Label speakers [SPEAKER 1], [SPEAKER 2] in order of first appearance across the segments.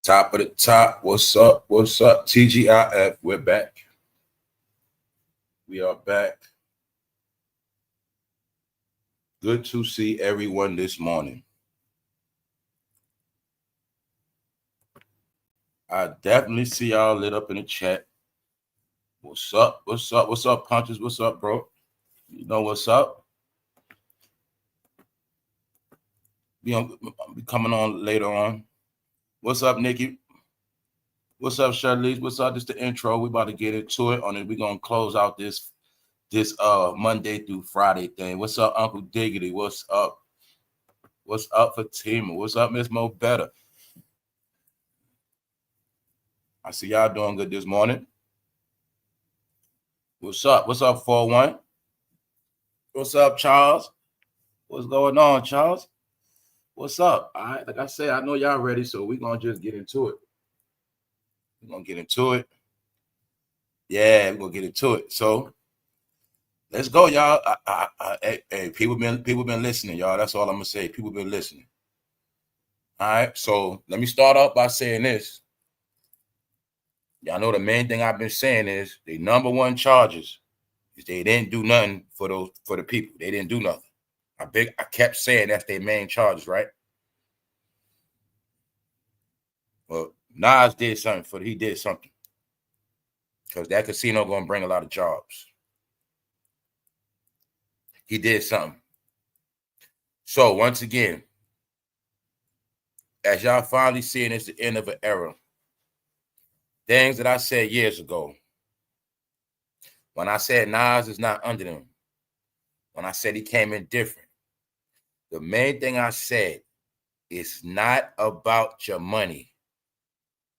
[SPEAKER 1] Top of the top. What's up? What's up? TGIF. We're back. We are back. Good to see everyone this morning. I definitely see y'all lit up in the chat. What's up? What's up? What's up, Punches? What's up, bro? You know what's up? Be coming on later on. What's up, Nikki? What's up, Charlize? What's up? This is the intro. We about to get into it. On it, we're gonna close out this Monday through Friday thing. What's up, Uncle Diggity? What's up? What's up, Fatima? What's up, Miss Mo Better? I see y'all doing good this morning. What's up? What's up, 4-1? What's up, Charles? What's going on, Charles? What's up? All right, like I said, I know y'all ready, so we're gonna just get into it. We're gonna get into it. Yeah, we're gonna get into it. So let's go, y'all. Hey, people been listening, y'all. That's all I'm gonna say. People been listening. All right, so let me start off by saying this. Y'all know the main thing I've been saying is the number one charges is they didn't do nothing for the people. They didn't do nothing. I kept saying that's their main charges, right? Well, Nas did something he did something. Because that casino gonna bring a lot of jobs. He did something. So once again, as y'all finally seeing, it's the end of an era. Things that I said years ago. When I said Nas is not under them. When I said he came in different. The main thing I said is not about your money.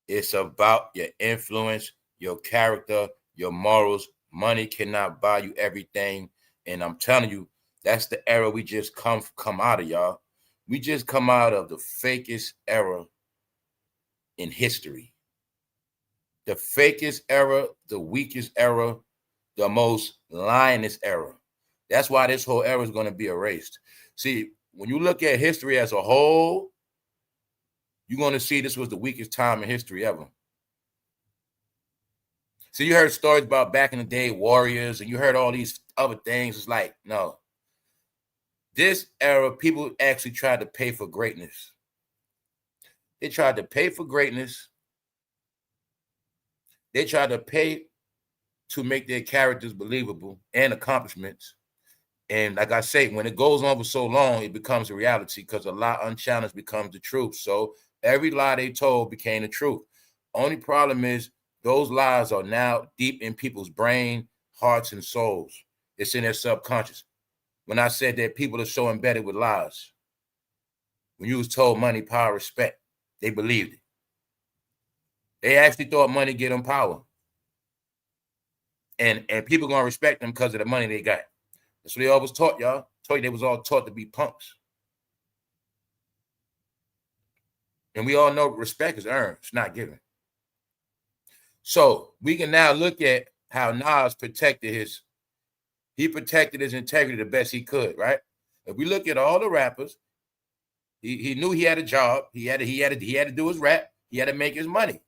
[SPEAKER 1] It's about your influence, your character, your morals. Money cannot buy you everything. And I'm telling you, that's the era we just come out of, y'all. We just come out of the fakest era in history. The fakest era, the weakest era, the most lioness era. That's why this whole era is going to be erased. See, when you look at history as a whole, you're going to see this was the weakest time in history ever. So you heard stories about back in the day, warriors, and you heard all these other things. It's like, no. This era, people actually tried to pay for greatness. They tried to pay for greatness. They tried to pay to make their characters believable and accomplishments. And like I say, when it goes on for so long, it becomes a reality because a lie unchallenged becomes the truth. So every lie they told became the truth. Only problem is those lies are now deep in people's brain, hearts, and souls. It's in their subconscious. When I said that people are so embedded with lies, when you was told money, power, respect, they believed it. They actually thought money get them power. And people going to respect them because of the money they got. That's what they always taught, y'all. Told you they was all taught to be punks. And we all know respect is earned. It's not given. So we can now look at how Nas protected his integrity the best he could, right? If we look at all the rappers, he knew he had a job. He had to do his rap. He had to make his money.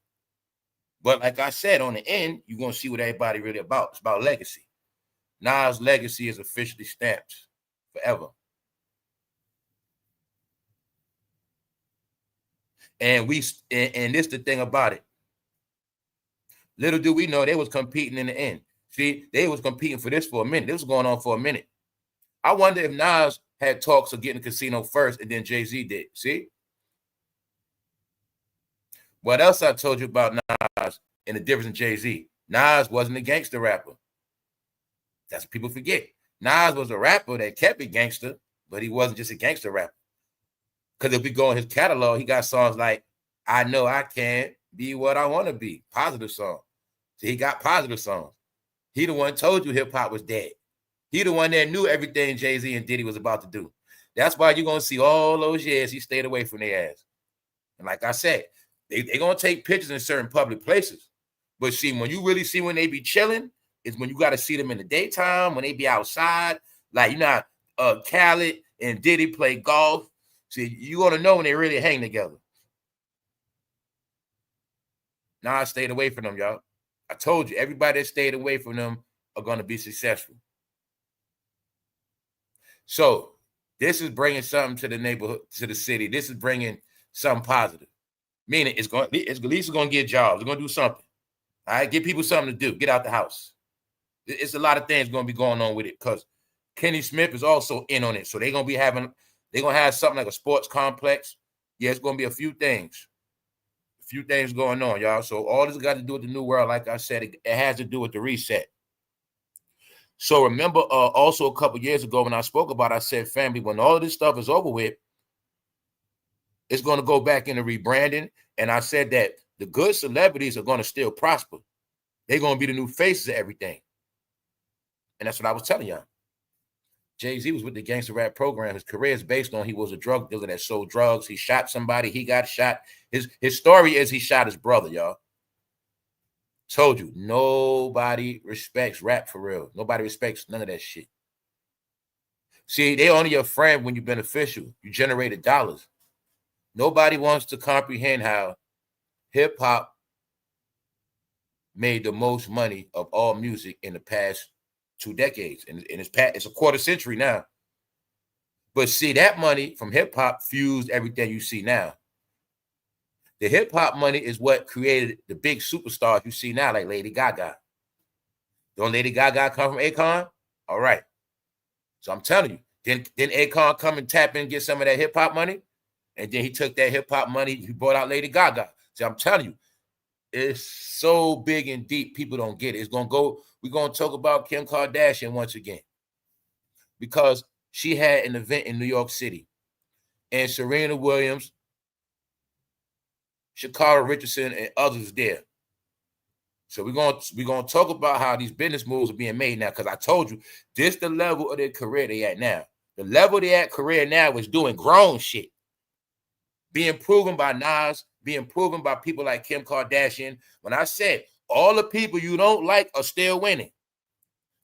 [SPEAKER 1] But like I said, on the end, you're going to see what everybody really about. It's about legacy. Nas' legacy is officially stamped forever. And this the thing about it. Little do we know they was competing in the end. See, they was competing for this for a minute. This was going on for a minute. I wonder if Nas had talks of getting a casino first and then Jay-Z did. See? What else I told you about Nas and the difference in Jay-Z? Nas wasn't a gangster rapper. That's what people forget. Nas was a rapper that kept it gangster, but he wasn't just a gangster rapper. Because if we go in his catalog, he got songs like I Know I Can't Be What I Want to Be. Positive song. So he got positive songs. He the one told you hip-hop was dead. He the one that knew everything Jay-Z and Diddy was about to do. That's why you're going to see all those years he stayed away from their ass. And like I said, they're going to take pictures in certain public places. But see, when you really see when they be chilling, is when you got to see them in the daytime, when they be outside. Like, you know, Khaled and Diddy play golf. See, you going to know when they really hang together. Nah, I stayed away from them, y'all. I told you, everybody that stayed away from them are going to be successful. So this is bringing something to the neighborhood, to the city. This is bringing something positive. Meaning it's at least going to get jobs. It's going to do something. All right, give people something to do. Get out the house. It's a lot of things going to be going on with it because Kenny Smith is also in on it. So they're going to have something like a sports complex. Yeah, it's going to be a few things going on, y'all. So all this got to do with the new world. Like I said, it has to do with the reset. So remember also a couple years ago when I spoke about it, I said, family, when all of this stuff is over with, it's going to go back into rebranding. And I said that the good celebrities are going to still prosper. They're going to be the new faces of everything. And that's what I was telling y'all. Jay-Z was with the gangster rap program. His career is based on he was a drug dealer that sold drugs. He shot somebody. He got shot. His story is he shot his brother, y'all. Told you, nobody respects rap for real. Nobody respects none of that shit. See, they only your friend when you're beneficial. You generated dollars. Nobody wants to comprehend how hip-hop made the most money of all music in the past 2 decades. And it's a quarter century now. But see, that money from hip-hop fused everything you see now. The hip-hop money is what created the big superstars you see now, like Lady Gaga. Don't Lady Gaga come from Akon? All right. So I'm telling you, didn't Akon come and tap in and get some of that hip-hop money? And then he took that hip-hop money, he brought out Lady Gaga. So I'm telling you, it's so big and deep, people don't get it. We're going to talk about Kim Kardashian once again. Because she had an event in New York City. And Serena Williams, Sha'Carri Richardson, and others there. So we're going to talk about how these business moves are being made now, because I told you, this the level of their career they at now. The level they at career now is doing grown shit. Being proven by NAS, being proven by people like Kim Kardashian. When I said all the people you don't like are still winning.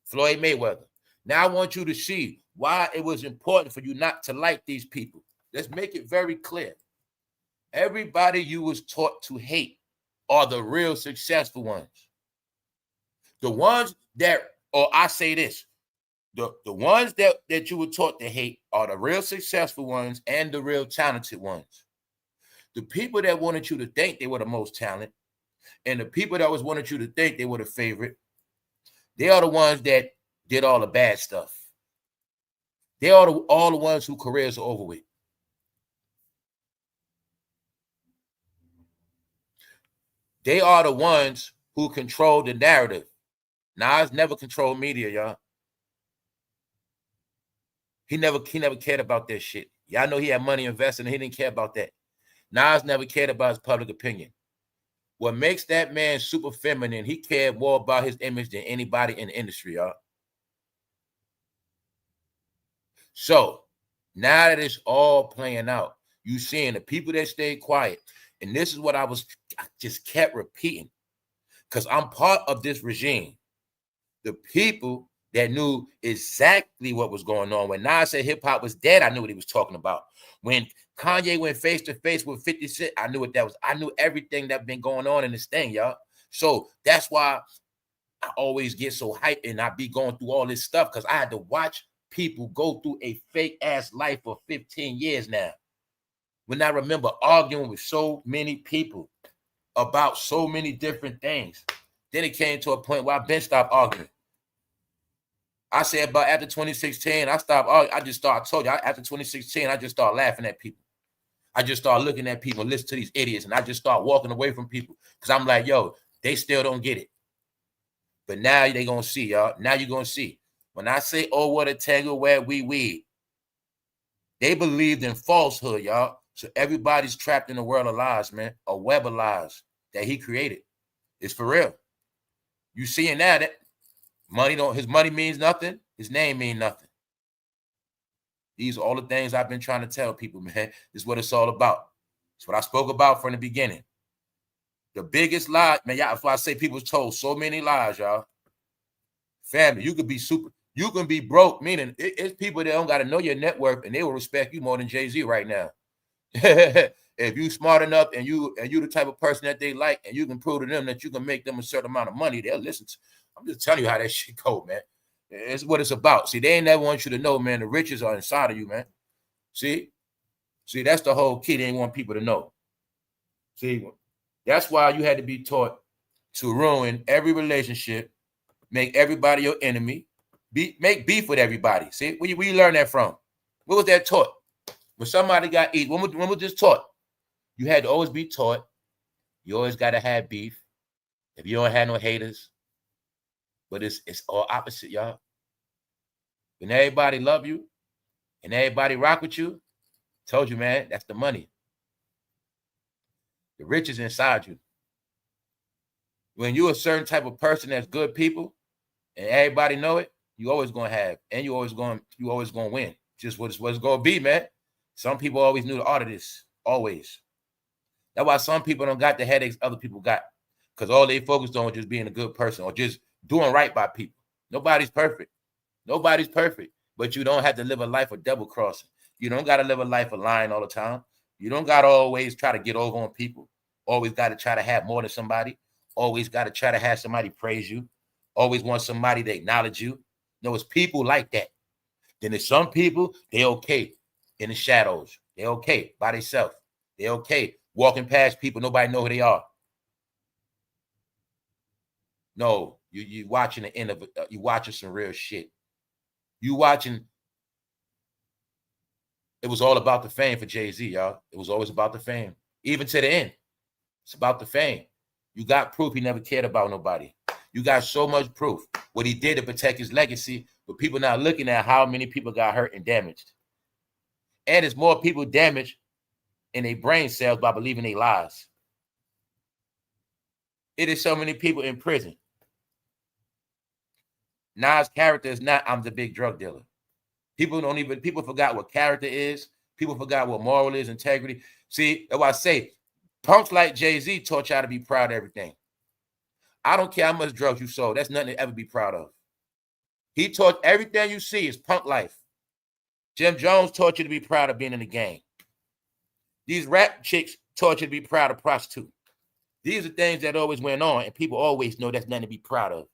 [SPEAKER 1] Floyd Mayweather. Now I want you to see why it was important for you not to like these people. Let's make it very clear. Everybody you was taught to hate are the real successful ones. The ones that, or I say this, the ones that you were taught to hate are the real successful ones and the real talented ones. The people that wanted you to think they were the most talented and the people that wanted you to think they were the favorite, they are the ones that did all the bad stuff. They are all the ones whose careers are over with. They are the ones who control the narrative. Nas never controlled media, y'all. He never cared about that shit. Y'all know he had money invested and he didn't care about that. Nas never cared about his public opinion. What makes that man super feminine, he cared more about his image than anybody in the industry, y'all. So now that it's all playing out, you seeing the people that stayed quiet. And this is what I just kept repeating, because I'm part of this regime. The people that knew exactly what was going on. When Nas said hip-hop was dead, I knew what he was talking about. When Kanye went face-to-face with 50 Cent, I knew what that was. I knew everything that been going on in this thing, y'all. So that's why I always get so hyped and I be going through all this stuff, because I had to watch people go through a fake-ass life for 15 years now. When I remember arguing with so many people about so many different things, then it came to a point where I been stopped arguing. I said, but after 2016, I stopped arguing. I told you, after 2016, I just started laughing at people. I just started looking at people and listening to these idiots, and I just started walking away from people, because I'm like, yo, they still don't get it. But now they going to see, y'all. Now you're going to see. When I say, oh, what a tangle where we weed, they believed in falsehood, y'all. So everybody's trapped in a world of lies, man, a web of lies that he created. It's for real. You seeing that his money means nothing. His name means nothing. These are all the things I've been trying to tell people, man. This is what it's all about. It's what I spoke about from the beginning. The biggest lie, man, y'all, that's why I say people told so many lies, y'all. Family, you can be broke, meaning it's people that don't got to know your net worth, and they will respect you more than Jay-Z right now. If you smart enough and you the type of person that they like, and you can prove to them that you can make them a certain amount of money, they'll listen to. I'm just telling you how that shit go, man. It's what it's about. See, they ain't never want you to know, man, the riches are inside of you, man. See, that's the whole key. They ain't want people to know. See, that's why you had to be taught to ruin every relationship, make everybody your enemy, make beef with everybody. See, where you learn that from? What was that taught? When somebody got eat, when was this taught? You had to always be taught. You always got to have beef. If you don't have no haters, but it's all opposite, y'all. When everybody love you and everybody rock with you, told you, man, that's the money. The rich is inside you. When you're a certain type of person that's good people and everybody know it, you always gonna have, and you always gonna win. Just what it's gonna be, man. Some people always knew the art of this, always. That's why some people don't got the headaches other people got, because all they focused on was just being a good person or just doing right by people. Nobody's perfect. Nobody's perfect, but you don't have to live a life of double crossing. You don't got to live a life of lying all the time. You don't got to always try to get over on people. Always got to try to have more than somebody. Always got to try to have somebody praise you. Always want somebody to acknowledge you. No, it's people like that. Then there's some people, they okay in the shadows. They okay by themselves. They okay walking past people, nobody know who they are. No, you watching the end of it. You watching some real shit. You watching. It was all about the fame for Jay-Z, y'all. It was always about the fame, even to the end. It's about the fame. You got proof he never cared about nobody. You got so much proof what he did to protect his legacy, but people now looking at how many people got hurt and damaged. And it's more people damaged in their brain cells by believing their lies. It is so many people in prison. Nas' character is not, I'm the big drug dealer. People forgot what character is. People forgot what moral is, integrity. See, that's why I say, punks like Jay-Z taught y'all to be proud of everything. I don't care how much drugs you sold. That's nothing to ever be proud of. He taught everything you see is punk life. Jim Jones taught you to be proud of being in the gang. These rap chicks taught you to be proud of prostitute. These are things that always went on, and people always know that's nothing to be proud of.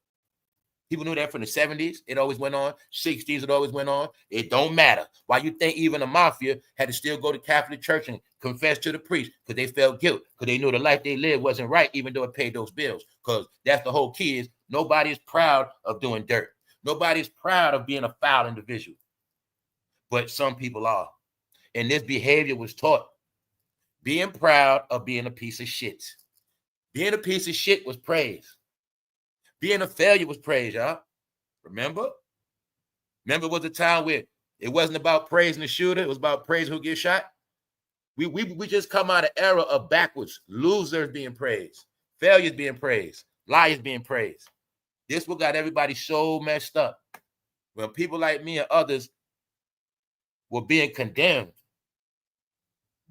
[SPEAKER 1] People knew that from the 70s. It always went on. 60s, it always went on. It don't matter. Why you think even the mafia had to still go to Catholic church and confess to the priest? Because they felt guilt. Because they knew the life they lived wasn't right, even though it paid those bills. Because that's the whole key is nobody is proud of doing dirt. Nobody's proud of being a foul individual. But some people are. And this behavior was taught. Being proud of being a piece of shit. Being a piece of shit was praise. Being a failure was praise, y'all. Remember? Remember it was a time where it wasn't about praising the shooter. It was about praising who gets shot. We just come out of era of backwards. Losers being praised. Failures being praised. Liars being praised. This what got everybody so messed up. When people like me and others were being condemned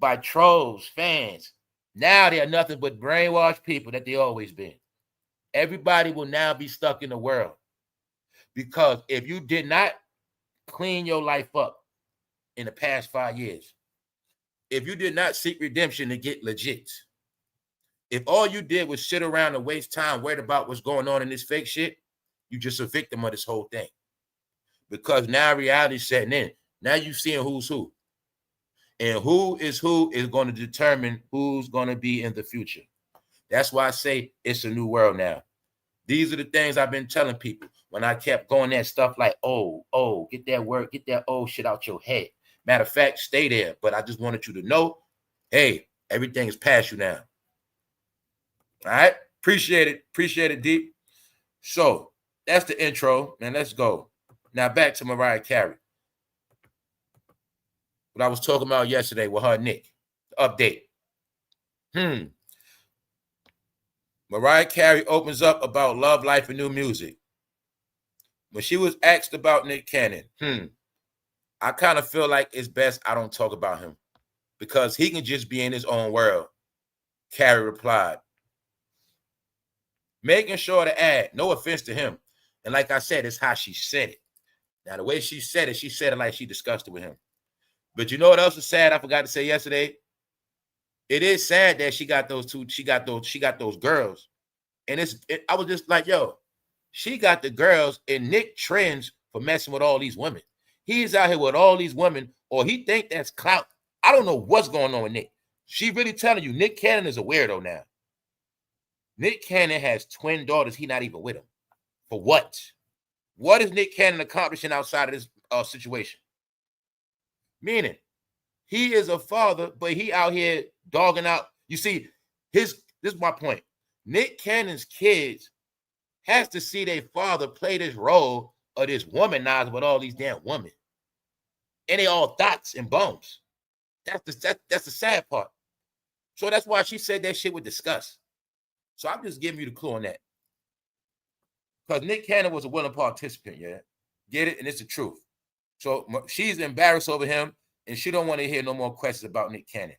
[SPEAKER 1] by trolls, fans. Now they are nothing but brainwashed people that they always been. Everybody will now be stuck in the world. Because if you did not clean your life up in the past 5 years, if you did not seek redemption to get legit, if all you did was sit around and waste time worried about what's going on in this fake shit, you just a victim of this whole thing. Because now reality's setting in. Now you seeing who's who. And who is going to determine who's going to be in the future. That's why I say it's a new world now. These are the things I've been telling people when I kept going that stuff like, get that word, get that old shit out your head. Matter of fact, stay there. But I just wanted you to know, hey, everything is past you now. All right? Appreciate it. Appreciate it, Deep. So that's the intro, man. Let's go. Now back to Mariah Carey. What I was talking about yesterday with her Nick. Update. Mariah Carey opens up about love, life, and new music. When she was asked about Nick Cannon, I kind of feel like it's best I don't talk about him because he can just be in his own world. Carey replied, making sure to add, no offense to him. And like I said, it's how she said it. Now, the way she said it like she discussed it with him. But you know what else was sad? I forgot to say yesterday. it is sad that she got those two, she got those girls. And I was just like, yo, she got the girls, and Nick trends for messing with all these women. He's out here with all these women, or he think that's clout. I don't know what's going on with Nick. She really telling you Nick Cannon is a weirdo now. Nick Cannon has twin daughters. He not even with them. For what? What is Nick Cannon accomplishing outside of this situation? Meaning, he is a father, but he out here dogging out. You see, this is my point. Nick Cannon's kids has to see their father play this role of this womanizer with all these damn women. And they all thoughts and bones. That's the sad part. So that's why she said that shit with disgust. So I'm just giving you the clue on that. Because Nick Cannon was a willing participant, yeah? Get it? And it's the truth. So she's embarrassed over him, and she don't want to hear no more questions about Nick Cannon.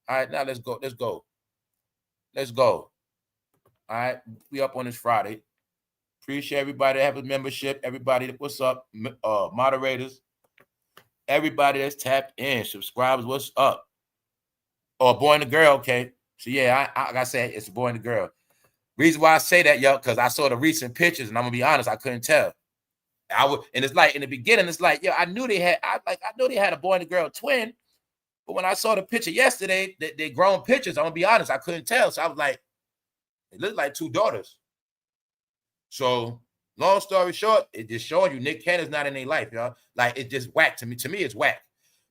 [SPEAKER 1] All right, now let's go. Let's go. Let's go. All right, we up on this Friday. Appreciate everybody that have a membership. Everybody, what's up? Moderators. Everybody that's tapped in. Subscribers, what's up? Oh, a boy and a girl, okay. So yeah, like I said, it's a boy and a girl. Reason why I say that, yo, because I saw the recent pictures, and I'm gonna be honest, I couldn't tell. And it's like in the beginning, it's like, yo, I knew they had, I know they had a boy and a girl twin, but when I saw the picture yesterday, they grown pictures, I'm gonna be honest, I couldn't tell. So I was like, it looked like two daughters. So long story short, it just showing you Nick Cannon's not in their life, y'all. Like, it just whack to me. To me, it's whack.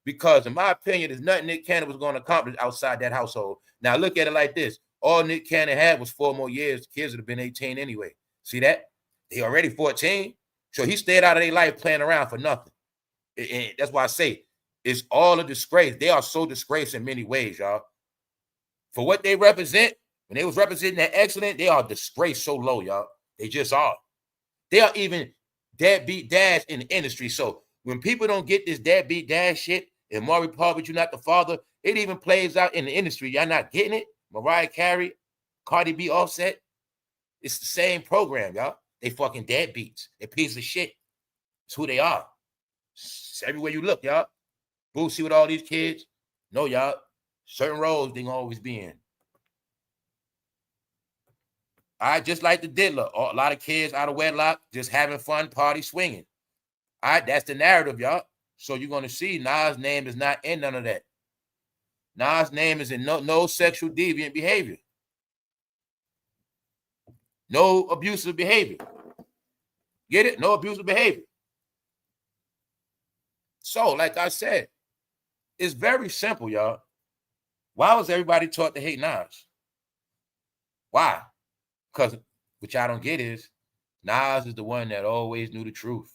[SPEAKER 1] Because in my opinion, there's nothing Nick Cannon was going to accomplish outside that household. Now look at it like this. All Nick Cannon had was 4 more years. The kids would have been 18 anyway. See that? They already 14. So he stayed out of their life playing around for nothing. And that's why I say it's all a disgrace. They are so disgraced in many ways, y'all. For what they represent, when they was representing that excellent, they are disgraced so low, y'all. They just are. They are even deadbeat dads in the industry. So when people don't get this deadbeat dad shit, and Maury Povich, you're not the father, it even plays out in the industry. Y'all not getting it? Mariah Carey, Cardi B, Offset. It's the same program, y'all. They fucking deadbeats. They piece of shit. It's who they are. It's everywhere you look, y'all. Boosie with all these kids. No, y'all. Certain roles they gonna always be in. All right, just like the diddler. A lot of kids out of wedlock, just having fun, party, swinging. All right, that's the narrative, y'all. So you're going to see Nas' name is not in none of that. Nas' name is in no sexual deviant behavior. No abusive behavior. Get it? No abusive behavior. So, like I said, it's very simple, y'all. Why was everybody taught to hate Nas? Why? Because what y'all don't get is Nas is the one that always knew the truth.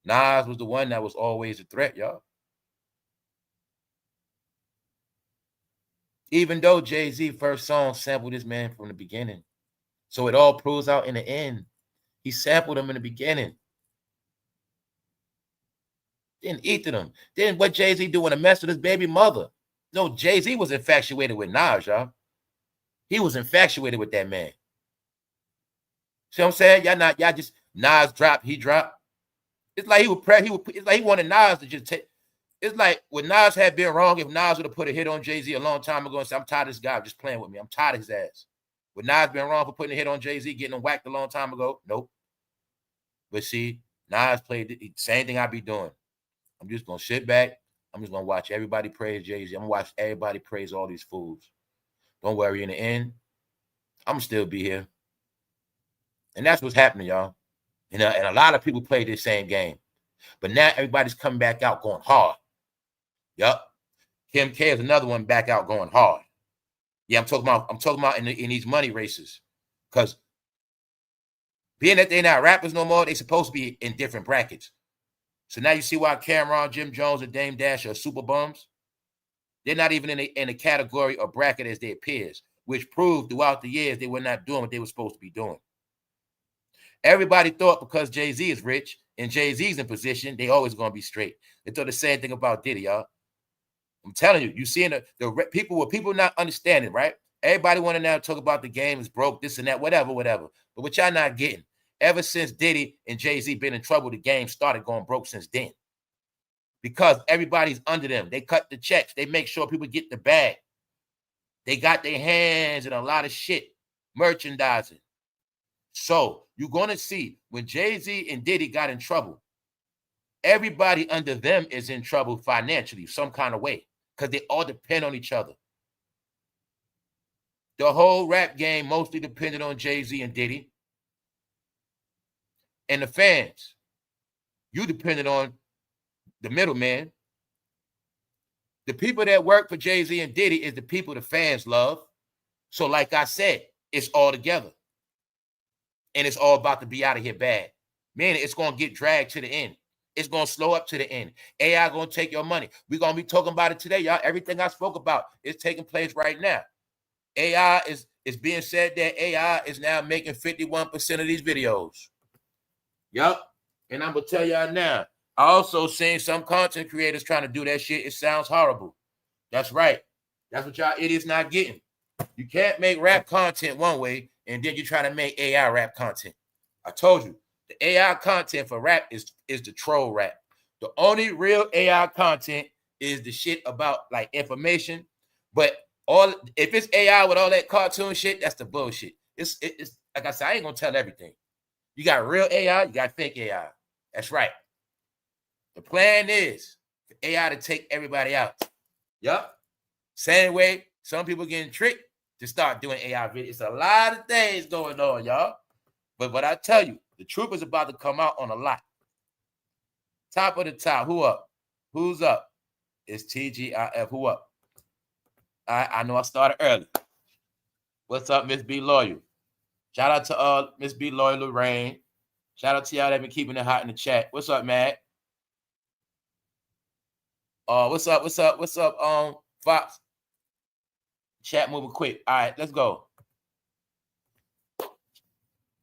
[SPEAKER 1] Nas was the one that was always a threat, y'all. Even though Jay-Z first song sampled this man from the beginning. So it all proves out in the end. He sampled him in the beginning. Didn't eat to them. Then what Jay-Z doing to mess with his baby mother? No, Jay-Z was infatuated with Nas, y'all. He was infatuated with that man. See what I'm saying? Y'all just Nas dropped, he dropped. It's like it's like he wanted Nas to just take. It's like when Nas had been wrong, if Nas would have put a hit on Jay-Z a long time ago and said, I'm tired of this guy just playing with me. I'm tired of his ass. Would Nas been wrong for putting a hit on Jay-Z, getting him whacked a long time ago? Nope. But see, Nas played the same thing I be doing. I'm just going to sit back. I'm just going to watch everybody praise Jay-Z. I'm going to watch everybody praise all these fools. Don't worry, in the end, I'm going to still be here. And that's what's happening, y'all. And a lot of people play this same game. But now everybody's coming back out going hard. Yup. Kim K is another one back out going hard. Yeah, I'm talking about in these money races. Because being that they're not rappers no more, they're supposed to be in different brackets. So now you see why Cameron, Jim Jones, and damedash are super bums. They're not even in a category or bracket as their peers, which proved throughout the years they were not doing what they were supposed to be doing. Everybody thought because Jay-Z is rich and Jay-Z's in position, they always going to be straight. They thought the same thing about Diddy, y'all. I'm telling you, you seeing the people not understanding, right? Everybody want to now talk about the game is broke, this and that, whatever. But what y'all not getting, ever since Diddy and Jay-Z been in trouble, the game started going broke since then. Because everybody's under them. They cut the checks. They make sure people get the bag. They got their hands in a lot of shit, merchandising. So you're going to see when Jay-Z and Diddy got in trouble, everybody under them is in trouble financially, some kind of way, because they all depend on each other. The whole rap game mostly depended on Jay-Z and Diddy. And the fans, you depended on the middleman. The people that work for Jay-Z and Diddy is the people the fans love. So like I said, it's all together. And it's all about to be out of here bad. Meaning it's going to get dragged to the end. It's going to slow up to the end. AI going to take your money. We're going to be talking about it today, y'all. Everything I spoke about is taking place right now. AI is being said that AI is now making 51% of these videos. Yup. And I'm going to tell y'all now, I also seen some content creators trying to do that shit. It sounds horrible. That's right. That's what y'all idiots not getting. You can't make rap content one way and then you try to make AI rap content. I told you, the AI content for rap is the troll rap. The only real AI content is the shit about like information. But if it's AI with all that cartoon shit, that's the bullshit. It's like I said, I ain't gonna tell everything. You got real AI, you got fake AI. That's right. The plan is for AI to take everybody out. Yup. Same way some people getting tricked to start doing AI videos. It's a lot of things going on, y'all. But what I tell you, the truth is about to come out on a lot. Top of the top. Who up? Who's up? It's TGIF. Who up? I know I started early. What's up, Miss B Loyal? Shout out to Miss B Loyal Lorraine. Shout out to y'all that been keeping it hot in the chat. What's up, Matt? What's up, Fox? Chat moving quick. All right, let's go.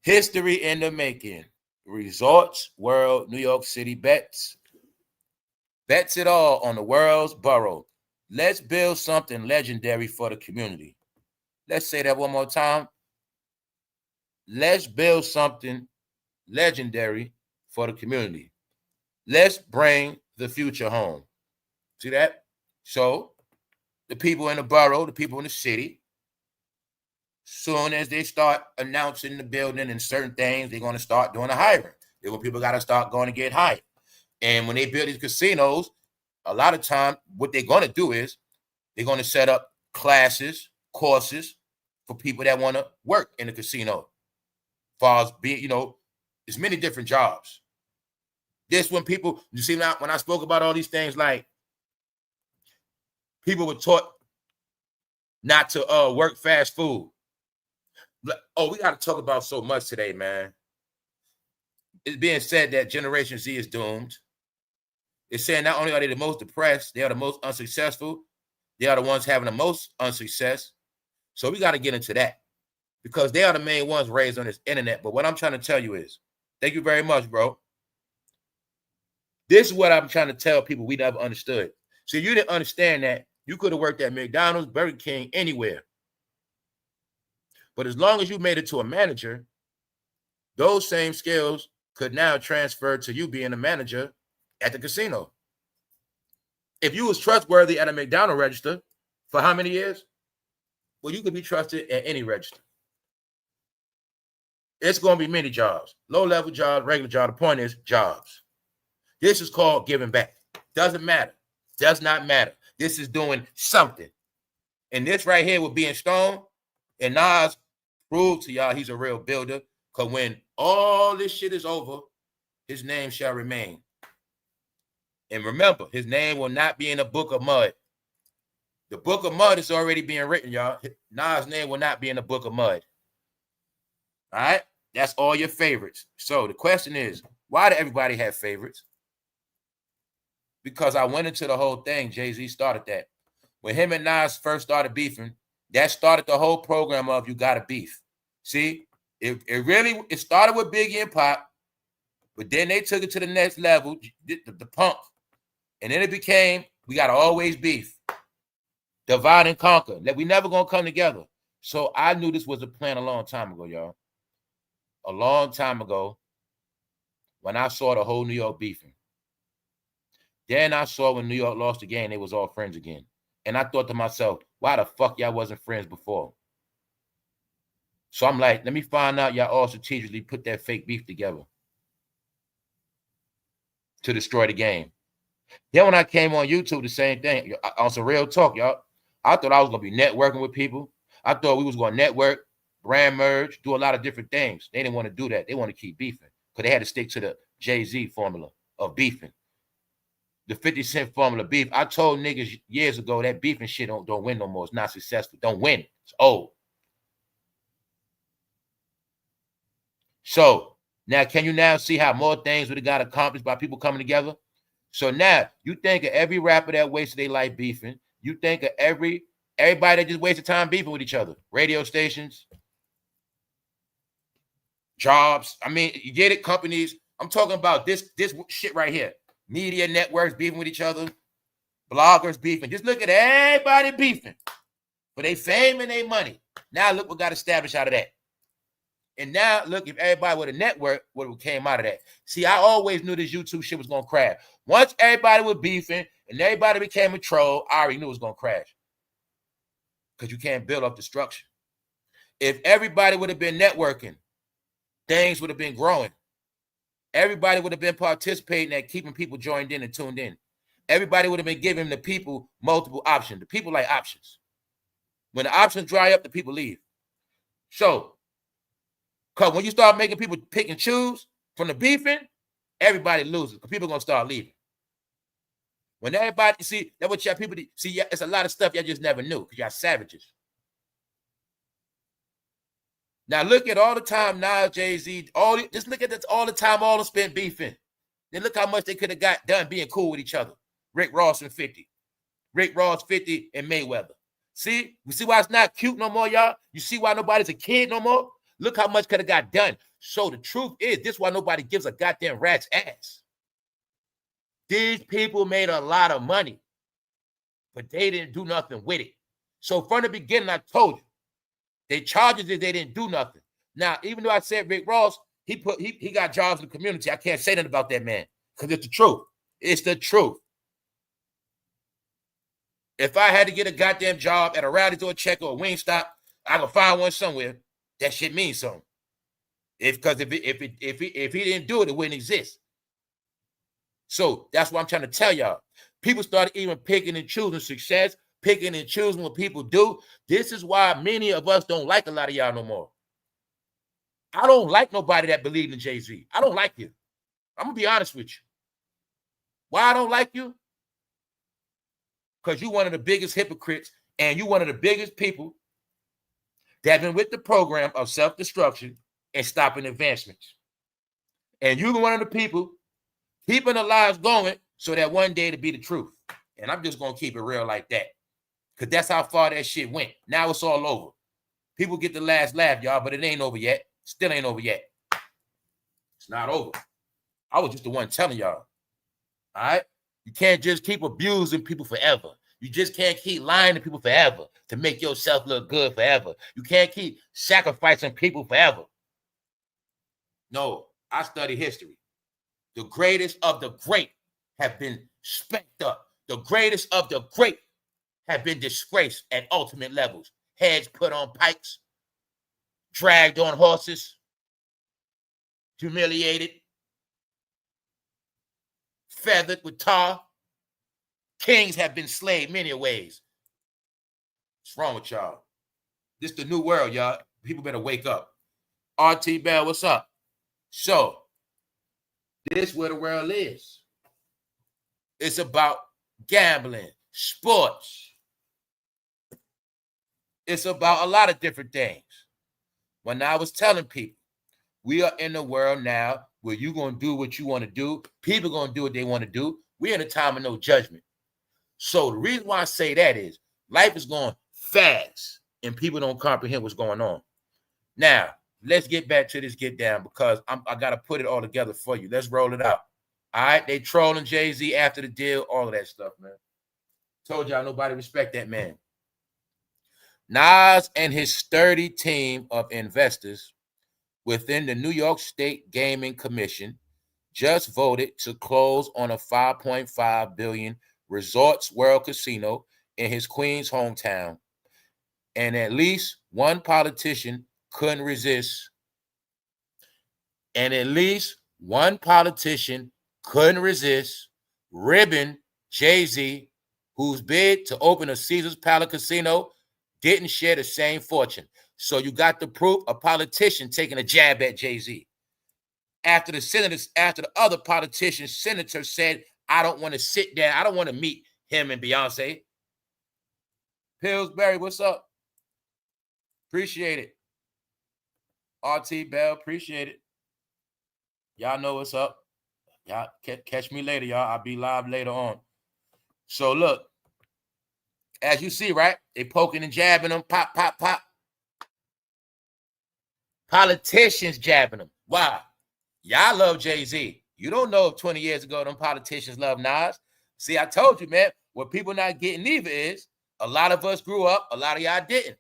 [SPEAKER 1] History in the making. Resorts World, New York City bets. Bets it all on the world's borough. Let's build something legendary for the community. Let's say that one more time. Let's build something legendary for the community. Let's bring the future home. See that? So the people in the borough, the people in the city, soon as they start announcing the building and certain things, they're going to start doing the hiring. Then when people got to start going to get hired. And when they build these casinos, a lot of time, what they're going to do is they're going to set up classes, courses for people that want to work in the casino. As far as being, there's many different jobs. This when people, you see now, when I spoke about all these things, like people were taught not to work fast food. Oh, we got to talk about so much today, man. It's being said that Generation Z is doomed. It's saying not only are they the most depressed, they are the most unsuccessful. They are the ones having the most unsuccess. So we got to get into that because they are the main ones raised on this internet. But what I'm trying to tell you is, thank you very much, bro. This is what I'm trying to tell people we never understood. So you didn't understand that you could have worked at McDonald's, Burger King, anywhere. But as long as you made it to a manager, those same skills could now transfer to you being a manager at the casino. If you was trustworthy at a McDonald's register for how many years? Well, you could be trusted at any register. It's going to be many jobs, low-level jobs, regular jobs. The point is jobs. This is called giving back. Doesn't matter. Does not matter. This is doing something. And this right here with being Stone and Nas proved to y'all he's a real builder. Because when all this shit is over, his name shall remain. And remember, his name will not be in the book of mud. The book of mud is already being written, y'all. Nas' name will not be in the book of mud. All right? That's all your favorites. So the question is, why do everybody have favorites? Because I went into the whole thing. Jay-Z started that. When him and Nas first started beefing, that started the whole program of you got to beef. See, it started with Biggie and Pop, but then they took it to the next level, the punk. And then it became, we got to always beef. Divide and conquer. That we never going to come together. So I knew this was a plan a long time ago, y'all. A long time ago when I saw the whole New York beefing. Then I saw when New York lost the game, they was all friends again. And I thought to myself, why the fuck y'all wasn't friends before? So I'm like, let me find out y'all all strategically put that fake beef together to destroy the game. Then when I came on YouTube, the same thing. On some real talk, y'all. I thought I was going to be networking with people. I thought we was going to network, brand merge, do a lot of different things. They didn't want to do that. They want to keep beefing because they had to stick to the Jay-Z formula of beefing. The 50 Cent formula beef. I told niggas years ago that beefing shit don't win no more. It's not successful. Don't win. It's old. So now, can you now see how more things would have got accomplished by people coming together? So now you think of every rapper that wasted their life beefing. You think of everybody that just wasted time beefing with each other. Radio stations, jobs. I mean, you get it, companies. I'm talking about this shit right here. Media networks beefing with each other. Bloggers beefing. Just look at everybody beefing for their fame and their money. Now look what got established out of that. And now, look, if everybody with a network, what came out of that? See, I always knew this YouTube shit was going to crash. Once everybody was beefing and everybody became a troll, I already knew it was going to crash. Because you can't build up the structure. If everybody would have been networking, things would have been growing. Everybody would have been participating at keeping people joined in and tuned in. Everybody would have been giving the people multiple options. The people like options. When the options dry up, the people leave. So, because when you start making people pick and choose from the beefing, everybody loses because people are going to start leaving. When everybody, see, that's what y'all people see, it's a lot of stuff y'all just never knew because y'all savages. Now look at all the time now, Jay-Z, just look at this all the time, all them spent beefing. Then look how much they could have got done being cool with each other. Rick Ross and 50. Rick Ross, 50, and Mayweather. See? You see why it's not cute no more, y'all? You see why nobody's a kid no more? Look how much could have got done. So the truth is, this is why nobody gives a goddamn rat's ass. These people made a lot of money, but they didn't do nothing with it. So from the beginning, I told you, they charges is they didn't do nothing. Now, even though I said Rick Ross, he got jobs in the community. I can't say nothing about that man because it's the truth. It's the truth. If I had to get a goddamn job at a Rowdy's or a Check or a Wingstop, I could find one somewhere. That shit means something. Because if he didn't do it, it wouldn't exist. So that's what I'm trying to tell y'all. People started even picking and choosing success, picking and choosing what people do. This is why many of us don't like a lot of y'all no more. I don't like nobody that believed in Jay-Z. I don't like you. I'm going to be honest with you. Why I don't like you? Because you're one of the biggest hypocrites and you're one of the biggest people that have been with the program of self-destruction and stopping advancements. And you're one of the people keeping the lives going so that one day it'll be the truth. And I'm just going to keep it real like that. Because that's how far that shit went. Now it's all over. People get the last laugh, y'all, but it ain't over yet. Still ain't over yet. It's not over. I was just the one telling y'all. All right? You can't just keep abusing people forever. You just can't keep lying to people forever to make yourself look good forever. You can't keep sacrificing people forever. No, I study history. The greatest of the great have been specked up. The greatest of the great have been disgraced at ultimate levels. Heads put on pikes, dragged on horses, humiliated, feathered with tar. Kings have been slayed many ways. What's wrong with y'all? This the new world, y'all. People better wake up. RT Bell, what's up? So, this is where the world is. It's about gambling, sports. It's about a lot of different things. When I was telling people, we are in the world now where you're going to do what you want to do. People are going to do what they want to do. We're in a time of no judgment. So the reason why I say that is life is going fast and people don't comprehend what's going on. Now, let's get back to this get down because I got to put it all together for you. Let's roll it out. All right, they trolling Jay-Z after the deal, all of that stuff, man. Told y'all nobody respect that man. Nas and his sturdy team of investors within the New York State Gaming Commission just voted to close on a $5.5 billion Resorts World Casino in his Queens hometown, and at least one politician couldn't resist. And at least one politician couldn't resist ribbing Jay-Z, whose bid to open a Caesars Palace casino didn't share the same fortune. So you got the proof, a politician taking a jab at Jay-Z. After the other politicians, senators said, I don't want to sit there. I don't want to meet him and Beyonce. Pillsbury, what's up? Appreciate it. RT Bell, appreciate it. Y'all know what's up. Y'all catch me later, y'all. I'll be live later on. So look, as you see, right? They poking and jabbing them. Pop, pop, pop. Politicians jabbing them. Why? Y'all love Jay-Z. You don't know if 20 years ago them politicians love Nas. See, I told you, man, what people not getting either is a lot of us grew up, a lot of y'all didn't.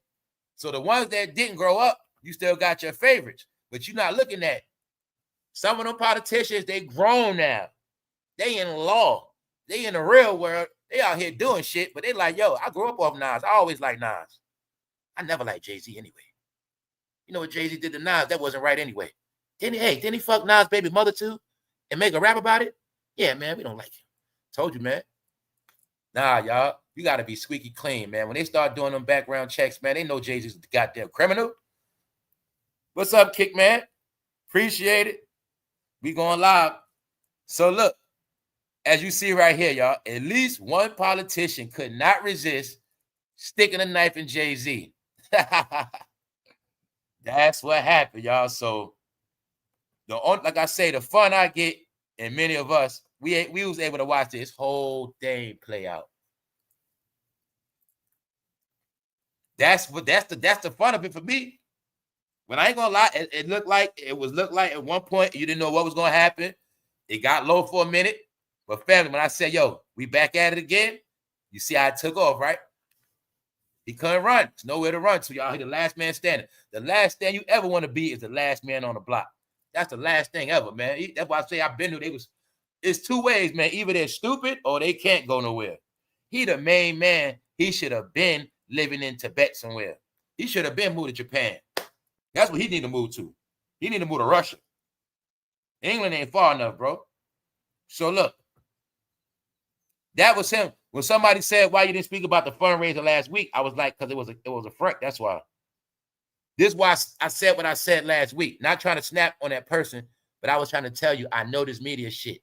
[SPEAKER 1] So the ones that didn't grow up, you still got your favorites, but you're not looking at. Some of them politicians, they grown now. They in law. They in the real world. They out here doing shit, but they like, yo, I grew up off Nas. I always like Nas. I never liked Jay-Z anyway. You know what Jay-Z did to Nas? That wasn't right anyway. Didn't he fuck Nas' baby mother too and make a rap about it? Yeah, man, we don't like him. Told you, man. Nah, y'all, you got to be squeaky clean, man. When they start doing them background checks, man, they know Jay-Z's the goddamn criminal. What's up, Kick, man? Appreciate it. We going live. So look, as you see right here, y'all, at least one politician could not resist sticking a knife in Jay-Z. That's what happened, y'all. So like I say, the fun I get, and many of us, we was able to watch this whole thing play out. That's the fun of it for me. When I ain't gonna lie, it looked like at one point you didn't know what was gonna happen. It got low for a minute, but family, when I said, "Yo, we back at it again," you see how it took off, right? He couldn't run. There's nowhere to run. So y'all, he the last man standing. The last thing you ever want to be is the last man on the block. That's the last thing ever, man. That's why I say I've been to. It's two ways, man. Either they're stupid or they can't go nowhere. He the main man. He should have been living in Tibet somewhere. He should have been moved to Japan. That's what he need to move to. He need to move to Russia. England ain't far enough, bro. So look, that was him. When somebody said, why you didn't speak about the fundraiser last week, I was like, because it was a front. That's why. This is why I said what I said last week. Not trying to snap on that person, but I was trying to tell you, I know this media shit.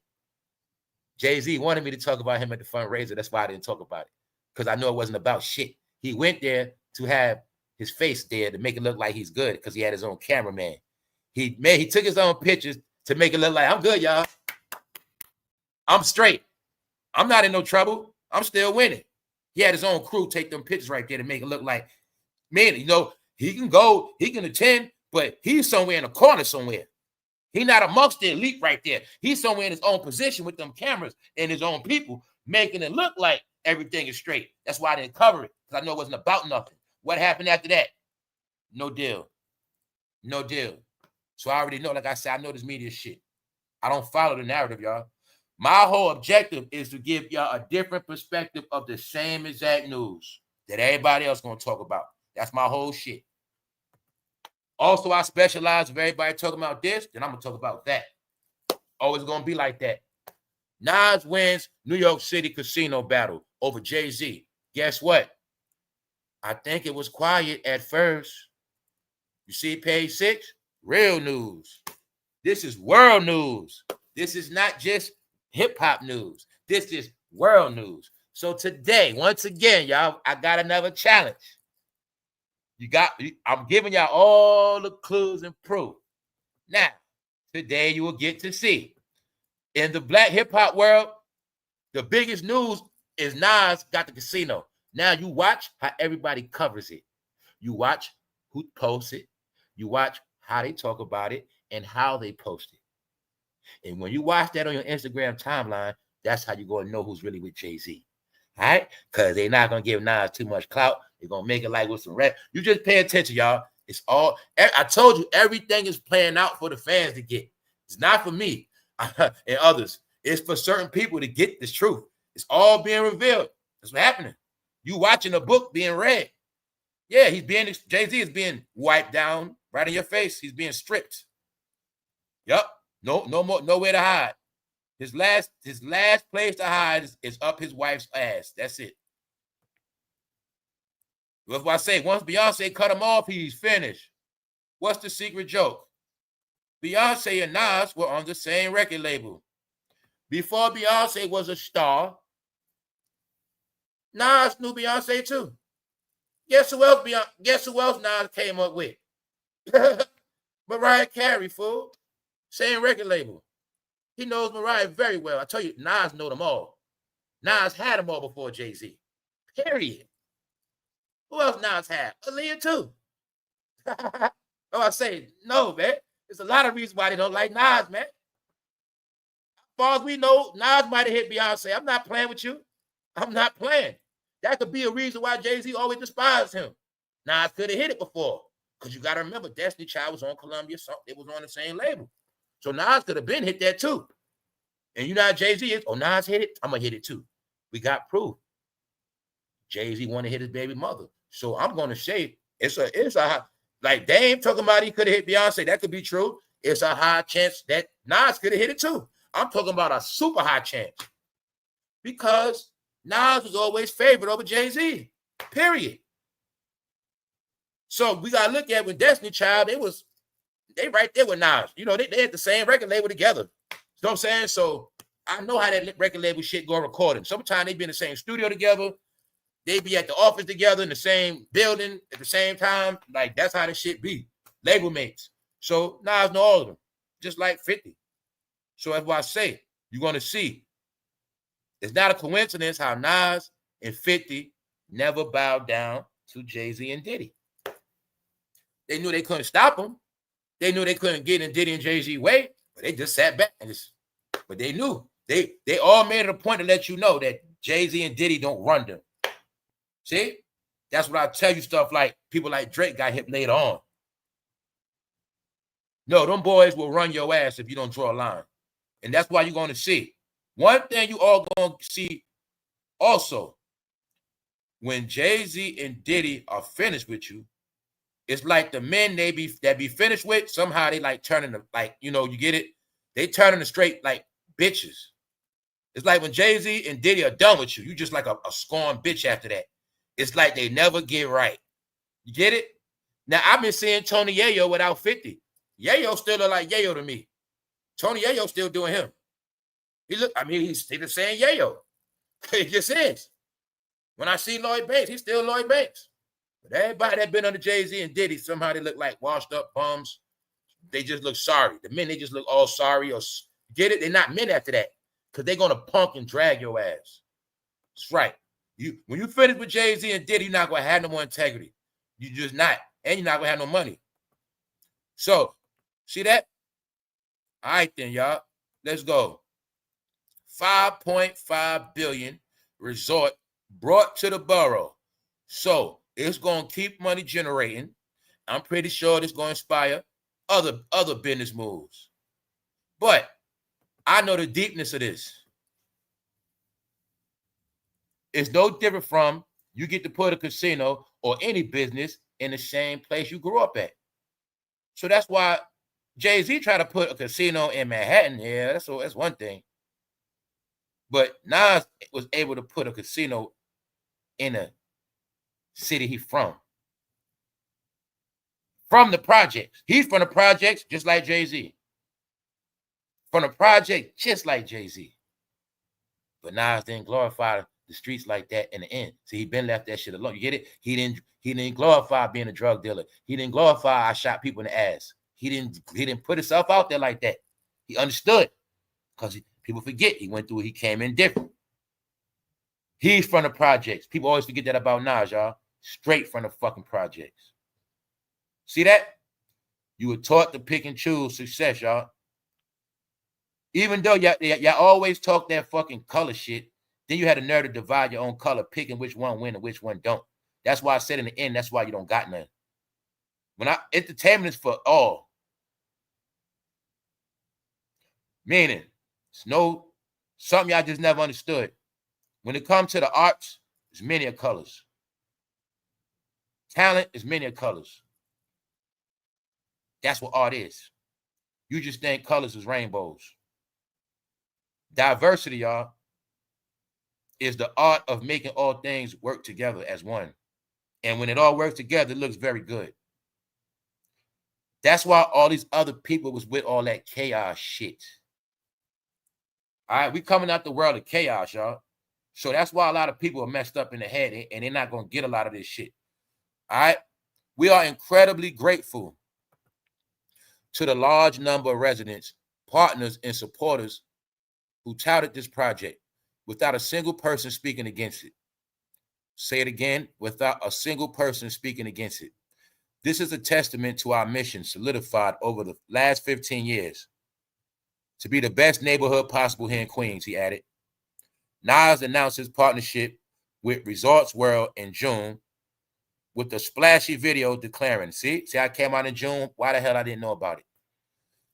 [SPEAKER 1] Jay-Z wanted me to talk about him at the fundraiser. That's why I didn't talk about it. Because I know it wasn't about shit. He went there to have his face there to make it look like he's good because he had his own cameraman. He took his own pictures to make it look like, I'm good, y'all. I'm straight. I'm not in no trouble. I'm still winning. He had his own crew take them pictures right there to make it look like, man, you know, he can go, he can attend, but he's somewhere in a corner somewhere. He's not amongst the elite right there. He's somewhere in his own position with them cameras and his own people, making it look like everything is straight. That's why I didn't cover it, because I know it wasn't about nothing. What happened after that? No deal. No deal. So I already know, like I said, I know this media shit. I don't follow the narrative, y'all. My whole objective is to give y'all a different perspective of the same exact news that everybody else gonna talk about. That's my whole shit. Also, I specialize if everybody talking about this, then I'm gonna talk about that. Always gonna be like that. Nas wins New York City casino battle over Jay-Z. Guess what? I think it was quiet at first. You see page 6? Real news. This is world news. This is not just hip-hop news. This is world news. So today, once again, y'all, I got another challenge. I'm giving y'all all the clues and proof. Now, today you will get to see. In the black hip-hop world, the biggest news is Nas got the casino. Now you watch how everybody covers it. You watch who posts it. You watch how they talk about it and how they post it. And when you watch that on your Instagram timeline, that's how you're going to know who's really with Jay-Z. All right? Because they're not going to give Nas too much clout. They're going to make it like with some rap. You just pay attention, y'all. It's all, I told you, everything is playing out for the fans to get. It's not for me and others. It's for certain people to get this truth. It's all being revealed. That's what's happening. You watching a book being read. Yeah, Jay-Z is being wiped down right in your face. He's being stripped. Yup. No more, nowhere to hide. His last place to hide is up his wife's ass. That's it. That's why I say once Beyonce cut him off, he's finished. What's the secret joke? Beyonce and Nas were on the same record label. Before Beyonce was a star, Nas knew Beyonce too. Guess who else Nas came up with? Mariah Carey, fool. Same record label. He knows Mariah very well. I tell you, Nas know them all. Nas had them all before Jay-Z. Period. Who else Nas had? Aaliyah too. Oh, I say, no, man. There's a lot of reasons why they don't like Nas, man. As far as we know, Nas might have hit Beyonce. I'm not playing with you. I'm not playing. That could be a reason why Jay-Z always despised him. Nas could have hit it before. Because you got to remember, Destiny Child was on Columbia, so it was on the same label. So Nas could have been hit that too. And you know how Jay-Z is? Oh, Nas hit it? I'm going to hit it too. We got proof. Jay-Z want to hit his baby mother. So I'm going to say it's a like Dame talking about he could have hit Beyonce. That could be true. It's a high chance that Nas could have hit it too. I'm talking about a super high chance. Because Nas was always favored over Jay-Z. Period. So we gotta look at when Destiny Child, they right there with Nas. You know, they had the same record label together. You know what I'm saying? So I know how that record label shit go recording. Sometimes they be in the same studio together. They be at the office together in the same building at the same time. Like, that's how the shit be. Label mates. So Nas know all of them. Just like 50. So that's why I say, you're going to see. It's not a coincidence how Nas and 50 never bowed down to Jay-Z and Diddy. They knew they couldn't stop them. They knew they couldn't get in Diddy and Jay-Z way, but they just sat back and but they knew. They all made it a point to let you know that Jay-Z and Diddy don't run them. See? That's what I tell you, stuff like people like Drake got hit later on. No, them boys will run your ass if you don't draw a line. And that's why you're going to see. One thing you all going to see also, when Jay-Z and Diddy are finished with you, it's like the men that be finished with, somehow they like turning to, like, you know, you get it? They turn into straight like bitches. It's like when Jay-Z and Diddy are done with you, you just like a scorned bitch after that. It's like they never get right. You get it? Now, I've been seeing Tony Yayo without 50. Yayo still look like Yayo to me. Tony Yayo still doing him. He's still the same Yayo. It just is. When I see Lloyd Banks, he's still Lloyd Banks. But everybody that been under Jay-Z and Diddy, somehow they look like washed up bums. They just look sorry. The men, they just look all sorry or get it? They're not men after that because they're going to punk and drag your ass. That's right. When you finish with Jay-Z and Diddy, you're not going to have no more integrity. You just not. And you're not going to have no money. So, see that? All right then, y'all. Let's go. 5.5 billion resort brought to the borough. So, it's going to keep money generating. I'm pretty sure it's going to inspire other business moves. But I know the deepness of this. It's no different from you get to put a casino or any business in the same place you grew up at. So that's why Jay-Z tried to put a casino in Manhattan here. That's one thing. But Nas was able to put a casino in a city he's from. From the projects. He's from the projects just like Jay-Z. From the project just like Jay-Z. But Nas didn't glorify the streets like that in the end. See, he been left that shit alone. You get it? He didn't glorify being a drug dealer. He didn't glorify I shot people in the ass. He didn't put himself out there like that. He understood. Because people forget he went through it. He came in different. He's from the projects. People always forget that about Nas, y'all. Straight from the fucking projects. See that? You were taught to pick and choose success, y'all. Even though y'all always talk that fucking color shit, then you had a nerve to divide your own color, picking which one win and which one don't. That's why I said in the end, that's why you don't got none. Entertainment is for all. Meaning, it's something y'all just never understood. When it comes to the arts, is many of colors. Talent is many of colors. That's what art is. You just think colors is rainbows. Diversity, y'all, is the art of making all things work together as one. And when it all works together, it looks very good. That's why all these other people was with all that chaos shit. All right, we coming out the world of chaos, y'all. So that's why a lot of people are messed up in the head and they're not going to get a lot of this shit. All right, we are incredibly grateful to the large number of residents, partners, and supporters who touted this project without a single person speaking against it. Say it again, without a single person speaking against it. This is a testament to our mission solidified over the last 15 years to be the best neighborhood possible here in Queens, he added. NAS announced his partnership with Resorts World in June with a splashy video declaring, see, I came out in June. Why the hell I didn't know about it?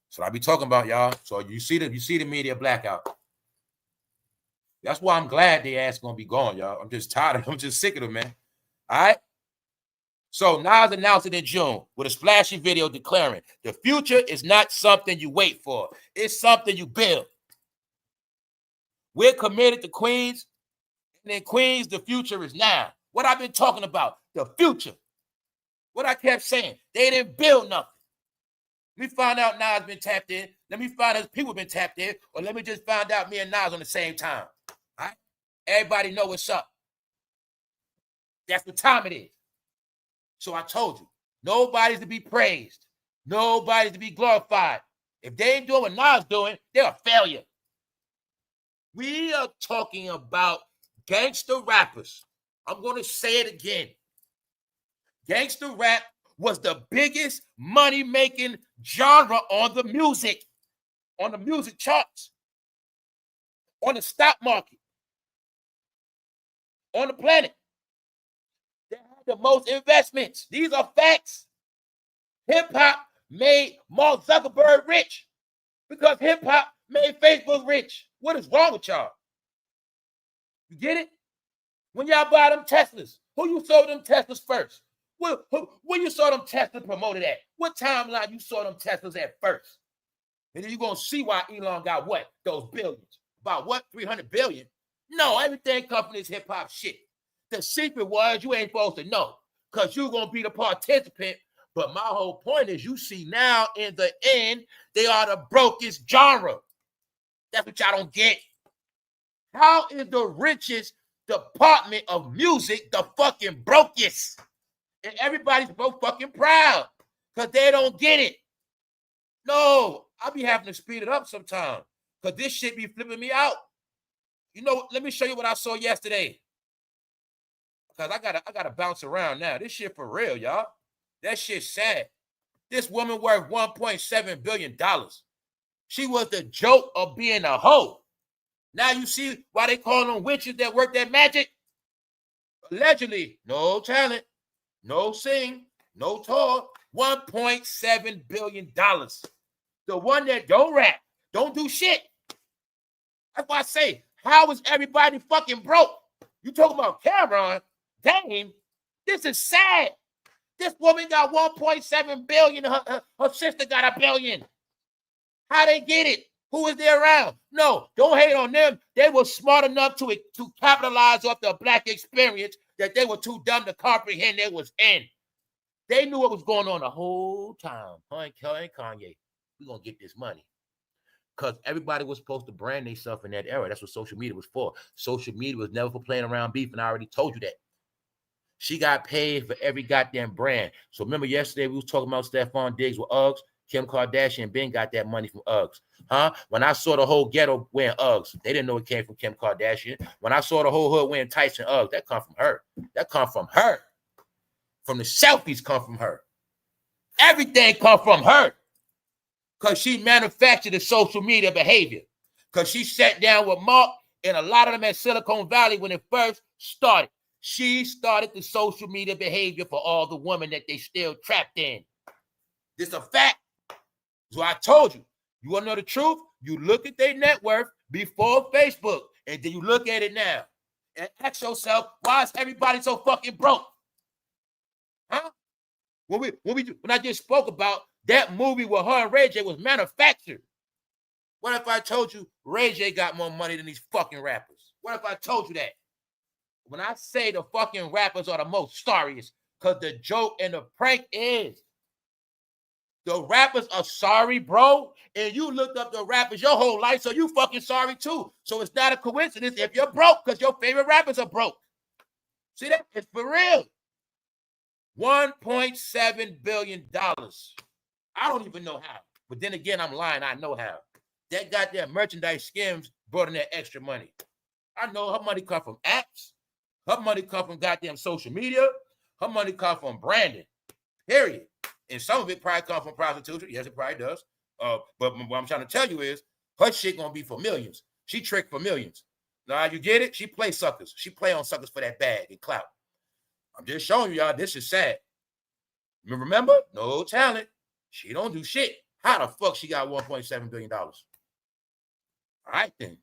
[SPEAKER 1] So I be talking about, y'all. So you see the media blackout. That's why I'm glad they ass gonna be gone, y'all. I'm just tired of them. I'm just sick of them, man. All right. So NAS announced it in June with a splashy video declaring the future is not something you wait for. It's something you build. We're committed to Queens, and in Queens, the future is now. What I've been talking about, the future. What I kept saying, they didn't build nothing. Let me find out Nas been tapped in. Let me find out people been tapped in, or let me just find out me and Nas on the same time. All right? Everybody know what's up. That's what time it is. So I told you, nobody's to be praised. Nobody's to be glorified. If they ain't doing what Nas doing, they're a failure. We are talking about gangster rappers. I'm going to say it again. Gangster rap was the biggest money-making genre on the music charts, on the stock market, on the planet. They had the most investments. These are facts. Hip-hop made Mark Zuckerberg rich because hip-hop made Facebook rich. What is wrong with y'all? You get it? When y'all buy them Teslas, who you sold them Teslas first? When you saw them Teslas promoted at? What timeline you saw them Teslas at first? And then you're going to see why Elon got what? Those billions. About what? 300 billion? No, everything comes from this hip-hop shit. The secret was you ain't supposed to know because you're going to be the participant. But my whole point is you see now in the end, they are the brokest genre. That's what y'all don't get. How is the richest department of music the fucking brokest? And everybody's both fucking proud because they don't get it. No, I be having to speed it up sometimes because this shit be flipping me out. You know, let me show you what I saw yesterday. Because I gotta bounce around now. This shit for real, y'all. That shit's sad. This woman worth $1.7 billion. She was the joke of being a hoe. Now you see why they call them witches that work that magic? Allegedly, no talent, no sing, no talk, $1.7 billion. The one that don't rap, don't do shit. That's why I say, how is everybody fucking broke? You talking about Cameron, Dame, this is sad. This woman got 1.7 billion. Her sister got $1 billion. How they get it? Who is there around? No, don't hate on them. They were smart enough to capitalize off the black experience that they were too dumb to comprehend they was in. They knew what was going on the whole time. Her and Kanye, we're going to get this money. Because everybody was supposed to brand themselves in that era. That's what social media was for. Social media was never for playing around beef, and I already told you that. She got paid for every goddamn brand. So remember yesterday we was talking about Stephon Diggs with Uggs. Kim Kardashian Ben got that money from Uggs. Huh? When I saw the whole ghetto wearing Uggs, they didn't know it came from Kim Kardashian. When I saw the whole hood wearing Tyson Uggs, that come from her. That come from her. From the selfies come from her. Everything come from her. Because she manufactured the social media behavior. Because she sat down with Mark and a lot of them at Silicon Valley when it first started. She started the social media behavior for all the women that they still trapped in. This is a fact. So I told you, you want to know the truth? You look at their net worth before Facebook, and then you look at it now. And ask yourself, why is everybody so fucking broke? Huh? When I just spoke about that movie where her and Ray J was manufactured. What if I told you Ray J got more money than these fucking rappers? What if I told you that? When I say the fucking rappers are the most sorriest, because the joke and the prank is the rappers are sorry, bro. And you looked up the rappers your whole life, so you fucking sorry too. So it's not a coincidence if you're broke because your favorite rappers are broke. See that? It's for real. $1.7 billion. I don't even know how. But then again, I'm lying. I know how. That goddamn merchandise skims brought in that extra money. I know her money come from apps. Her money come from goddamn social media. Her money come from branding. Period. And some of it probably comes from prostitution. Yes, it probably does. But what I'm trying to tell you is her shit gonna be for millions. She tricked for millions. Now you get it? She play suckers. She play on suckers for that bag and clout. I'm just showing you y'all this is sad. Remember? No talent. She don't do shit. How the fuck she got $1.7 billion? All right then.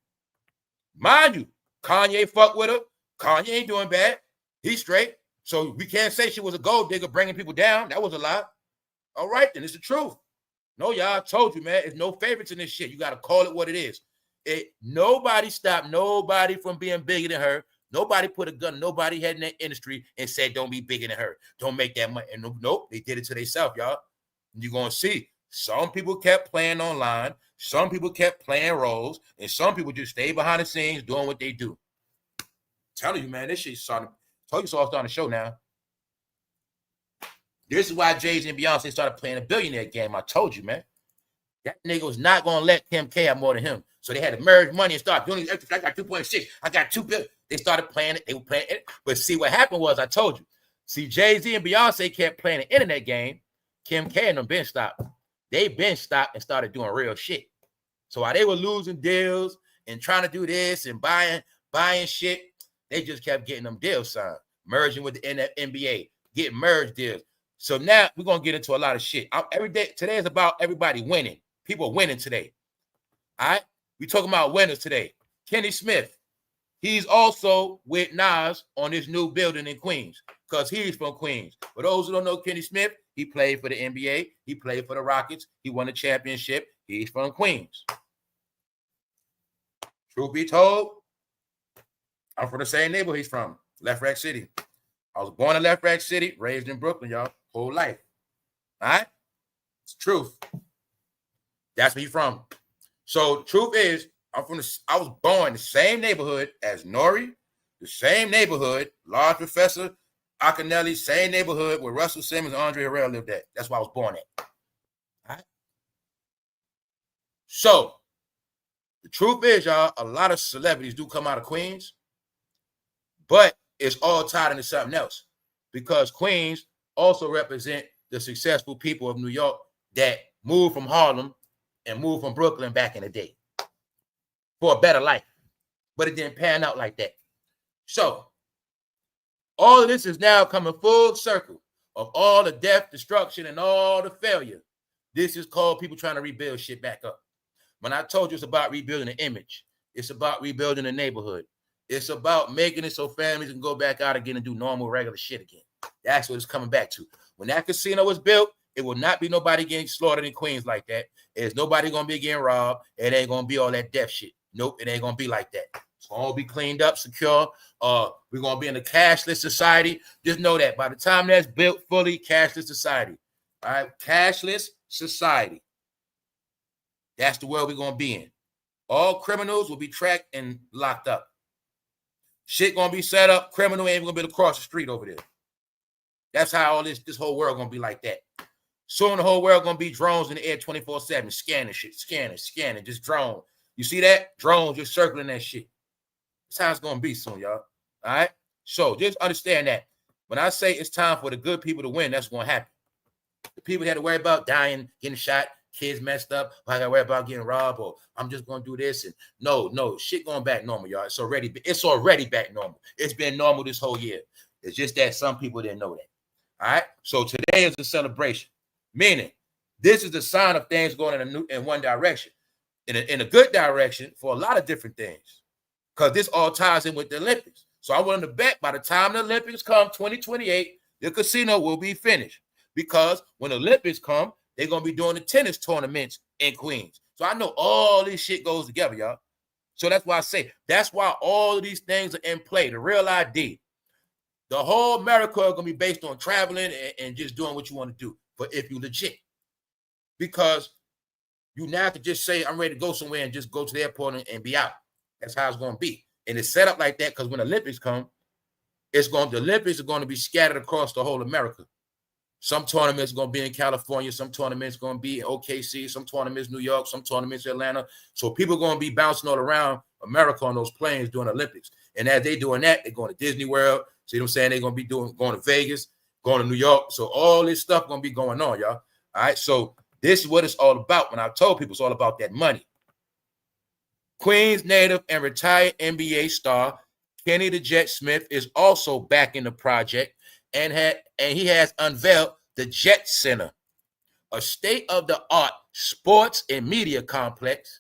[SPEAKER 1] Mind you, Kanye fucked with her. Kanye ain't doing bad. He's straight. So we can't say she was a gold digger bringing people down. That was a lie. All right, then it's the truth. No, y'all, I told you, man. There's no favorites in this shit. You got to call it what it is. Nobody stopped nobody from being bigger than her. Nobody put a gun, nobody head in that industry and said, don't be bigger than her. Don't make that money. And nope, they did it to themselves, y'all. You're going to see. Some people kept playing online. Some people kept playing roles. And some people just stayed behind the scenes doing what they do. I'm telling you, man, this shit started. Told you so I was starting the show now. This is why jayz and Beyonce started playing a billionaire game. I told you, man. That nigga was not going to let Kim K have more than him. So they had to merge money and start doing these extras. I got 2.6. I got 2 billion. They started playing it. They were playing it. But see, what happened was, I told you. See, Jay-Z and Beyonce kept playing the internet game. Kim K and them been stopped. They been stopped and started doing real shit. So while they were losing deals and trying to do this and buying shit, they just kept getting them deals signed. Merging with the NBA. Getting merge deals. So now we're going to get into a lot of shit. Today is about everybody winning. People winning today. All right? We talking about winners today. Kenny Smith. He's also with Nas on this new building in Queens because he's from Queens. For those who don't know Kenny Smith, he played for the NBA. He played for the Rockets. He won a championship. He's from Queens. Truth be told, I'm from the same neighborhood he's from, Left Rack City. I was born in Left Rack City, raised in Brooklyn, y'all, whole life. All right? It's the truth. That's where he's from. So truth is, I was born in the same neighborhood as Nori, the same neighborhood, Large Professor, Akinelli, same neighborhood where Russell Simmons and Andre Harrell lived at. That's where I was born at. All right? So the truth is, y'all, a lot of celebrities do come out of Queens, but it's all tied into something else because Queens also represent the successful people of New York that moved from Harlem and moved from Brooklyn back in the day for a better life, but it didn't pan out like that. So all of this is now coming full circle of all the death, destruction, and all the failure. This is called people trying to rebuild shit back up. When I told you it's about rebuilding the image, it's about rebuilding the neighborhood. It's about making it so families can go back out again and do normal, regular shit again. That's what it's coming back to. When that casino was built, it will not be nobody getting slaughtered in Queens like that. There's nobody going to be getting robbed. It ain't going to be all that death shit. Nope, it ain't going to be like that. It's going to be cleaned up, secure. We're going to be in a cashless society. Just know that by the time that's built fully, cashless society. All right, cashless society. That's the world we're going to be in. All criminals will be tracked and locked up. Shit going to be set up. Criminal ain't going to be able to cross the street over there. That's how all this whole world going to be like that. Soon the whole world going to be drones in the air 24/7, scanning shit, scanning, just drone. You see that? Drones just circling that shit. That's how it's going to be soon, y'all. All right? So just understand that. When I say it's time for the good people to win, that's going to happen. The people that had to worry about dying, getting shot, kids messed up, I got to worry about getting robbed, or I'm just going to do this. And no, shit going back normal, y'all. It's already back normal. It's been normal this whole year. It's just that some people didn't know that. All right? So today is a celebration, meaning this is the sign of things going in one direction, in a good direction for a lot of different things, because this all ties in with the Olympics. So I'm willing to bet by the time the Olympics come, 2028, the casino will be finished. Because when the Olympics come, they're going to be doing the tennis tournaments in Queens. So I know all this shit goes together, y'all. So that's why I say, that's why all of these things are in play. The real ID. The whole America is going to be based on traveling and just doing what you want to do. But if you legit. Because you now have to just say, I'm ready to go somewhere and just go to the airport and be out. That's how it's going to be. And it's set up like that because when the Olympics come, the Olympics are going to be scattered across the whole America. Some tournaments are going to be in California. Some tournaments are going to be in OKC. Some tournaments New York. Some tournaments Atlanta. So people are going to be bouncing all around America on those planes during the Olympics. And as they're doing that, they're going to Disney World. See what I'm saying? They're going to be going to Vegas, going to New York. So all this stuff going to be going on, y'all. All right. So this is what it's all about. When I told people it's all about that money. Queens native and retired NBA star Kenny the Jet Smith is also back in the project and he has unveiled the Jet Center, a state-of-the-art sports and media complex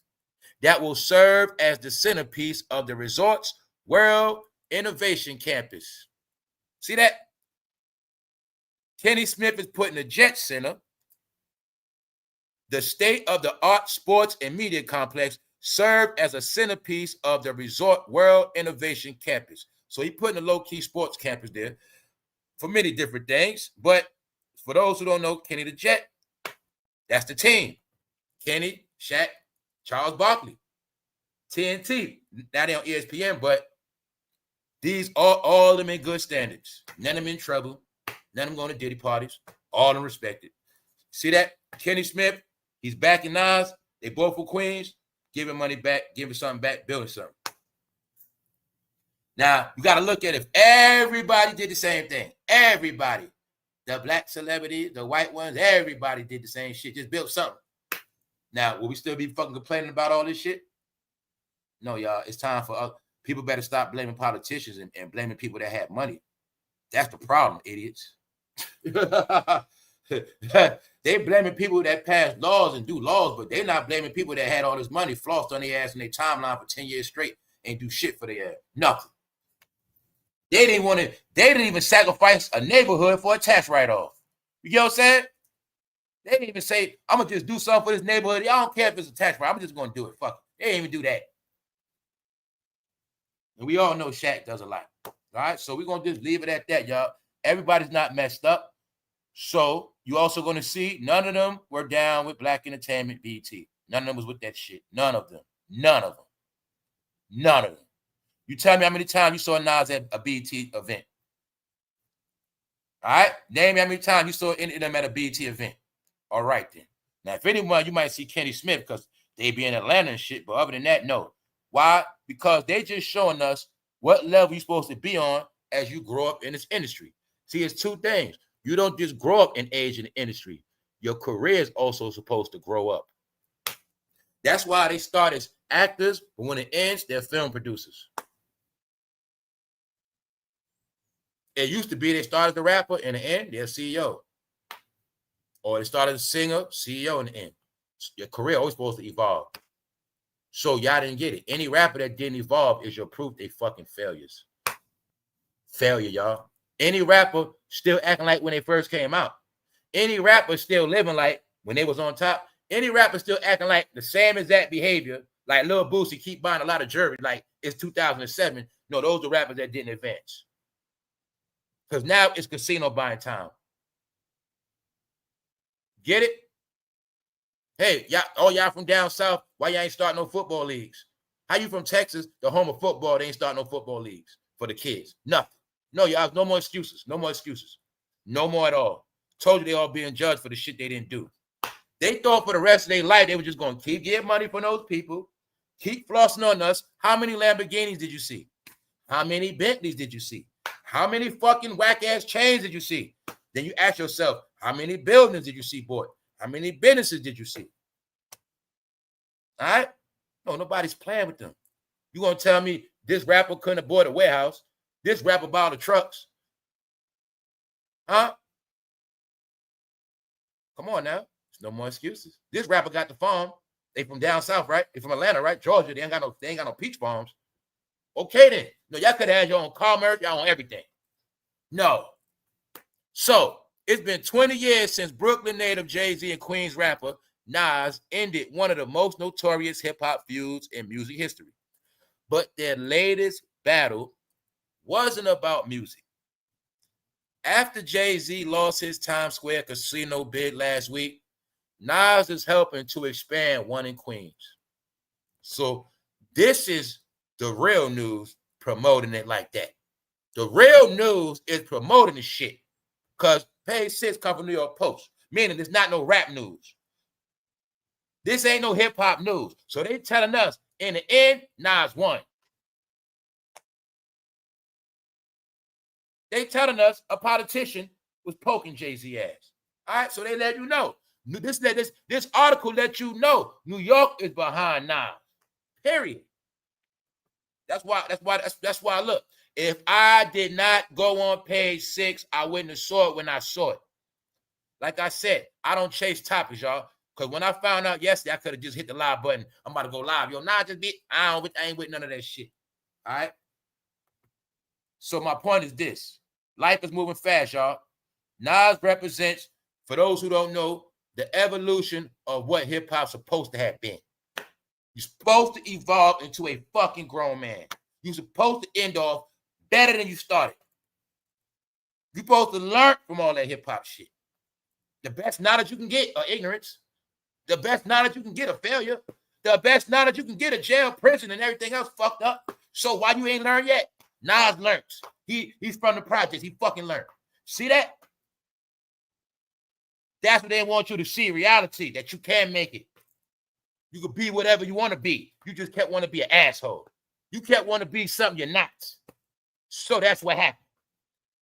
[SPEAKER 1] that will serve as the centerpiece of the resort's World Innovation Campus. See that? Kenny Smith is putting the Jet Center, the state-of-the-art sports and media complex, served as a centerpiece of the resort World Innovation Campus. So he's putting a low-key sports campus there for many different things. But for those who don't know, Kenny the Jet, that's the team. Kenny, Shaq, Charles Barkley, TNT. Now they're on ESPN, but these are all of them in good standards. None of them in trouble. None of them going to Diddy parties. All of them respected. See that? Kenny Smith, he's backing Nas. They both for Queens. Giving money back, giving something back, building something. Now, you got to look at if everybody did the same thing. Everybody. The black celebrities, the white ones, everybody did the same shit. Just built something. Now, will we still be fucking complaining about all this shit? No, y'all. It's time for people better stop blaming politicians and blaming people that have money. That's the problem, idiots. They blaming people that pass laws and do laws, but they're not blaming people that had all this money flossed on their ass in their timeline for 10 years straight and do shit for their ass. Nothing. They didn't even sacrifice a neighborhood for a tax write-off. You get what I'm saying? They didn't even say, I'm going to just do something for this neighborhood. I don't care if it's a tax write-off. I'm just going to do it. Fuck it. They didn't even do that. And we all know Shaq does a lot. All right? So we're going to just leave it at that, y'all. Everybody's not messed up. So you also going to see none of them were down with Black Entertainment BT. None of them was with that shit. None of them. None of them. None of them. You tell me how many times you saw Nas at a BT event. All right? Name me how many times you saw any of them at a BT event. All right, then. Now, if anyone, you might see Kenny Smith because they be in Atlanta and shit. But other than that, no. Why? Because they just showing us what level you're supposed to be on as you grow up in this industry. See, it's two things. You don't just grow up and age in the industry. Your career is also supposed to grow up. That's why they start as actors, but when it ends, they're film producers. It used to be they started the rapper, in the end, they're CEO. Or they started as a singer, CEO in the end. Your career always supposed to evolve. So y'all didn't get it. Any rapper that didn't evolve is your proof they fucking failures. Failure, y'all. Any rapper still acting like when they first came out. Any rapper still living like when they was on top. Any rapper still acting like the same exact behavior, like Lil Boosie keep buying a lot of jewelry like it's 2007. No, those are rappers that didn't advance. Because now it's casino buying time. Get it? Hey, y'all, all y'all from down south, why y'all ain't starting no football leagues? How you from Texas, the home of football, they ain't starting no football leagues for the kids? Nothing. No, y'all, no more excuses. No more excuses. No more at all. Told you they all being judged for the shit they didn't do. They thought for the rest of their life they were just going to keep getting money from those people, keep flossing on us. How many Lamborghinis did you see? How many Bentleys did you see? How many fucking whack-ass chains did you see? Then you ask yourself, how many buildings did you see bought? How many businesses did you see? All right? No, nobody's playing with them. You going to tell me this rapper couldn't have bought a warehouse? This rapper bought the trucks? Huh? Come on now. There's no more excuses. This rapper got the farm. They from down south, right? They from Atlanta, right? Georgia. They ain't got no peach farms. Okay then. No, y'all could have had your own car merch, y'all own everything. No. So it's been 20 years since Brooklyn native Jay-Z and Queens rapper NAS ended one of the most notorious hip-hop feuds in music history. But their latest battle wasn't about music. After Jay-Z lost his Times Square casino bid last week, NAS is helping to expand one in Queens. So this is the real news promoting it like that. The real news is promoting the shit. Because page 6 come from New York Post, meaning it's not no rap news. This ain't no hip-hop news. So they telling us, in the end, Nas won. They telling us a politician was poking Jay-Z ass. All right, so they let you know. This article let you know New York is behind Nas. Period. That's why. Look, if I did not go on page 6, I wouldn't have saw it when I saw it. Like I said, I don't chase topics, y'all. Because when I found out yesterday, I could have just hit the live button. I'm about to go live. Yo, nah, just be. I ain't with none of that shit. All right. So my point is this: life is moving fast, y'all. Nas represents, for those who don't know, the evolution of what hip hop's supposed to have been. You're supposed to evolve into a fucking grown man. You're supposed to end off better than you started. You're supposed to learn from all that hip hop shit. The best knowledge you can get are ignorance. The best knowledge you can get are failure. The best knowledge you can get are jail, prison, and everything else fucked up. So why you ain't learned yet? Nas learns. He's from the projects. He fucking learned. See that? That's what they want you to see, reality, that you can make it. You could be whatever you want to be. You just kept wanting to be an asshole. You kept wanting to be something you're not. So that's what happened.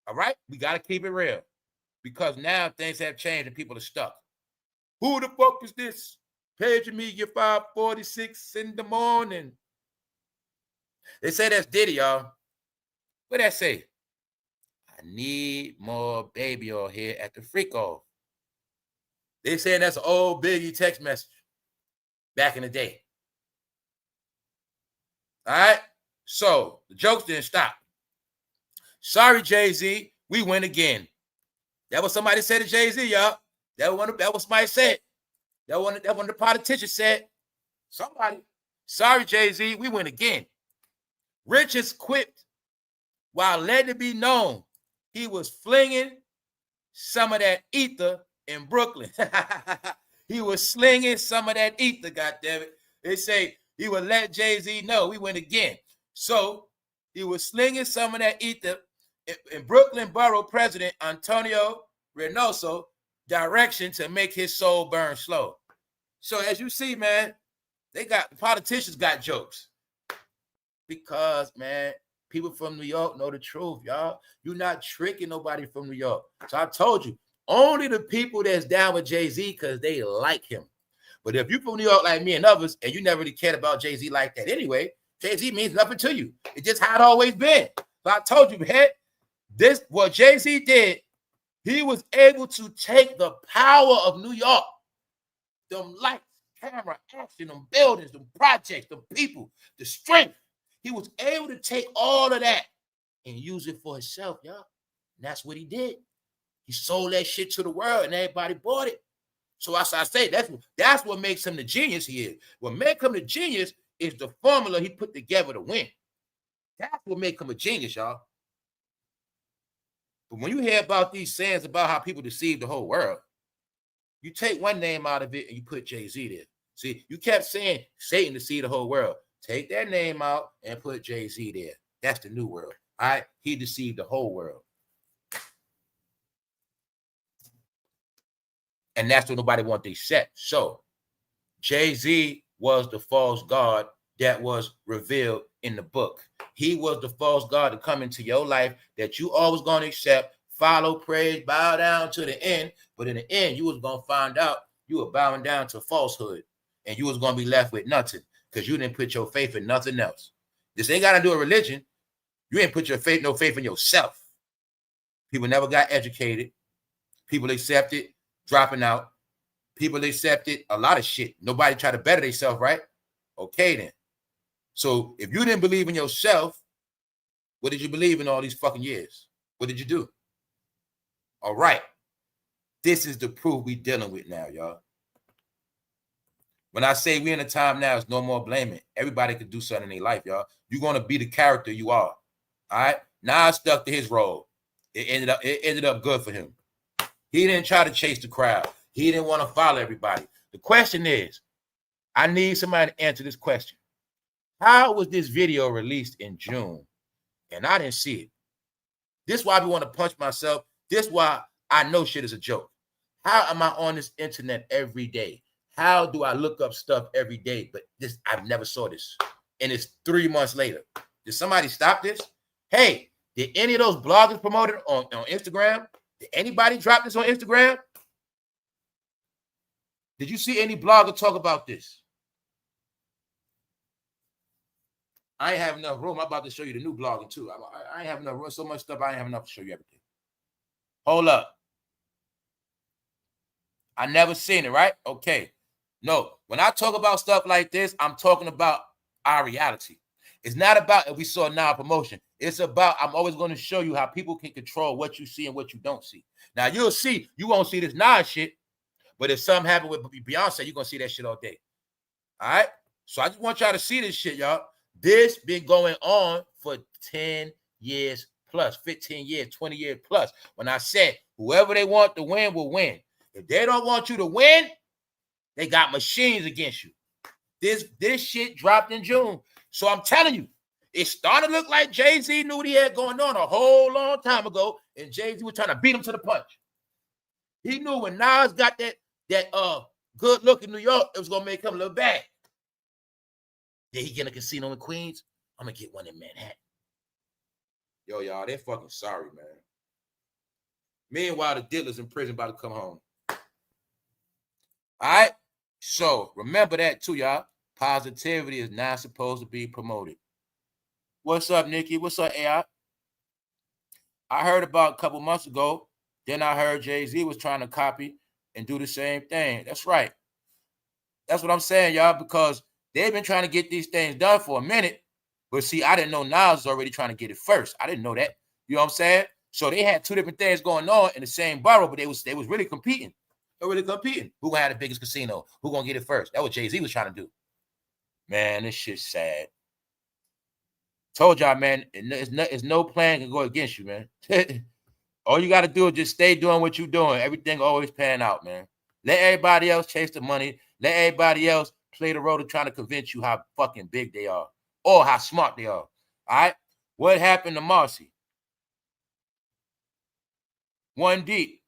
[SPEAKER 1] All right? We got to keep it real. Because now things have changed and people are stuck. Who the fuck is this? Paging me at 5:46 in the morning. They say that's Diddy, y'all. What that say? I need more baby oil here at the freak off. They saying that's an old Biggie text message back in the day. All right? So the jokes didn't stop. Sorry, Jay-Z, we win again. That was somebody said to Jay-Z, y'all. That was somebody said. That one the politician said. Somebody. Sorry, Jay-Z, we win again. Rich is quipped while letting it be known he was flinging some of that ether in Brooklyn. He was slinging some of that ether, goddammit. They say he would let Jay-Z know we win again. So he was slinging some of that ether in Brooklyn Borough President Antonio Reynoso direction to make his soul burn slow. So as you see, man, the politicians got jokes. Because, man, people from New York know the truth, y'all. You're not tricking nobody from New York. So I told you, only the people that's down with Jay-Z because they like him. But if you're from New York like me and others, and you never really cared about Jay-Z like that anyway, Jay-Z means nothing to you. It's just how it always been. So I told you, man, what Jay-Z did, he was able to take the power of New York, them lights, camera, action, them buildings, them projects, them people, the strength. He was able to take all of that and use it for himself, y'all. And that's what he did. He sold that shit to the world and everybody bought it. So as I say, that's what makes him the genius he is. What makes him the genius is the formula he put together to win. That's what makes him a genius, y'all. But when you hear about these sayings about how people deceive the whole world, you take one name out of it and you put Jay-Z there. See, you kept saying Satan deceived the whole world. Take that name out and put Jay-Z there. That's the new world. All right? He deceived the whole world. And that's what nobody wants to accept. So Jay-Z was the false god that was revealed in the book. He was the false god to come into your life that you always going to accept, follow, praise, bow down to the end. But in the end, you was going to find out you were bowing down to falsehood. And you was going to be left with nothing because you didn't put your faith in nothing else. This ain't got to do with religion. You ain't put no faith in yourself. People never got educated. People accepted dropping out. People accepted a lot of shit. Nobody tried to better themselves, right? Okay, then. So if you didn't believe in yourself, What did you believe in all these fucking years? What did you do? All right. This is the proof we dealing with now, y'all. When I say we in a time now, it's no more blaming. Everybody could do something in their life, y'all. You're going to be the character you are. All right? Nas stuck to his role. It ended up good for him. He didn't try to chase the crowd. He didn't want to follow everybody. The question is, I need somebody to answer this question. How was this video released in June and I didn't see it? This is why I want to punch myself. This is why I know shit is a joke. How am I on this internet every day? How do I look up stuff every day? But this, I've never saw this. And it's 3 months later. Did somebody stop this? Hey, did any of those bloggers promote it on Instagram? Did anybody drop this on Instagram? Did you see any blogger talk about this? I ain't have enough room. I'm about to show you the new blogging too. I ain't have enough room. So much stuff. I ain't have enough to show you everything. Hold up. I never seen it, right? Okay. No, when I talk about stuff like this, I'm talking about our reality. It's not about if we saw now promotion. It's about I'm always going to show you how people can control what you see and what you don't see. Now, you'll see, you won't see this Nas shit, but if something happened with Beyonce, you're going to see that shit all day. All right? So I just want y'all to see this shit, y'all. This been going on for 10 years plus, 15 years, 20 years plus. When I said whoever they want to win will win. If they don't want you to win, they got machines against you. This shit dropped in June. So I'm telling you, it started to look like Jay-Z knew what he had going on a whole long time ago, and Jay-Z was trying to beat him to the punch. He knew when Nas got that good look in New York, it was gonna make him a little bad. Did he get a casino in Queens? I'm gonna get one in Manhattan. Yo, y'all, they're fucking sorry, man. Meanwhile, the dealer's in prison about to come home. All right? So remember that too, y'all. Positivity is not supposed to be promoted. What's up, Nikki? What's up, AI? I heard about a couple months ago. Then I heard Jay-Z was trying to copy and do the same thing. That's right. That's what I'm saying, y'all, because they've been trying to get these things done for a minute. But see, I didn't know Nas was already trying to get it first. I didn't know that. You know what I'm saying? So they had two different things going on in the same borough, but they was really competing. They were really competing. Who gonna have the biggest casino? Who gonna get it first? That's what Jay-Z was trying to do. Man, this shit's sad. Told y'all, man, it's no plan can go against you, man. All you got to do is just stay doing what you're doing. Everything always pan out, man. Let everybody else chase the money. Let everybody else play the role of trying to convince you how fucking big they are or how smart they are. All right? What happened to Marcy? One deep.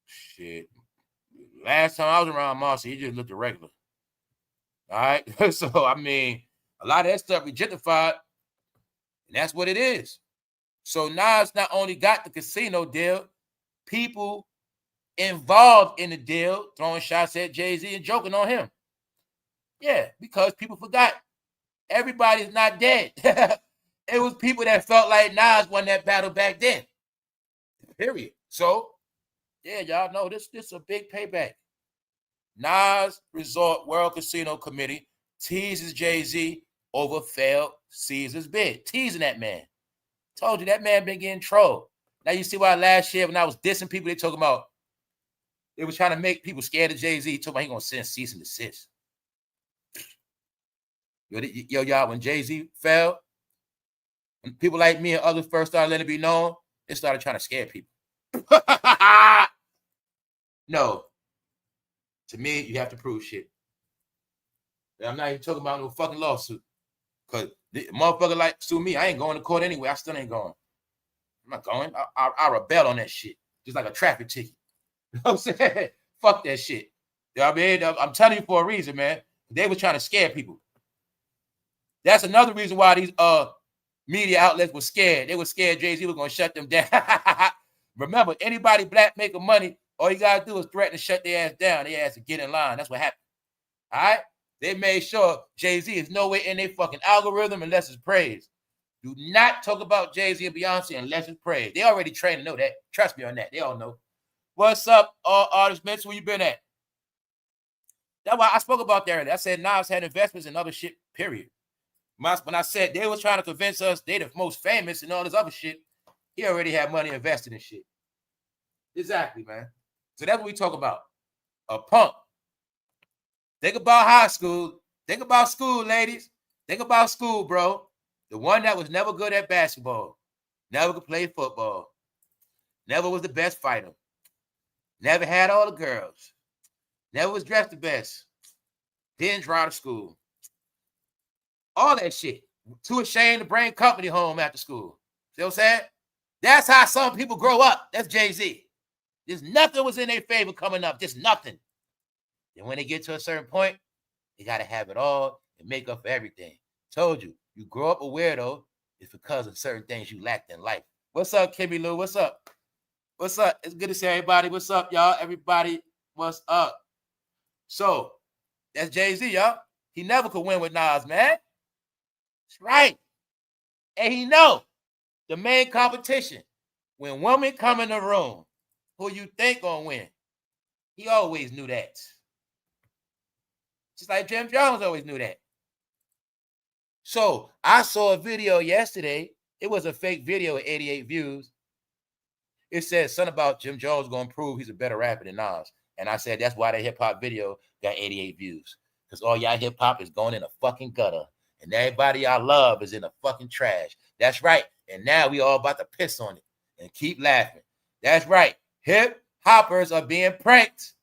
[SPEAKER 1] Shit. Last time I was around Marcy, he just looked irregular. All right? So, I mean, a lot of that stuff rejectified, and that's what it is. So Nas not only got the casino deal, people involved in the deal throwing shots at Jay-Z and joking on him. Yeah, because people forgot everybody's not dead. It was people that felt like Nas won that battle back then. Period. So, yeah, y'all know this is a big payback. Nas Resort World Casino Committee teases Jay-Z over failed Caesar's bid. Teasing that man. Told you that man been getting trolled. Now you see why last year when I was dissing people, they talking about they was trying to make people scared of Jay-Z. He told me he gonna send cease and desist. Yo, y'all, when Jay-Z fell, when people like me and others first started letting it be known, they started trying to scare people. No. To me, you have to prove shit. I'm not even talking about no fucking lawsuit. Because the motherfucker like sue me, I ain't going to court anyway. I still ain't going. I'm not going. I rebel on that shit. Just like a traffic ticket. You know what I'm saying? Fuck that shit. You know what I mean? I'm telling you for a reason, man. They were trying to scare people. That's another reason why these media outlets were scared. They were scared Jay-Z was going to shut them down. Remember, anybody black making money, all you got to do is threaten to shut their ass down. They ass to get in line. That's what happened. All right? They made sure Jay-Z is nowhere in their fucking algorithm unless it's praised. Do not talk about Jay-Z and Beyonce unless it's praised. They already trained to know that. Trust me on that. They all know. What's up, artist Mitch? Where you been at? That's why I spoke about that earlier. I said Nas had investments in other shit, period. When I said they was trying to convince us they the most famous and all this other shit, he already had money invested in shit. Exactly, man. So that's what we talk about. A punk. Think about high school. Think about school, ladies. Think about school, bro. The one that was never good at basketball, never could play football, never was the best fighter, never had all the girls, never was dressed the best, didn't drive to school. All that shit. Too ashamed to bring company home after school. See what I'm saying? That's how some people grow up. That's Jay-Z. There's nothing was in their favor coming up. Just nothing. And when they get to a certain point, they got to have it all and make up for everything. Told you, you grow up a weirdo, it's because of certain things you lacked in life. What's up, Kimmy Lou? What's up? What's up? It's good to see everybody. What's up, y'all? Everybody, what's up? So, that's Jay-Z, y'all. He never could win with Nas, man. That's right. And he know the main competition. When women come in the room, who you think gonna win? He always knew that. Just like Jim Jones always knew that. So I saw a video yesterday. It was a fake video with 88 views. It said something about Jim Jones gonna prove he's a better rapper than Nas. And I said that's why that hip-hop video got 88 views. Because all y'all hip-hop is going in a fucking gutter. And everybody y'all love is in a fucking trash. That's right. And now we all about to piss on it and keep laughing. That's right. Hip-hoppers are being pranked.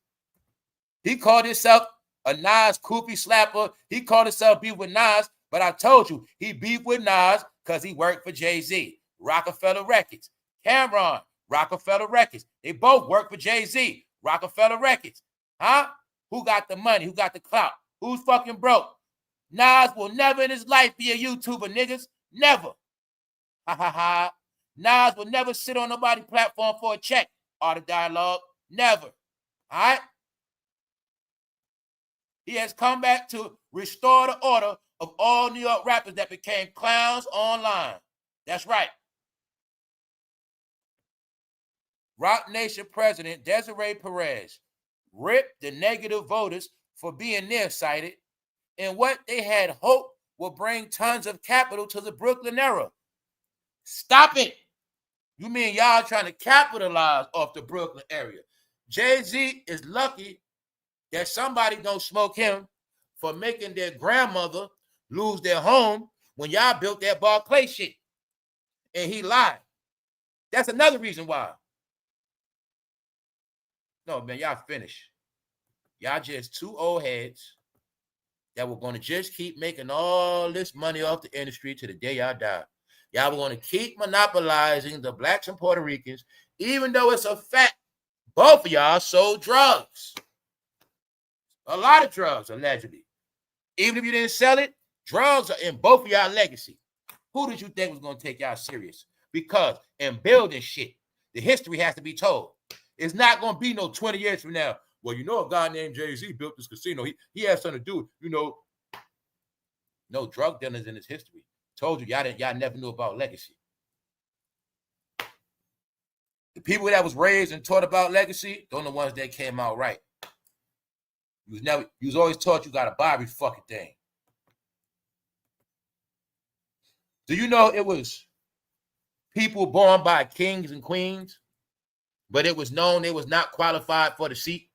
[SPEAKER 1] He called himself a Nas Koopy slapper. He called himself beef with Nas. But I told you, he beefed with Nas because he worked for Jay-Z. Rockefeller Records. Cameron, Rockefeller Records. They both work for Jay-Z. Rockefeller Records. Huh? Who got the money? Who got the clout? Who's fucking broke? Nas will never in his life be a YouTuber, niggas. Never. Ha ha ha. Nas will never sit on nobody's platform for a check. Art of Dialogue. Never. All right? He has come back to restore the order of all New York rappers that became clowns online. That's right. Rock Nation President Desiree Perez ripped the negative voters for being nearsighted in what they had hoped would bring tons of capital to the Brooklyn era. Stop it. You mean y'all trying to capitalize off the Brooklyn area? Jay-Z is lucky that somebody don't smoke him for making their grandmother lose their home when y'all built that Barclay shit. And he lied. That's another reason why. No, man, y'all finished. Y'all just two old heads that were going to just keep making all this money off the industry to the day y'all die. Y'all were going to keep monopolizing the blacks and Puerto Ricans, even though it's a fact both of y'all sold drugs. A lot of drugs, allegedly. Even if you didn't sell it, drugs are in both of y'all legacy. Who did you think was going to take y'all serious? Because in building shit, the history has to be told. It's not going to be no 20 years from now. Well, you know a guy named Jay-Z built this casino. He had something to do with, you know, no drug dealers in his history. Told you, y'all never knew about legacy. The people that was raised and taught about legacy, those are the ones that came out right. You was always taught you got to buy every fucking thing. Do you know it was people born by kings and queens, but it was known they was not qualified for the seat,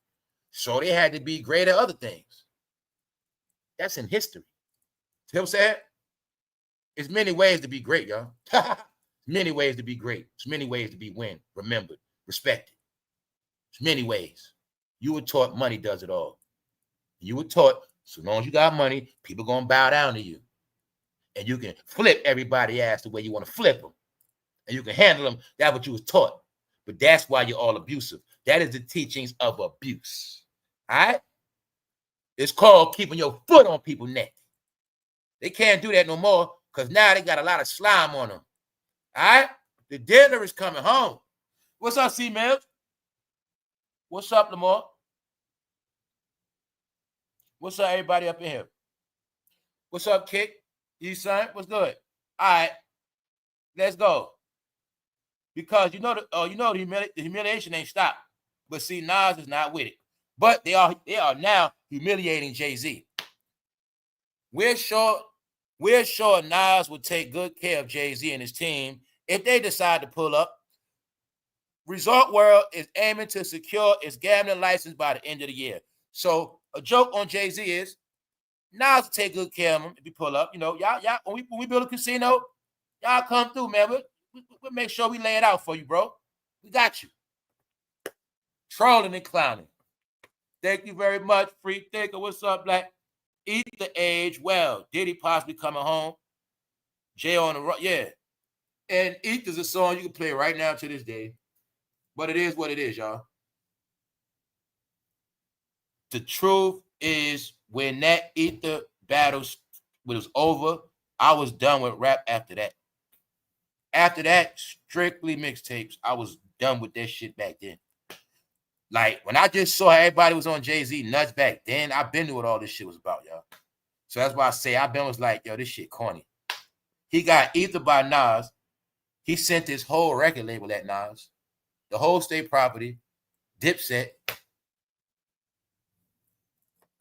[SPEAKER 1] so they had to be great at other things? That's in history. See what I'm saying? It's many ways to be great, y'all. Many ways to be great. It's many ways to be remembered, respected. It's many ways. You were taught money does it all. You were taught, so long as you got money, people going to bow down to you. And you can flip everybody ass the way you want to flip them. And you can handle them. That's what you was taught. But that's why you're all abusive. That is the teachings of abuse. All right? It's called keeping your foot on people's neck. They can't do that no more because now they got a lot of slime on them. All right? The dealer is coming home. What's up, C-Mills? What's up, Lamar? What's up, everybody up in here? What's up, Kick? You son? What's good? All right, let's go. Because you know the humiliation ain't stopped. But see, Nas is not with it. But they are now humiliating Jay-Z. We're sure We're sure Nas will take good care of Jay-Z and his team if they decide to pull up. Resort World is aiming to secure its gambling license by the end of the year. So a joke on Jay-Z is Nas will take good care of him if you pull up. You know, y'all, when we build a casino, y'all come through, man. We'll make sure we lay it out for you, bro. We got you. Trolling and clowning. Thank you very much, Free Thinker. What's up, Black? Eat the age well. Diddy possibly coming home. Jay on the run. Yeah. And Eat is a song you can play right now to this day. But it is what it is, y'all. The truth is, when that Ether battle was over, I was done with rap after that. After that, strictly mixtapes. I was done with that shit back then. Like, when I just saw everybody was on Jay-Z nuts back then, I've been knew what all this shit was about, y'all. So that's why I say I've been was like, yo, this shit corny. He got Ether by Nas. He sent his whole record label at Nas. The whole state property. Dipset.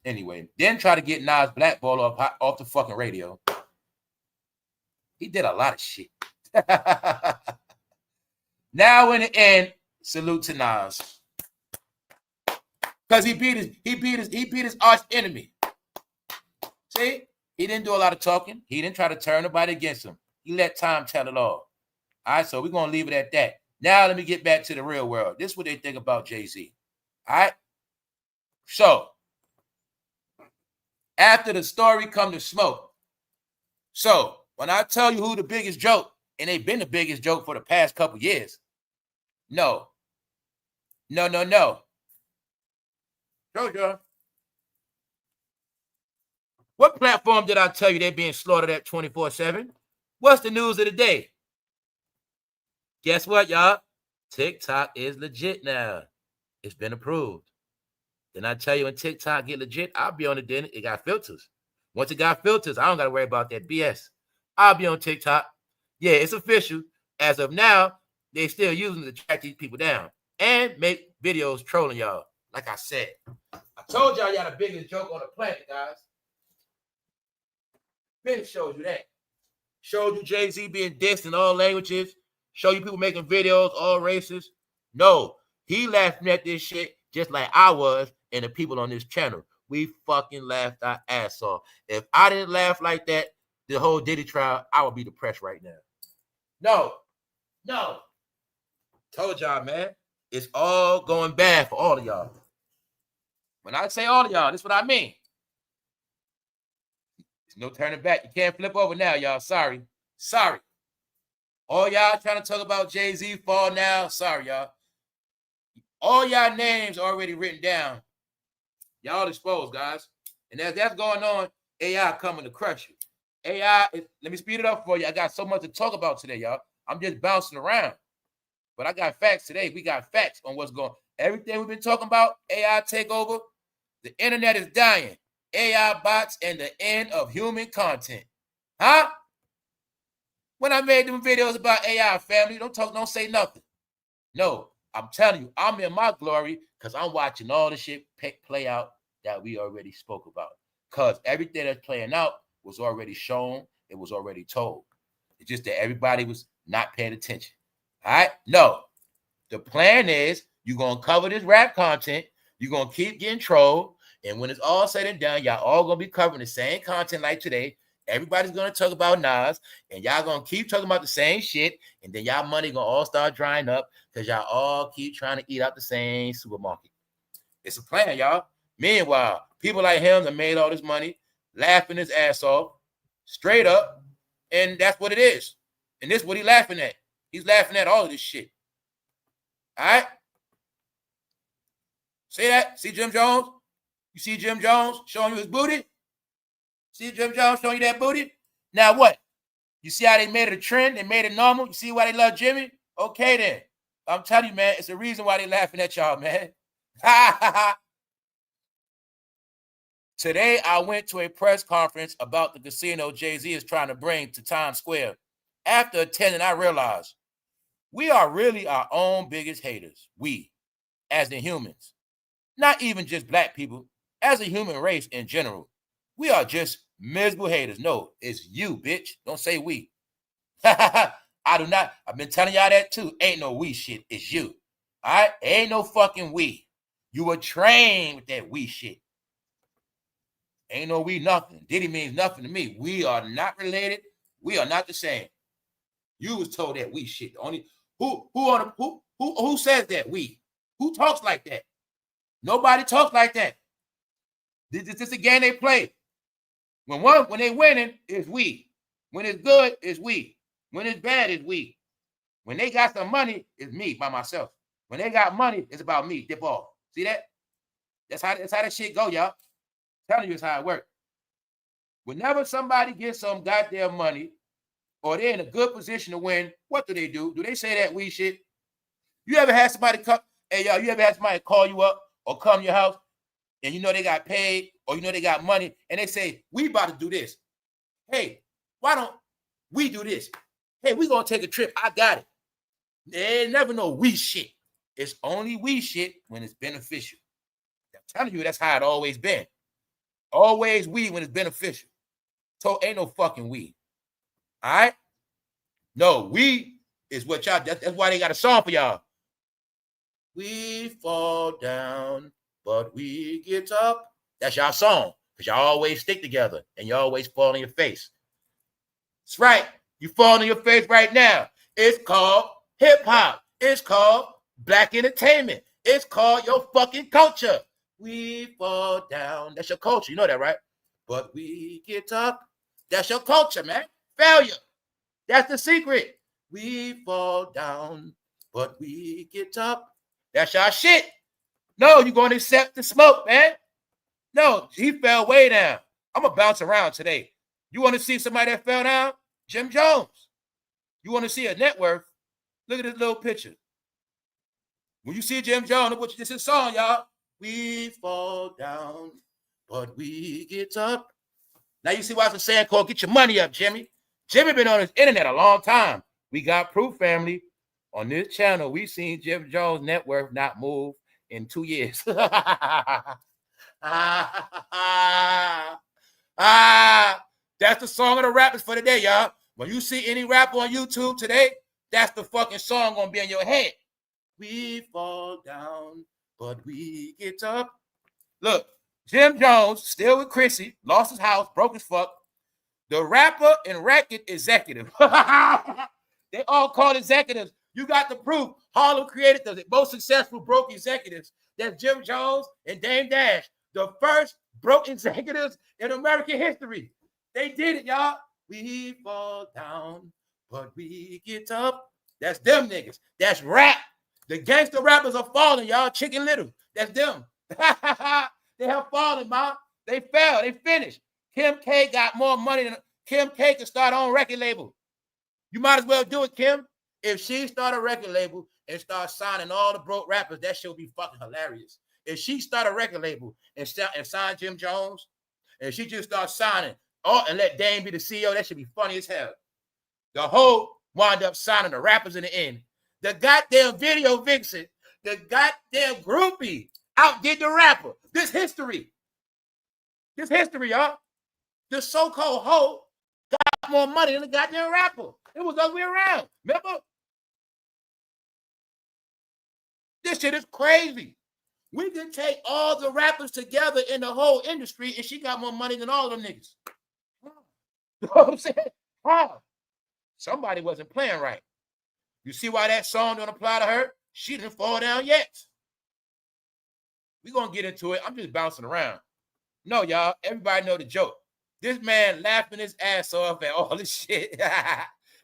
[SPEAKER 1] Anyway, then try to get Nas blackball off the fucking radio. He did a lot of shit. Now in the end, salute to Nas. Because he beat his arch enemy. See? He didn't do a lot of talking. He didn't try to turn nobody against him. He let time tell it all. All right, so we're going to leave it at that. Now let me get back to the real world. This is what they think about Jay-Z. All right? So, after the story come to smoke. So, when I tell you who the biggest joke, and they've been the biggest joke for the past couple years. No. Georgia. What platform did I tell you they're being slaughtered at 24/7? What's the news of the day? Guess what, y'all? TikTok is legit now. It's been approved. Then I tell you, when TikTok get legit, I'll be on it then. It got filters. Once it got filters, I don't got to worry about that BS. I'll be on TikTok. Yeah, it's official. As of now, they still using it to track these people down and make videos trolling y'all. Like I said, I told y'all the biggest joke on the planet, guys. Ben shows you that. Showed you Jay-Z being dissed in all languages. Show you people making videos, all races. No, he laughing at this shit just like I was and the people on this channel. We fucking laughed our ass off. If I didn't laugh like that, the whole Diddy trial, I would be depressed right now. No. Told y'all, man. It's all going bad for all of y'all. When I say all of y'all, this is what I mean. There's no turning back. You can't flip over now, y'all. Sorry. All y'all trying to talk about Jay-Z fall now. Sorry, y'all. All y'all names already written down. Y'all exposed, guys. And as that's going on, AI coming to crush you. AI, let me speed it up for you. I got so much to talk about today, y'all. I'm just bouncing around. But I got facts today. We got facts on what's going on. Everything we've been talking about, AI takeover, the internet is dying. AI bots and the end of human content. Huh? When I made them videos about AI, family, don't say nothing. No, I'm telling you, I'm in my glory because I'm watching all the shit play out that we already spoke about. Because everything that's playing out was already shown. It was already told. It's just that everybody was not paying attention. All right? No. The plan is you're going to cover this rap content. You're going to keep getting trolled. And when it's all said and done, y'all all going to be covering the same content like today. Everybody's going to talk about Nas. And y'all going to keep talking about the same shit. And then y'all money going to all start drying up because y'all all keep trying to eat out the same supermarket. It's a plan, y'all. Meanwhile, people like him that made all this money, laughing his ass off, straight up. And that's what it is. And this is what he's laughing at. He's laughing at all of this shit. All right? See that? See Jim Jones? You see Jim Jones showing you his booty? See Jim Jones showing you that booty? Now what? You see how they made it a trend? They made it normal? You see why they love Jimmy? Okay then. I'm telling you, man, it's the reason why they laughing at y'all, man. Today, I went to a press conference about the casino Jay-Z is trying to bring to Times Square. After attending, I realized we are really our own biggest haters. We, as the humans, not even just black people, as a human race in general, we are just Miserable haters. No, it's you, bitch. Don't say we. I do not. I've been telling y'all that too. Ain't no we shit. It's you. All right? Ain't no fucking we. You were trained with that we shit. Ain't no we nothing. Diddy means nothing to me. We are not related. We are not the same. You was told that we shit. Only who says that we? Who talks like that? Nobody talks like that. This is a game they play. When they winning, it's we. When it's good, it's we. When it's bad, it's we. When they got some money, it's me by myself. When they got money, it's about me. Dip off. See that? That's how that shit go, y'all. Telling you it's how it works. Whenever somebody gets some goddamn money or they're in a good position to win, what do? Do they say that we shit? You ever had somebody come, hey, y'all, you ever had somebody call you up or come to your house and you know they got paid or you know they got money and they say, we about to do this. Hey, why don't we do this? Hey, we gonna take a trip. I got it. They never know we shit. It's only we shit when it's beneficial. I'm telling you, that's how it always been. Always we when it's beneficial. So ain't no fucking we. All right? No, we is what y'all, that's why they got a song for y'all. We fall down, but we get up. That's y'all song. Because y'all always stick together and you always fall on your face. That's right. You fall on your face right now. It's called hip-hop. It's called black entertainment. It's called your fucking culture. We fall down. That's your culture. You know that, right? But we get up. That's your culture, man. Failure. That's the secret. We fall down, but we get up. That's y'all shit. No, you're going to accept the smoke, man. No, he fell way down. I'm going to bounce around today. You want to see somebody that fell down? Jim Jones. You want to see a net worth? Look at this little picture. When you see Jim Jones, look what this is song, y'all. We fall down, but we get up. Now you see why it's a saying called get your money up, Jimmy. Jimmy been on his internet a long time. We got proof, family. On this channel, we seen Jim Jones' net worth not move in 2 years. That's the song of the rappers for today, y'all. When you see any rapper on YouTube today, that's the fucking song gonna be in your head. We fall down, but we get up. Look, Jim Jones, still with Chrissy, lost his house, broke as fuck. The rapper and record executive. They all called executives. You got the proof. Harlem created the most successful broke executives. That's Jim Jones and damedash, the first broke executives in American history. They did it, y'all. We fall down, but we get up. That's them niggas. That's rap. The gangster rappers are falling, y'all. Chicken Little. That's them. They have fallen, man. They fell. They finished. Kim K got more money than Kim K can start her own record label. You might as well do it, Kim. If she start a record label and start signing all the broke rappers, that shit would be fucking hilarious. If she start a record label and sign Jim Jones, and she just starts signing and let Dame be the CEO, that should be funny as hell. The whole wind up signing the rappers in the end. The goddamn video vixen, the goddamn groupie outdid the rapper. This history. This history, y'all. The so-called hoe got more money than the goddamn rapper. It was the other way around. Remember? This shit is crazy. We can take all the rappers together in the whole industry and she got more money than all of them niggas. You know what I'm saying? How? Somebody wasn't playing right. You see why that song don't apply to her? She didn't fall down yet. We're going to get into it. I'm just bouncing around. No, y'all. Everybody know the joke. This man laughing his ass off at all this shit.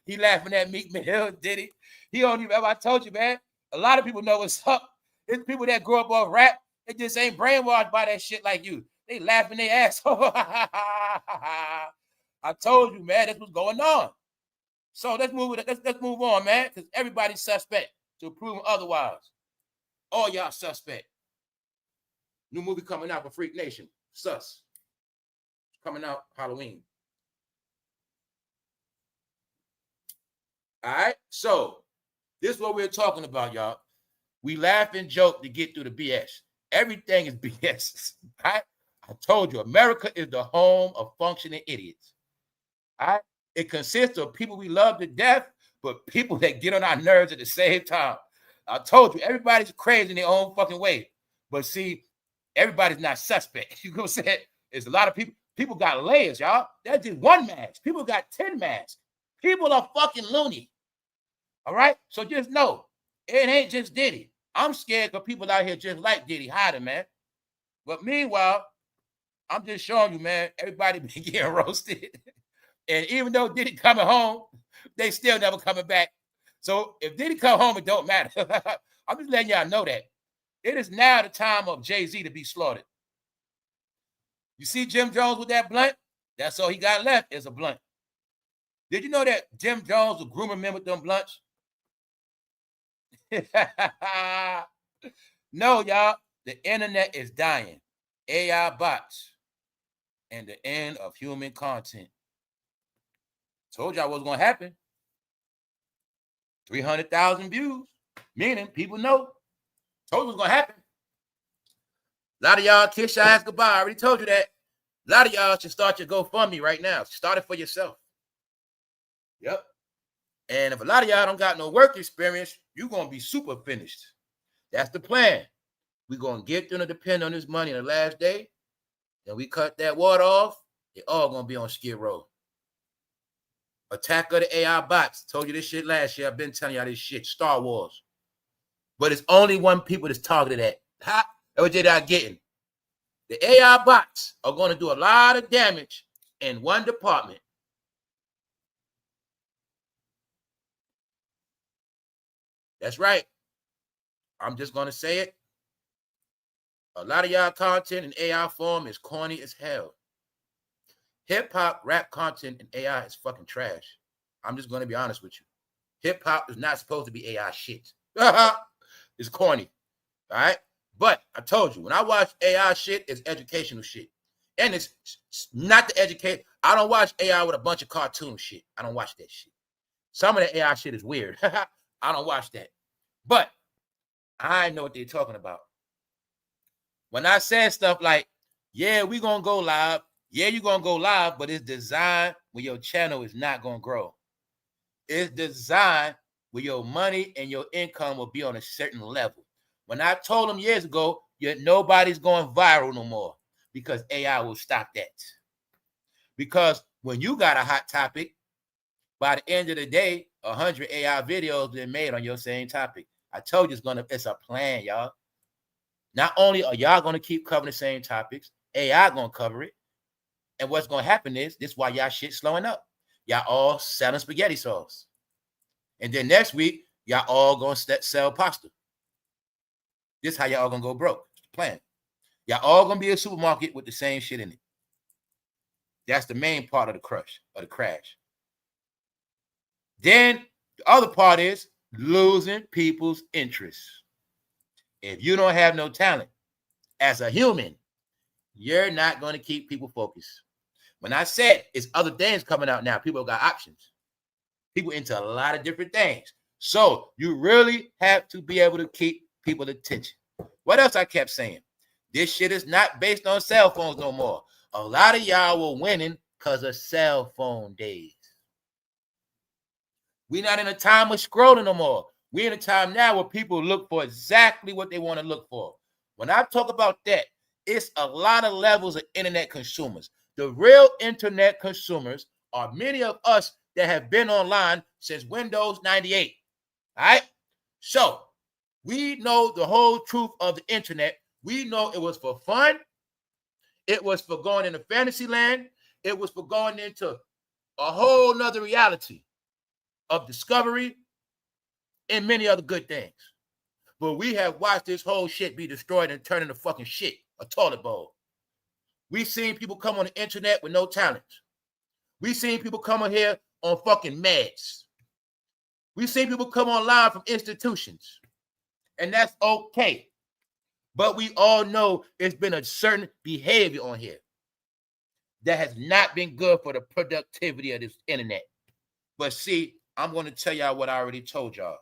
[SPEAKER 1] He laughing at Meek Mill, did he? He don't even, I told you, man, a lot of people know what's up. It's people that grow up off rap. They just ain't brainwashed by that shit like you. They laughing their ass off. I told you, man, that's what's going on. So let's move on, man, because everybody's suspect to prove otherwise. All y'all suspect. New movie coming out for Freak Nation. Sus. Coming out Halloween. All right, so this is what we're talking about, y'all. We laugh and joke to get through the BS. Everything is BS. All right? I told you, America is the home of functioning idiots. All right? It consists of people we love to death, but people that get on our nerves at the same time. I told you, everybody's crazy in their own fucking way. But see, everybody's not suspect. You know what I'm saying? There's a lot of people. People got layers, y'all. That's just one mask. People got 10 masks. People are fucking loony. All right? So just know, it ain't just Diddy. I'm scared because people out here just like Diddy hiding, man. But meanwhile, I'm just showing you, man, everybody been getting roasted. And even though Diddy coming home, they still never coming back. So if Diddy come home, it don't matter. I'm just letting y'all know that. It is now the time of Jay-Z to be slaughtered. You see Jim Jones with that blunt? That's all he got left is a blunt. Did you know that Jim Jones was grooming men with them blunts? No, y'all. The internet is dying. AI bots and the end of human content. Told y'all what's going to happen. 300,000 views, meaning people know. Told you what's going to happen. A lot of y'all kiss your ass goodbye. I already told you that. A lot of y'all should start your GoFundMe right now. Start it for yourself. Yep. And if a lot of y'all don't got no work experience, you're going to be super finished. That's the plan. We're going to get them to depend on this money in the last day. Then we cut that water off. They all going to be on Skid Row. Attack of the AI bots. Told you this shit last year. I've been telling y'all this shit. Star Wars. But it's only one people that's targeted at. Ha! That's what they're not getting. The AI bots are going to do a lot of damage in one department. That's right. I'm just going to say it. A lot of y'all content in AI form is corny as hell. Hip-hop, rap content in AI is fucking trash. I'm just going to be honest with you. Hip-hop is not supposed to be AI shit. It's corny. All right? But I told you, when I watch AI shit, it's educational shit. And it's not to educate. I don't watch AI with a bunch of cartoon shit. I don't watch that shit. Some of the AI shit is weird. I don't watch that. But I know what they're talking about. When I said stuff like, yeah, we're going to go live. Yeah, you're going to go live, but it's designed where your channel is not going to grow. It's designed where your money and your income will be on a certain level. When I told them years ago, nobody's going viral no more because AI will stop that. Because when you got a hot topic, by the end of the day, 100 AI videos been made on your same topic. I told you it's a plan, y'all. Not only are y'all going to keep covering the same topics, AI going to cover it. And what's going to happen is, this is why y'all shit slowing up. Y'all all selling spaghetti sauce. And then next week, y'all all going to sell pasta. This is how y'all all going to go broke. It's the plan. Y'all all going to be a supermarket with the same shit in it. That's the main part of the crash. Then the other part is losing people's interests. If you don't have no talent as a human, you're not going to keep people focused. When I said it's other things coming out now, people got options. People into a lot of different things. So you really have to be able to keep people's attention. What else I kept saying? This shit is not based on cell phones no more. A lot of y'all were winning because of cell phone days. We're not in a time of scrolling no more. We're in a time now where people look for exactly what they want to look for. When I talk about that, it's a lot of levels of internet consumers. The real internet consumers are many of us that have been online since Windows 98. All right? So we know the whole truth of the internet. We know it was for fun. It was for going into fantasy land. It was for going into a whole nother reality of discovery and many other good things. But we have watched this whole shit be destroyed and turn into fucking shit, a toilet bowl. We've seen people come on the internet with no talent. We've seen people come on here on fucking meds. We've seen people come online from institutions. And that's okay. But we all know it's been a certain behavior on here that has not been good for the productivity of this internet. But see, I'm going to tell y'all what I already told y'all.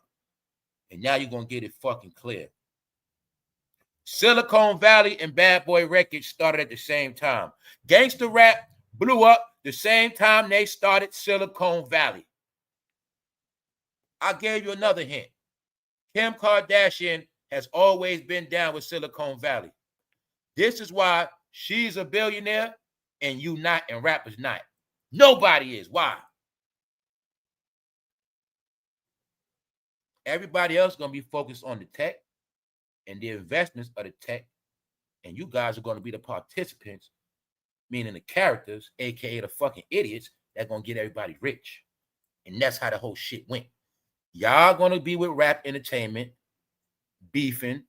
[SPEAKER 1] And now you're going to get it fucking clear. Silicon Valley and Bad Boy Records started at the same time. Gangsta rap blew up the same time they started Silicon Valley. I gave you another hint. Kim Kardashian has always been down with Silicon Valley. This is why she's a billionaire and you not, and rappers not. Nobody is. Why? Everybody else is going to be focused on the tech and the investments of the tech, and you guys are going to be the participants, meaning the characters, aka the fucking idiots that's going to get everybody rich. And that's how the whole shit went. Y'all going to be with rap entertainment, beefing.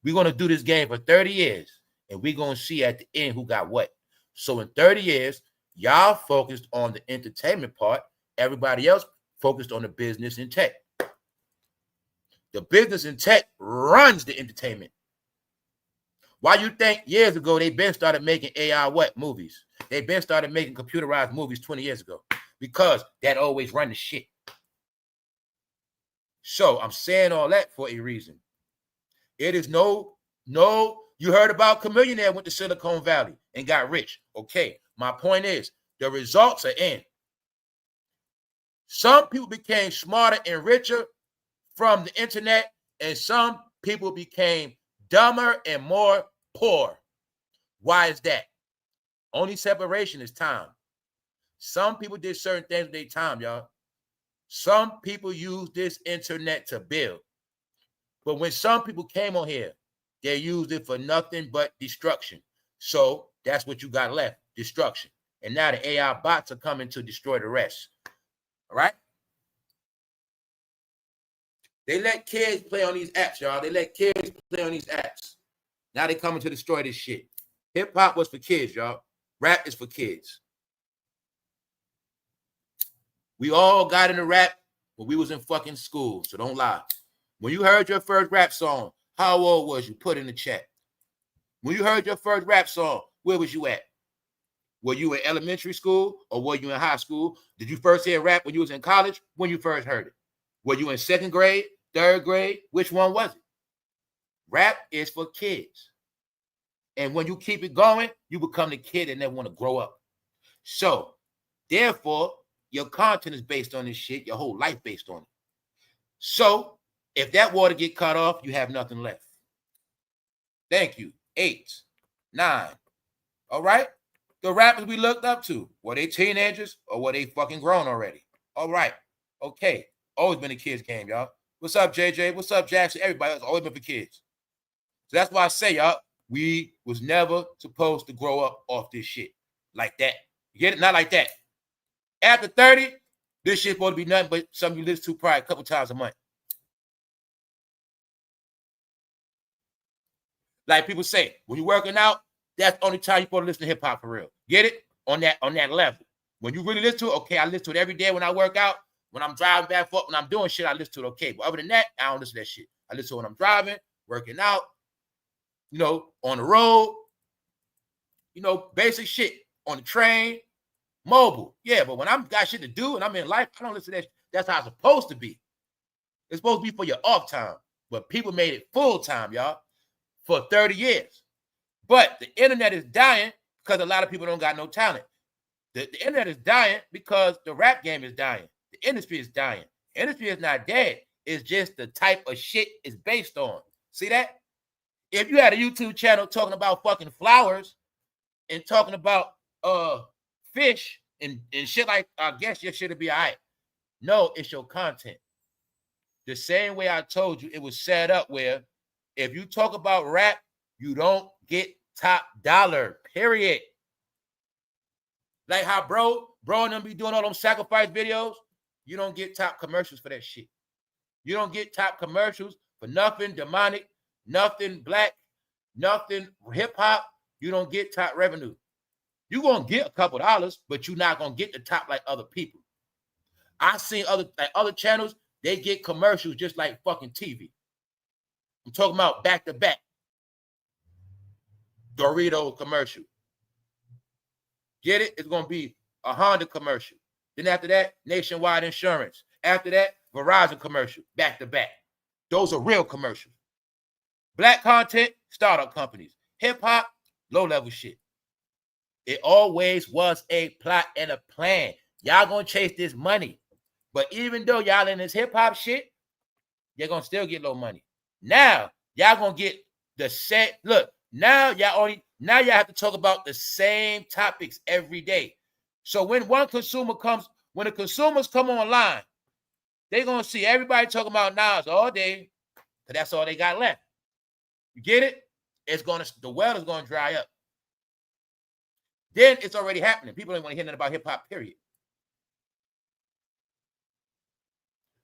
[SPEAKER 1] We're going to do this game for 30 years, and we're going to see at the end who got what. So in 30 years, y'all focused on the entertainment part. Everybody else focused on the business and tech. The business and tech runs the entertainment. Why you think years ago they been started making AI what movies? They been started making computerized movies 20 years ago because that always run the shit. So I'm saying all that for a reason. It is no, you heard about Chameleon went to Silicon Valley and got rich. Okay, my point is the results are in. Some people became smarter and richer from the internet, and some people became dumber and more poor. Why is that? Only separation is time. Some people did certain things with their time, y'all. Some people use this internet to build. But when some people came on here, they used it for nothing but destruction. So that's what you got left, destruction. And now the AI bots are coming to destroy the rest. All right? They let kids play on these apps, y'all. They let kids play on these apps. Now they coming to destroy this shit. Hip-hop was for kids, y'all. Rap is for kids. We all got into rap when we was in fucking school, so don't lie. When you heard your first rap song, how old was you? Put in the chat. When you heard your first rap song, where was you at? Were you in elementary school or were you in high school? Did you first hear rap when you was in college? When you first heard it? Were you in second grade, third grade? Which one was it? Rap is for kids. And when you keep it going, you become the kid and never want to grow up. So, therefore, your content is based on this shit, your whole life based on it. So, if that water get cut off, you have nothing left. Thank you. 8, 9. All right? The rappers we looked up to, were they teenagers or were they fucking grown already? All right. Okay. Always been a kids game, y'all. What's up, JJ? What's up, Jackson? Everybody else always been for kids. So that's why I say, y'all, we was never supposed to grow up off this shit like that. You get it? Not like that. After 30, this shit's supposed to be nothing but something you listen to probably a couple times a month. Like people say, when you're working out, that's the only time you're supposed to listen to hip-hop for real. Get it? On that level. When you really listen to it, okay, I listen to it every day when I work out. When I'm driving back and forth, when I'm doing shit, I listen to it, okay. But other than that, I don't listen to that shit. I listen to it when I'm driving, working out, on the road, basic shit. On the train, mobile. Yeah, but when I'm got shit to do and I'm in life, I don't listen to that shit. That's how it's supposed to be. It's supposed to be for your off time. But people made it full time, y'all, for 30 years. But the internet is dying because a lot of people don't got no talent. The internet is dying because the rap game is dying. The industry is dying. The industry is not dead. It's just the type of shit it's based on. See that? If you had a YouTube channel talking about fucking flowers and talking about fish and shit like, I guess your shit would be all right. No, it's your content. The same way I told you, it was set up where if you talk about rap, you don't get top dollar, period. Like how bro and them be doing all them sacrifice videos, you don't get top commercials for that shit. You don't get top commercials for nothing demonic, nothing black, nothing hip-hop. You don't get top revenue. You're going to get a couple dollars, but you're not going to get the top like other people. I've seen other channels, they get commercials just like fucking TV. I'm talking about back-to-back. Dorito commercial. Get it? It's going to be a Honda commercial. Then after that, Nationwide Insurance. After that, Verizon commercial, back-to-back. Those are real commercials. Black content, startup companies. Hip-hop, low-level shit. It always was a plot and a plan. Y'all gonna chase this money. But even though y'all in this hip-hop shit, you're gonna still get low money. Now, y'all gonna get the same. Look, now y'all have to talk about the same topics every day. So when the consumers come online, they're gonna see everybody talking about Nas all day, because that's all they got left. You get it? The well is gonna dry up. Then it's already happening. People don't want to hear nothing about hip-hop, period.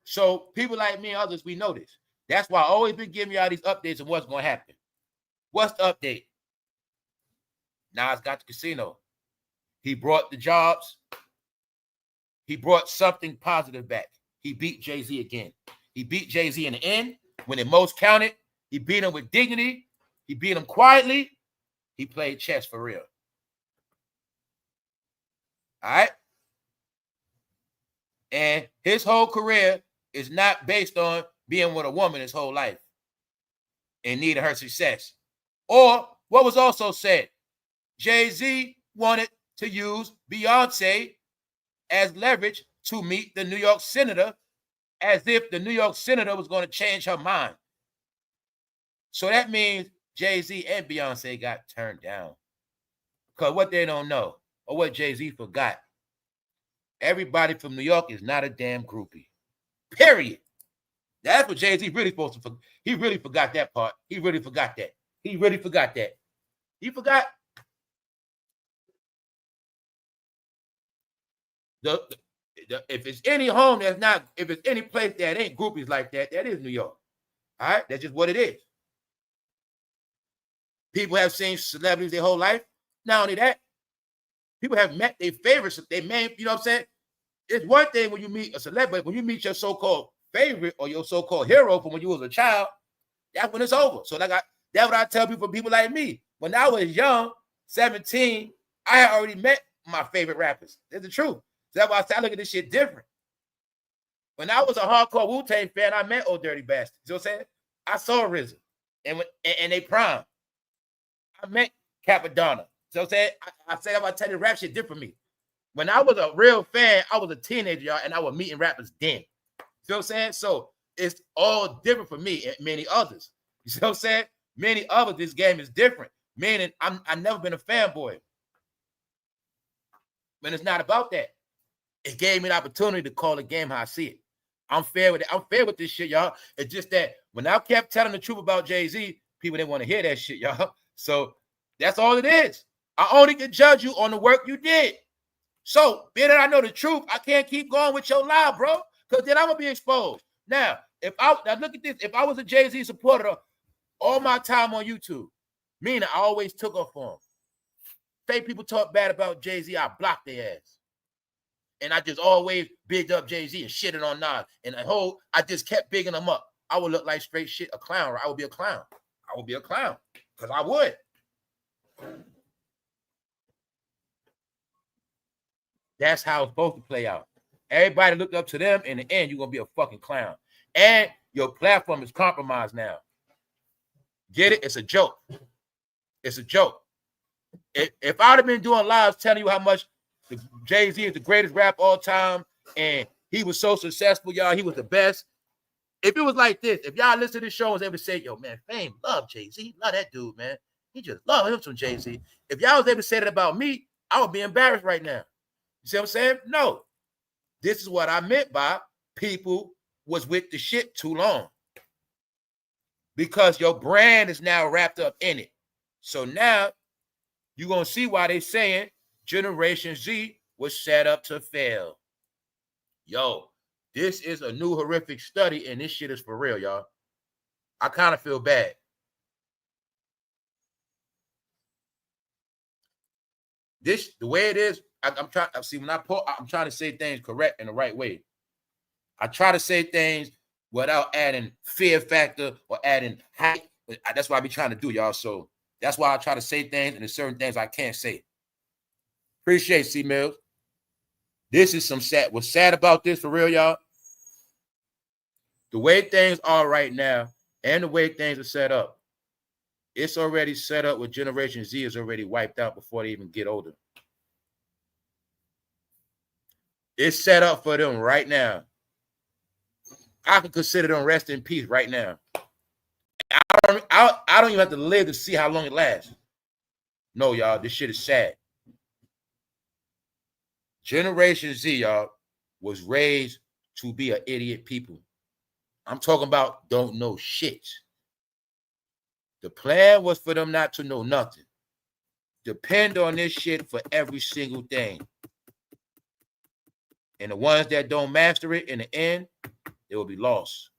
[SPEAKER 1] So people like me and others, we know this. That's why I always been giving y'all these updates of what's going to happen. What's the update? Nas got the casino. He brought the jobs. He brought something positive back. He beat Jay-Z again. He beat Jay-Z in the end when it most counted. He beat him with dignity. He beat him quietly. He played chess for real. All right? And his whole career is not based on being with a woman his whole life and needing her success. Or what was also said, Jay-Z wanted to use Beyonce as leverage to meet the New York senator, as if the New York senator was going to change her mind. So that means Jay-Z and Beyonce got turned down. Because what they don't know, or what Jay-Z forgot, everybody from New York is not a damn groupie. Period. That's what Jay-Z really supposed to forget. He really forgot that part. He really forgot that. He really forgot that. He forgot. If it's any home that's not, if it's any place that ain't groupies like that, that is New York. All right? That's just what it is. People have seen celebrities their whole life. Not only that, people have met their favorites. They may, you know what I'm saying? It's one thing when you meet a celebrity, when you meet your so-called favorite or your so-called hero from when you was a child, that's when it's over. So that's what I tell people like me. When I was young, 17, I had already met my favorite rappers. That's the truth. So that's why I look at this shit different. When I was a hardcore Wu-Tang fan, I met Old Dirty Bastard. You know what I'm saying? I saw RZA and they prime. I met Capadonna. So I'm saying, I say I'm telling you, rap shit different from me. When I was a real fan, I was a teenager, y'all, and I was meeting rappers then. You know what I'm saying? So it's all different for me and many others. You see what I'm saying? Many others, this game is different. Meaning, I've never been a fanboy. But it's not about that. It gave me the opportunity to call the game how I see it. I'm fair with it. I'm fair with this shit, y'all. It's just that when I kept telling the truth about Jay-Z, people didn't want to hear that shit, y'all. So that's all it is. I only can judge you on the work you did. So, being that I know the truth, I can't keep going with your lie, bro, because then I'm going to be exposed. Now look at this. If I was a Jay-Z supporter all my time on YouTube, meaning I always took up for him. Fake people talk bad about Jay-Z, I blocked their ass. And I just always bigged up Jay-Z and shitted on Nas. And I just kept bigging them up. I would look like straight shit, a clown. Or I would be a clown. I would be a clown because I would. That's how it's supposed to play out. Everybody look up to them. In the end, you're going to be a fucking clown. And your platform is compromised now. Get it? It's a joke. It's a joke. If I'd have been doing lives telling you how much Jay-Z is the greatest rap all time and he was so successful, y'all, he was the best. If it was like this, if y'all listen to this show and was able to say, yo, man, Fame love Jay-Z. Love that dude, man. He just love him some Jay-Z. If y'all was able to say that about me, I would be embarrassed right now. You see what I'm saying? No. This is what I meant by people was with the shit too long. Because your brand is now wrapped up in it. So now you're going to see why they saying Generation Z was set up to fail. Yo, this is a new horrific study, and this shit is for real, y'all. I kind of feel bad. The way it is, I'm trying to say things correct in the right way. I try to say things without adding fear factor or adding hype. That's what I be trying to do, y'all. So that's why I try to say things, and there's certain things I can't say. Appreciate C Mills. This is some sad. What's sad about this for real, y'all? The way things are right now and the way things are set up, It's already set up with Generation Z is already wiped out before they even get older. It's set up for them right now. I can consider them rest in peace right now. I don't even have to live to see how long it lasts. No, y'all, this shit is sad. Generation Z, y'all, was raised to be an idiot people. I'm talking about don't know shit. The plan was for them not to know nothing. Depend on this shit for every single thing. And the ones that don't master it in the end, they will be lost.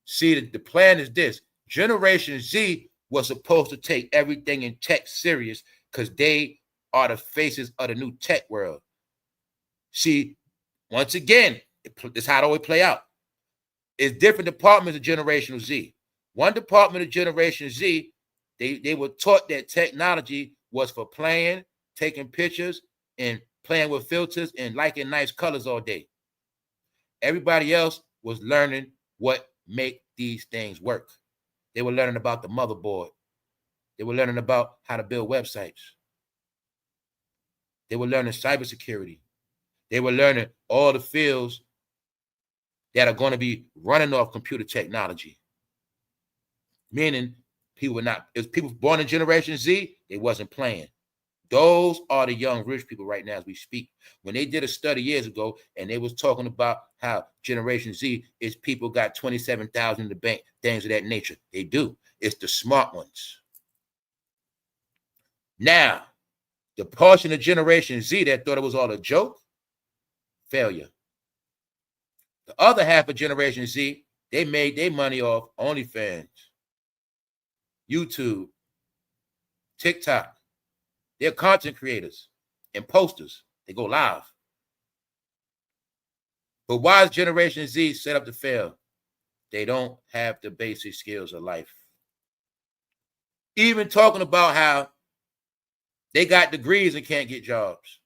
[SPEAKER 1] See, the plan is this. Generation Z was supposed to take everything in tech serious because they are the faces of the new tech world. See, once again, this is how it always play out. It's different departments of Generation Z. One department of Generation Z, they were taught that technology was for playing, taking pictures, and playing with filters and liking nice colors all day. Everybody else was learning what make these things work. They were learning about the motherboard. They were learning about how to build websites. They were learning cybersecurity. They were learning all the fields that are going to be running off computer technology. Meaning people were not, it was people born in Generation Z, they wasn't playing. Those are the young rich people right now as we speak. When they did a study years ago and they was talking about how Generation Z is people got 27,000 in the bank, things of that nature. They do. It's the smart ones. Now, the portion of Generation Z that thought it was all a joke, failure. The other half of Generation Z, they made their money off OnlyFans, YouTube, TikTok. They're content creators and posters. They go live. But why is Generation Z set up to fail? They don't have the basic skills of life. Even talking about how they got degrees and can't get jobs.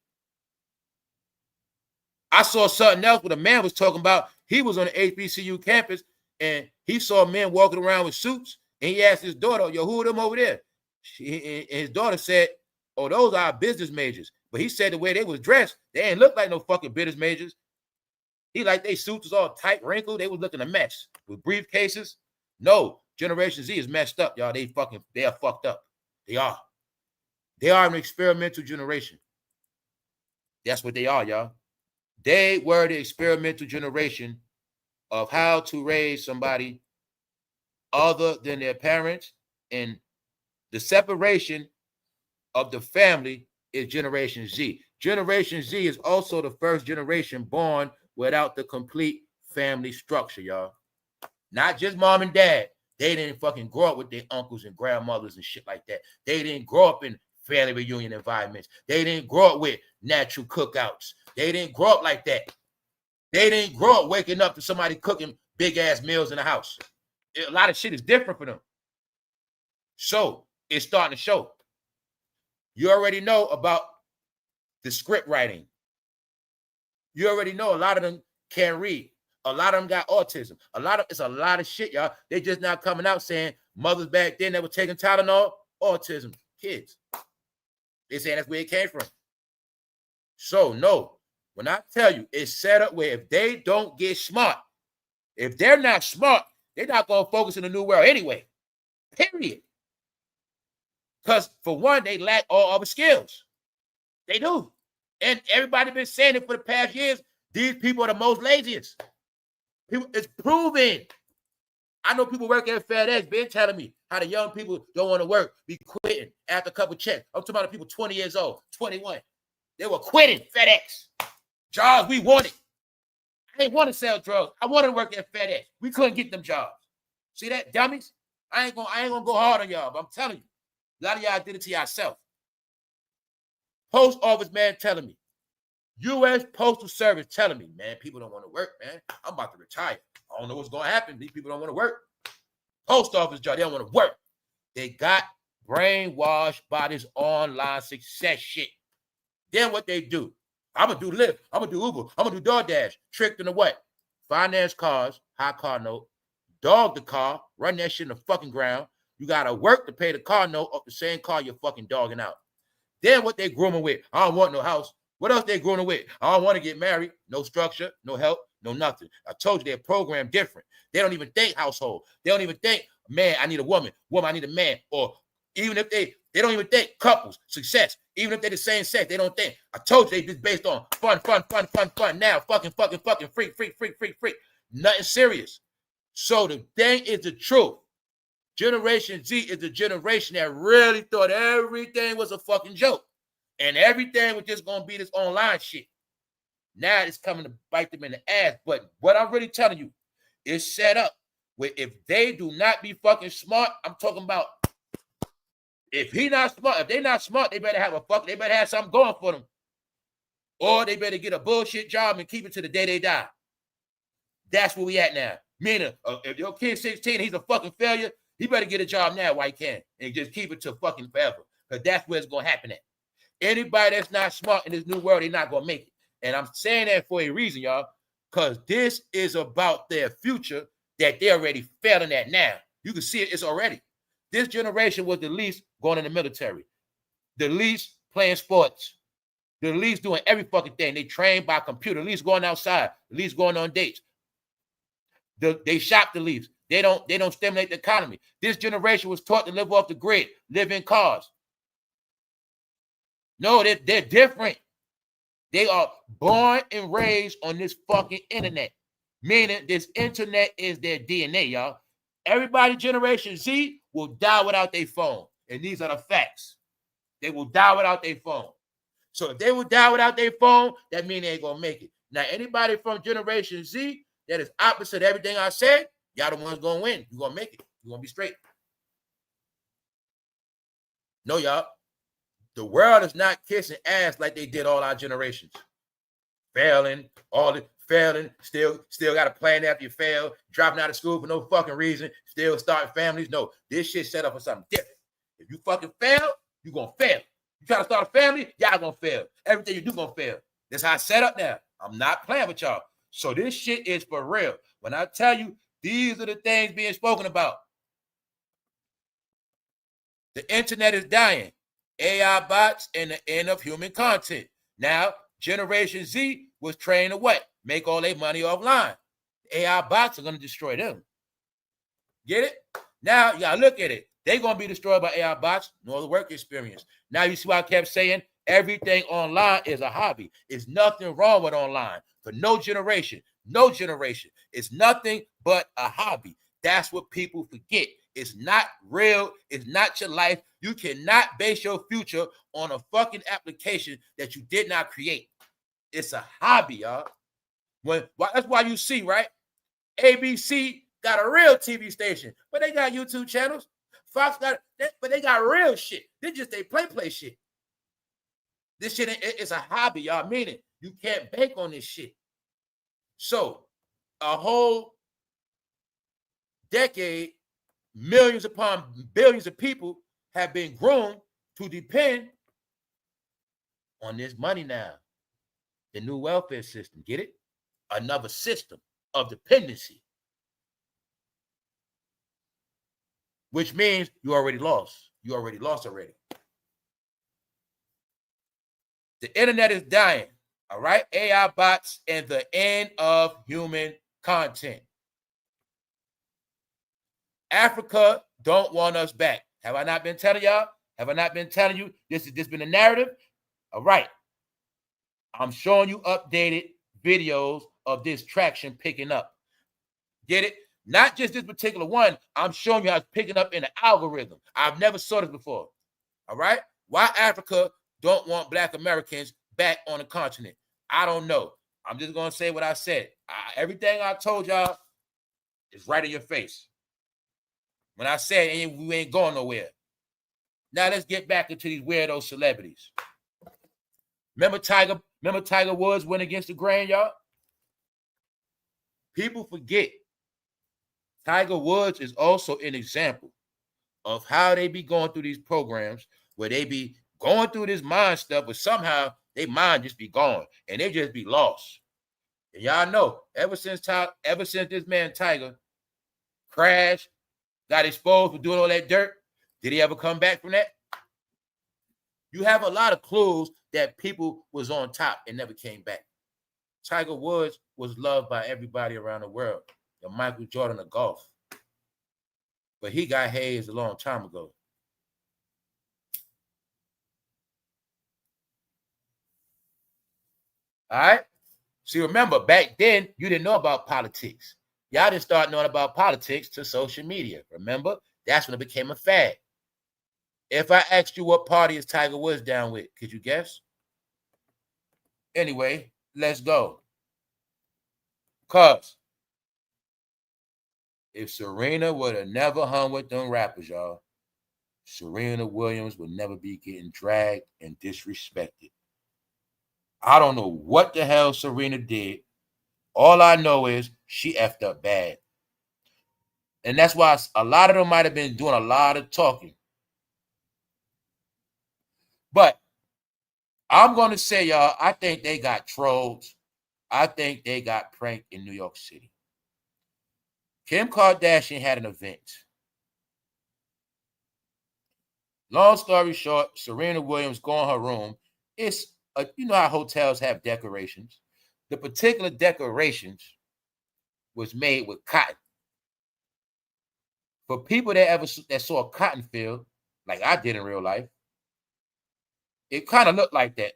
[SPEAKER 1] I saw something else where the man was talking about he was on the HBCU campus and he saw men walking around with suits and he asked his daughter, yo, who are them over there? And his daughter said, oh, those are business majors. But he said the way they was dressed, they ain't look like no fucking business majors. He like they suits was all tight, wrinkled. They was looking a mess with briefcases. No, Generation Z is messed up, y'all. They are fucked up. They are. They are an experimental generation. That's what they are, y'all. They were the experimental generation of how to raise somebody other than their parents, and the separation of the family is Generation Z. Generation Z is also the first generation born without the complete family structure, y'all. Not just mom and dad. They didn't fucking grow up with their uncles and grandmothers and shit like that. They didn't grow up in family reunion environments. They didn't grow up with natural cookouts. They didn't grow up like that. They didn't grow up waking up to somebody cooking big ass meals in the house. A lot of shit is different for them. So it's starting to show. You already know about the script writing. You already know a lot of them can't read. A lot of them got autism. It's a lot of shit, y'all. They just not coming out saying mothers back then that were taking Tylenol, autism, kids. They saying that's where it came from. So no, when I tell you it's set up where if they don't get smart, if they're not smart, they're not going to focus in the new world anyway. Period. Because for one, they lack all other skills. They do. And everybody been saying it for the past years. These people are the most laziest. People, it's proven. I know people working at FedEx been telling me how the young people don't want to work, be quitting after a couple checks. I'm talking about the people 20 years old, 21. They were quitting FedEx. Jobs we wanted. I didn't want to sell drugs. I wanted to work at FedEx. We couldn't get them jobs. See that, dummies? I ain't gonna go hard on y'all, but I'm telling you, a lot of y'all did it to yourself. Post office man telling me, U.S. Postal Service telling me, man, people don't want to work, man. I'm about to retire. I don't know what's going to happen. These people don't want to work. Post office job, they don't want to work. They got brainwashed by this online success shit. Then what they do? I'm going to do Lyft. I'm going to do Uber. I'm going to do DoorDash. Tricked into what? Finance cars, high car note, dog the car, run that shit in the fucking ground. You got to work to pay the car note of the same car you're fucking dogging out. Then what they grooming with? I don't want no house. What else they grooming with? I don't want to get married. No structure, no help, no nothing. I told you they're programmed different. They don't even think household. They don't even think, man, I need a woman. Woman, I need a man. Or even if they don't even think couples, success. Even if they're the same sex, they don't think. I told you they just based on fun. Now, fucking, freak. Nothing serious. So the thing is the truth. Generation Z is the generation that really thought everything was a fucking joke. And everything was just going to be this online shit. Now it's coming to bite them in the ass. But what I'm really telling you is set up where if they do not be fucking smart, I'm talking about if he not smart, if they not smart, they better have something going for them. Or they better get a bullshit job and keep it to the day they die. That's where we at now. Meaning, if your kid's 16, he's a fucking failure, he better get a job now while he can and just keep it to fucking forever. Because that's where it's going to happen at. Anybody that's not smart in this new world, they're not going to make it. And I'm saying that for a reason, y'all, because this is about their future that they're already failing at now. You can see it, it's already. This generation was the least going in the military, the least playing sports, the least doing every fucking thing. They trained by computer, the least going outside, the least going on dates. They shop the least. They don't stimulate the economy. This generation was taught to live off the grid, live in cars. No, they're different. They are born and raised on this fucking internet. Meaning this internet is their DNA, y'all. Everybody Generation Z will die without their phone. And these are the facts. They will die without their phone. So if they will die without their phone, that means they ain't going to make it. Now, anybody from Generation Z that is opposite of everything I said, y'all the ones going to win. You're going to make it. You're going to be straight. No, y'all. The world is not kissing ass like they did all our generations. Failing, still got a plan after you fail, dropping out of school for no fucking reason, still starting families. No, this shit set up for something different. If you fucking fail, you're going to fail. You try to start a family, y'all going to fail. Everything you do going to fail. That's how it's set up now. I'm not playing with y'all. So this shit is for real. When I tell you, these are the things being spoken about. The internet is dying. AI bots and the end of human content. Now, Generation Z was trained to what? Make all their money offline. AI bots are going to destroy them. Get it? Now, you got to look at it. They're going to be destroyed by AI bots, nor the work experience. Now, you see why I kept saying everything online is a hobby. There's nothing wrong with online. For no generation. It's nothing but a hobby. That's what people forget. It's not real. It's not your life. You cannot base your future on a fucking application that you did not create. It's a hobby, y'all. That's why you see, right? ABC got a real TV station, but they got YouTube channels. Fox got it, but they got real shit. They play shit. This shit is a hobby, y'all. Meaning you can't bank on this shit. So a whole decade, millions upon billions of people have been groomed to depend on this money now. The new welfare system, get it? Another system of dependency. Which means you already lost. You already lost already. The internet is dying, all right? AI bots and the end of human content. Africa don't want us back. Have I not been telling y'all? Have I not been telling you this been a narrative? All right. I'm showing you updated videos of this traction picking up. Get it? Not just this particular one. I'm showing you how it's picking up in the algorithm. I've never saw this before. All right? Why Africa don't want Black Americans back on the continent? I don't know. I'm just going to say what I said. Everything I told y'all is right in your face. When I said we ain't going nowhere. Now let's get back into these weirdo celebrities. Remember Tiger Woods went against the grain, y'all? People forget. Tiger Woods is also an example of how they be going through these programs where they be going through this mind stuff, but somehow their mind just be gone and they just be lost. And y'all know, ever since this man Tiger crashed, got exposed for doing all that dirt. Did he ever come back from that? You have a lot of clues that people was on top and never came back. Tiger Woods was loved by everybody around the world. The Michael Jordan of golf. But he got hazed a long time ago. All right? See, remember, back then, you didn't know about politics. Y'all didn't start knowing about politics to social media. Remember? That's when it became a fad. If I asked you what party is Tiger Woods down with, could you guess? Anyway, let's go. Cause if Serena would have never hung with them rappers, y'all, Serena Williams would never be getting dragged and disrespected. I don't know what the hell Serena did. All I know is she effed up bad. And that's why a lot of them might have been doing a lot of talking. But I'm going to say, y'all, I think they got trolled. I think they got pranked in New York City. Kim Kardashian had an event. Long story short, Serena Williams go in her room. It's you know how hotels have decorations. The particular decorations was made with cotton. For people that saw a cotton field, like I did in real life, it kind of looked like that.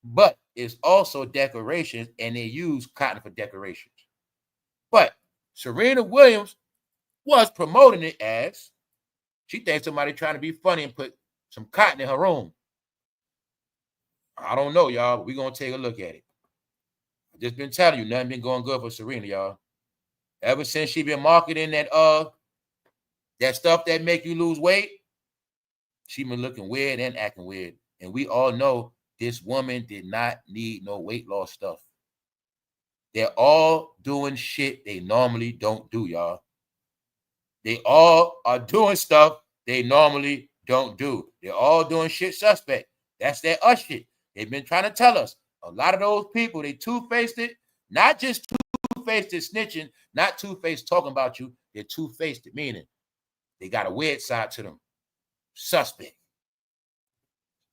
[SPEAKER 1] But it's also decorations, and they use cotton for decorations. But Serena Williams was promoting it as she thinks somebody trying to be funny and put some cotton in her room. I don't know, y'all, but we're going to take a look at it. I've just been telling you, nothing been going good for Serena, y'all. Ever since she been marketing that stuff that make you lose weight, she been looking weird and acting weird. And we all know this woman did not need no weight loss stuff. They're all doing shit they normally don't do, y'all. They all are doing stuff they normally don't do. They're all doing shit suspect. That's their us shit. They've been trying to tell us. A lot of those people, they two-faced it. Not just two-faced it snitching, not two-faced talking about you. They're two-faced it, meaning they got a weird side to them. Suspect.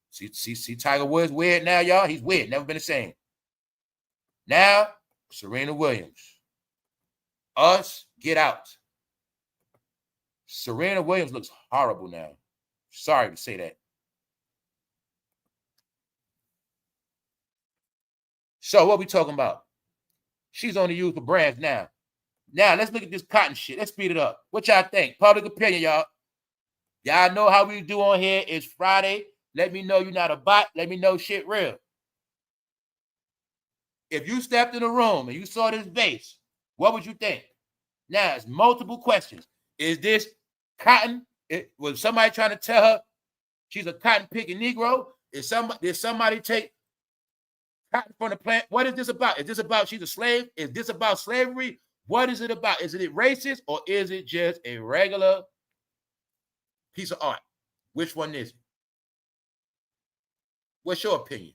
[SPEAKER 1] See Tiger Woods weird now, y'all? He's weird. Never been the same. Now, Serena Williams. Us, get out. Serena Williams looks horrible now. Sorry to say that. So what we talking about? She's only used for brands now. Now, let's look at this cotton shit. Let's speed it up. What y'all think? Public opinion, y'all. Y'all know how we do on here. It's Friday. Let me know you're not a bot. Let me know shit real. If you stepped in a room and you saw this vase, what would you think? Now, it's multiple questions. Is this cotton? Was somebody trying to tell her she's a cotton picking Negro? Did somebody take cotton from the plant? What is this about? Is this about she's a slave? Is this about slavery? What is it about? Is it racist or is it just a regular piece of art? Which one is it? What's your opinion?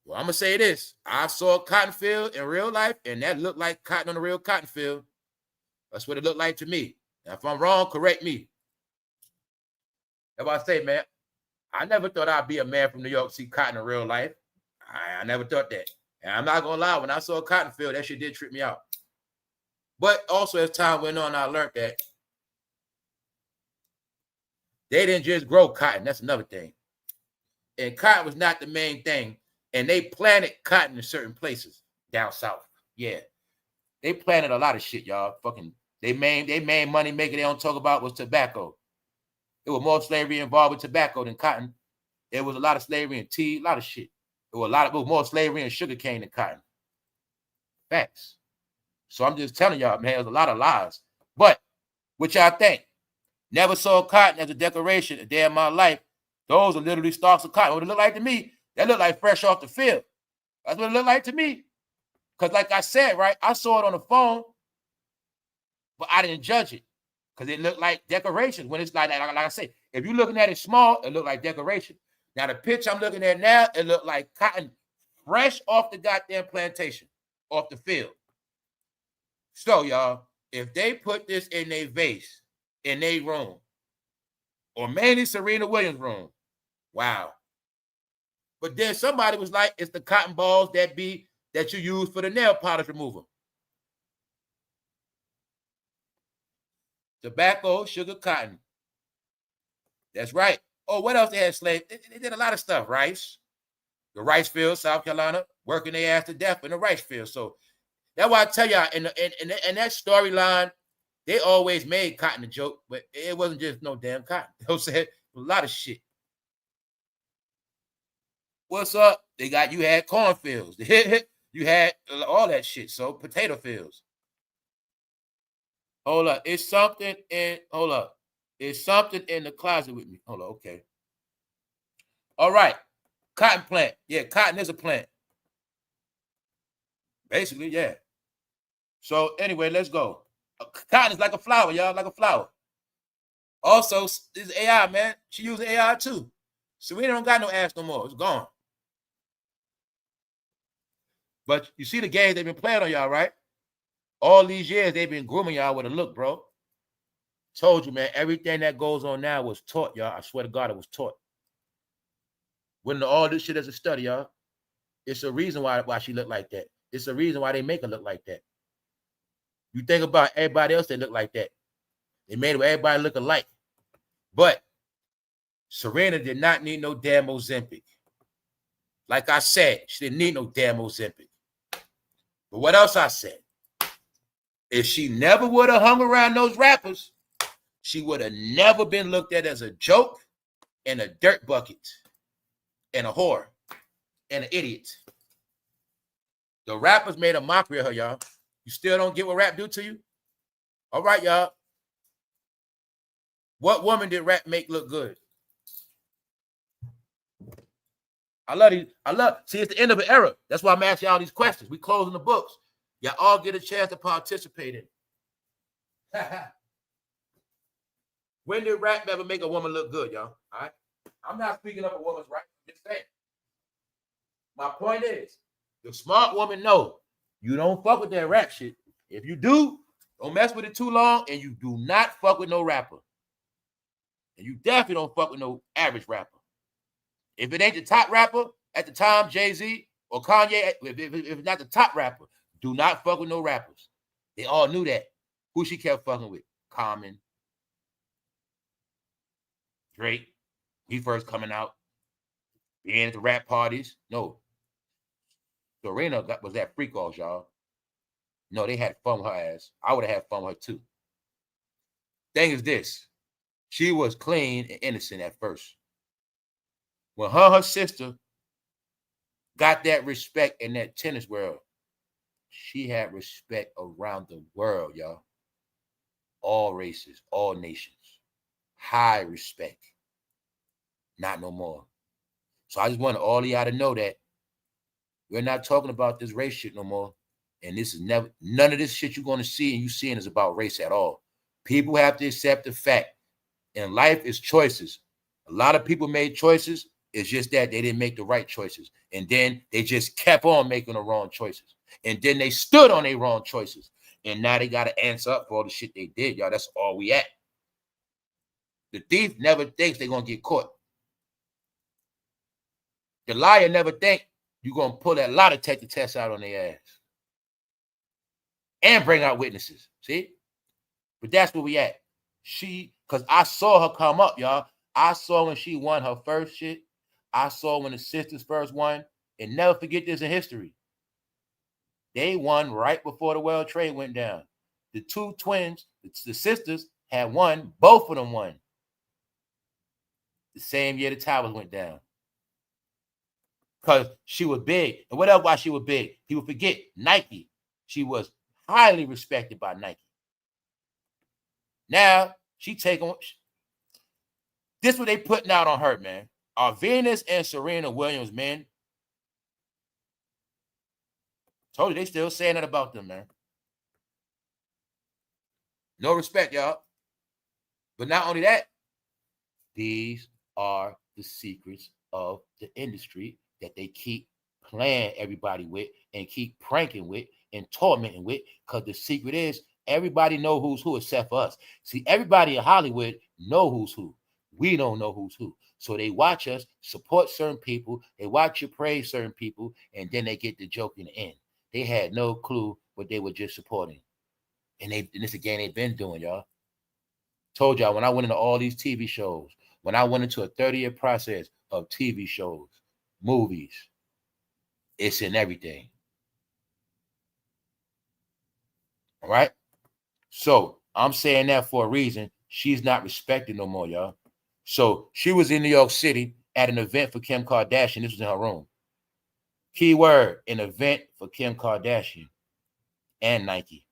[SPEAKER 1] Well, I'm going to say this. I saw a cotton field in real life, and that looked like cotton on a real cotton field. That's what it looked like to me. Now, if I'm wrong, correct me. That's what I say, man. I never thought I'd be a man from New York to see cotton in real life. I never thought that. And I'm not going to lie. When I saw a cotton field, that shit did trip me out. But also, as time went on, I learned that they didn't just grow cotton. That's another thing. And cotton was not the main thing. And they planted cotton in certain places down south. Yeah. They planted a lot of shit, y'all. Fucking, they main money maker they don't talk about was tobacco. There was more slavery involved with tobacco than cotton. There was a lot of slavery in tea, a lot of shit. There was more slavery in sugarcane than cotton. Facts. So I'm just telling y'all, man, there's a lot of lies. But what y'all think? Never saw cotton as a decoration a day of my life. Those are literally stalks of cotton. What it look like to me, that looked like fresh off the field. That's what it looked like to me. Because like I said, right, I saw it on the phone, but I didn't judge it. Because it looked like decorations. When it's like I say, if you're looking at it small, it looked like decoration. Now, the picture I'm looking at now, it looked like cotton fresh off the goddamn plantation. off the field. So, y'all, if they put this in their vase, in their room, or mainly Serena Williams' room, wow. But then somebody was like, it's the cotton balls that you use for the nail polish remover. Tobacco, sugar, cotton. That's right. Oh, what else they had slaves? They did a lot of stuff. Rice. The rice field, South Carolina, working their ass to death in the rice field. So that's why I tell y'all, in that storyline, they always made cotton a joke, but it wasn't just no damn cotton. You know what I'm saying? A lot of shit. What's up? You had cornfields. You had all that shit. So potato fields. Hold up. It's something in the closet with me. Hold on. Okay. All right. Cotton plant. Yeah, cotton is a plant. Basically, yeah. So anyway, let's go. Cotton is like a flower, y'all, like a flower. Also, this AI, man. She using AI too. Serena don't got no ass no more. It's gone. But you see the games they've been playing on y'all, right? All these years they've been grooming y'all with a look, bro. Told you, man, everything that goes on now was taught, y'all. I swear to God, it was taught. When all this shit is a study, y'all. It's a reason why she look like that. It's a reason why they make her look like that. You think about everybody else that look like that. They made everybody look alike. But Serena did not need no damn Ozempic. Like I said, she didn't need no damn Ozempic. But what else I said? If she never would have hung around those rappers, she would have never been looked at as a joke and a dirt bucket and a whore and an idiot. The rappers made a mockery of her, y'all. You still don't get what rap do to you? All right, y'all. What woman did rap make look good? I love these. See, it's the end of an era. That's why I'm asking y'all these questions. We closing the books. Y'all all get a chance to participate in it. When did rap ever make a woman look good, y'all? All right. I'm not speaking up a woman's right. I'm just saying. My point is, the smart woman know you don't fuck with that rap shit. If you do, don't mess with it too long, and you do not fuck with no rapper. And you definitely don't fuck with no average rapper. If it ain't the top rapper at the time, Jay-Z or Kanye, if it's not the top rapper, do not fuck with no rappers. They all knew that. Who she kept fucking with? Common. Drake. He first coming out. Being at the rap parties. No. Serena was that freak off, y'all. No, they had fun with her ass. I would have had fun with her too. Thing is this. She was clean and innocent at first. When her sister got that respect in that tennis world, she had respect around the world, y'all. All races, all nations. High respect. Not no more. So I just want all of y'all to know that we're not talking about this race shit no more. And this is never, none of this shit you're going to see and you seeing is about race at all. People have to accept the fact. And life is choices. A lot of people made choices. It's just that they didn't make the right choices. And then they just kept on making the wrong choices. And then they stood on their wrong choices. And now they got to answer up for all the shit they did, y'all. That's all we at. The thief never thinks they're going to get caught. The liar never think you're going to pull that lie detector test out on their ass. And bring out witnesses. See? But that's where we at. Because I saw her come up, y'all. I saw when she won her first shit. I saw when the sisters first won. And never forget this in history. They won right before the World Trade went down. The two twins, the sisters, had won. Both of them won. The same year the towers went down. Because she was big. And what else why she was big? People forget Nike. She was highly respected by Nike. Now, she take on... This is what they putting out on her, man. Are Venus and Serena Williams, man? Told you, they still saying that about them, man. No respect, y'all. But not only that, these are the secrets of the industry that they keep playing everybody with and keep pranking with and tormenting with, because the secret is everybody know who's who except for us. See, everybody in Hollywood know who's who. We don't know who's who. So they watch us support certain people. They watch you praise certain people, and then they get the joke in the end. They had no clue what they were just supporting. And it's a game they've been doing, y'all. Told y'all, when I went into all these TV shows, when I went into a 30-year process of TV shows, movies, it's in everything. All right? So I'm saying that for a reason. She's not respected no more, y'all. So she was in New York City at an event for Kim Kardashian. This was in her room. Keyword, an event for Kim Kardashian and Nike.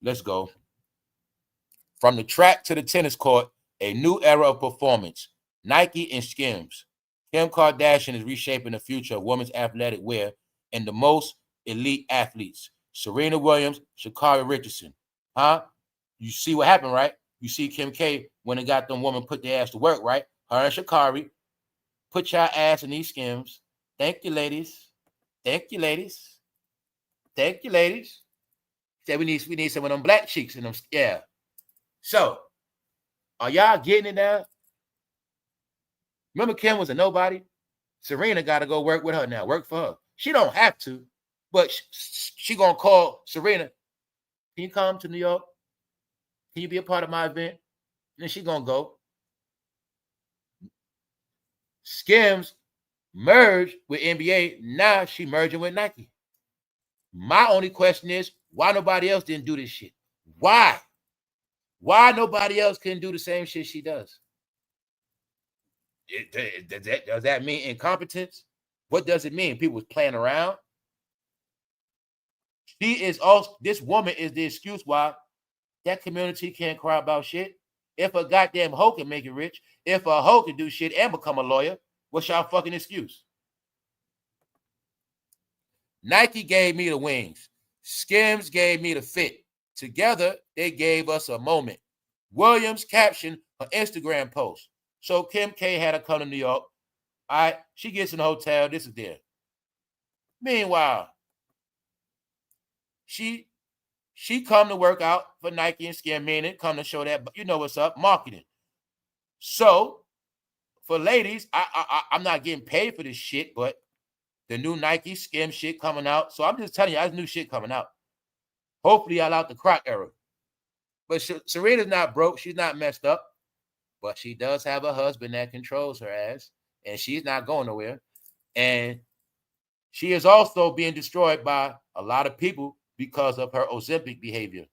[SPEAKER 1] Let's go. From the track to the tennis court, a new era of performance. Nike and Skims. Kim Kardashian is reshaping the future of women's athletic wear and the most elite athletes. Serena Williams, Sha'Carri Richardson. Huh? You see what happened, right? You see Kim K when it got them women put their ass to work, right? Her and Sha'Carri. Put your ass in these Skims. Thank you, ladies. Thank you, ladies. Thank you, ladies. Said we need some of them black cheeks in them. Yeah. So, are y'all getting it now? Remember Kim was a nobody? Serena got to go work with her now. Work for her. She don't have to, but she going to call Serena. Can you come to New York? Can you be a part of my event? And then she going to go. Skims merged with NBA. Now she merging with Nike. My only question is, why nobody else didn't do this shit? Why? Why nobody else can do the same shit she does? Does that mean incompetence? What does it mean? People was playing around. She is also, this woman is the excuse why that community can't cry about shit. If a goddamn hoe can make it rich, if a hoe can do shit and become a lawyer, what's y'all fucking excuse? Nike gave me the wings. Skims gave me the fit. Together, they gave us a moment. Williams captioned her Instagram post. So Kim K had her come to New York. All right, she gets in the hotel. This is there. Meanwhile, she come to work out for Nike and Skim, meaning come to show that, you know what's up, marketing. So for ladies, I'm not getting paid for this shit, but the new Nike Skim shit coming out. So I'm just telling you, there's new shit coming out. Hopefully I'll out the croc era. But Serena's not broke. She's not messed up. But she does have a husband that controls her ass. And she's not going nowhere. And she is also being destroyed by a lot of people because of her Ozempic behavior.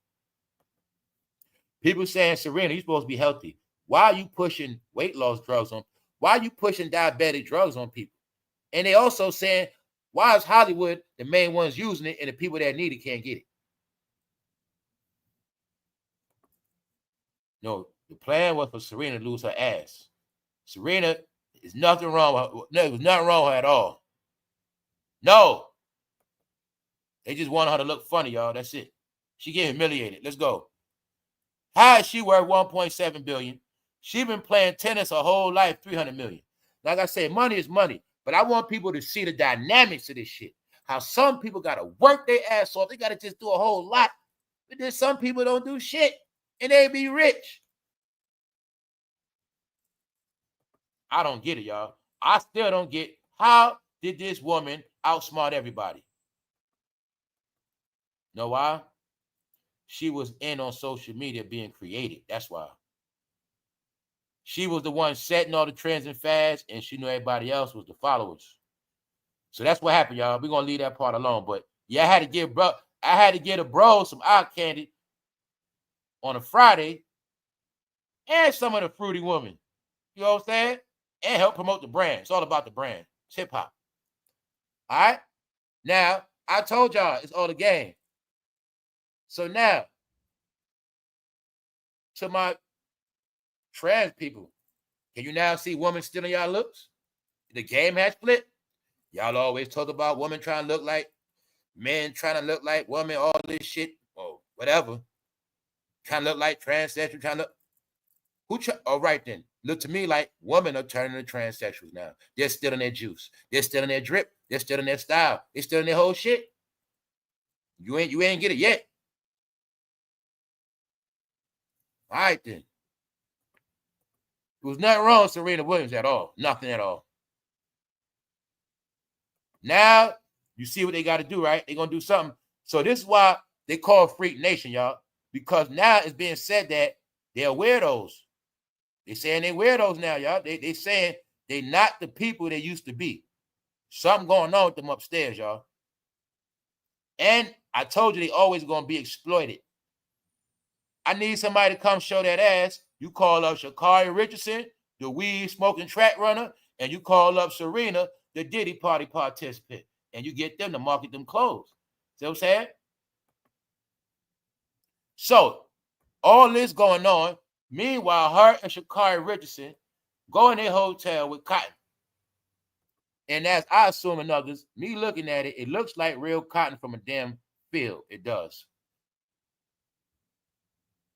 [SPEAKER 1] People saying, Serena, you're supposed to be healthy. Why are you pushing weight loss drugs on? Why are you pushing diabetic drugs on people? And they also saying, why is Hollywood the main ones using it and the people that need it can't get it? No, the plan was for Serena to lose her ass. Serena is nothing wrong with her. No, there was nothing wrong with her at all. No. They just want her to look funny, y'all. That's it. She get humiliated. Let's go. How is she worth $1.7 billion? She been playing tennis her whole life, $300 million. Like I said, money is money. But I want people to see the dynamics of this shit. How some people got to work their ass off. They got to just do a whole lot. But then some people don't do shit. And they be rich. I don't get it, y'all. I still don't get, how did this woman outsmart everybody? Know why? She was in on social media being creative. That's why. She was the one setting all the trends and fads, and she knew everybody else was the followers. So that's what happened, y'all. We're gonna leave that part alone. But yeah, I had to get a bro some eye candy on a Friday, and some of the fruity woman. You know what I'm saying? And help promote the brand. It's all about the brand. It's hip hop. All right. Now I told y'all it's all the game. So now, to my trans people, can you now see women stealing y'all looks? The game has flipped. Y'all always talk about women trying to look like men, trying to look like women, all this shit, or whatever. Trying to look like transsexual, trying to look. All right then. Look to me like women are turning to transsexuals now. They're still in their juice. They're still in their drip. They're still in their style. They're still in their whole shit. You ain't get it yet. All right then. There was nothing wrong with Serena Williams at all. Nothing at all. Now you see what they got to do, right? They're gonna do something. So this is why they call Freak Nation, y'all, because now it's being said that they're weirdos. They saying they weirdos now, y'all. They saying they not the people they used to be. Something going on with them upstairs, y'all. And I told you they always gonna be exploited. I need somebody to come show that ass. You call up Sha'Carri Richardson, the weed smoking track runner, and you call up Serena, the Diddy party participant, and you get them to market them clothes. See what I'm saying? So all this going on. Meanwhile, her and Sha'Carri Richardson go in their hotel with cotton. And as I assume and others, me looking at it, it looks like real cotton from a damn field. It does.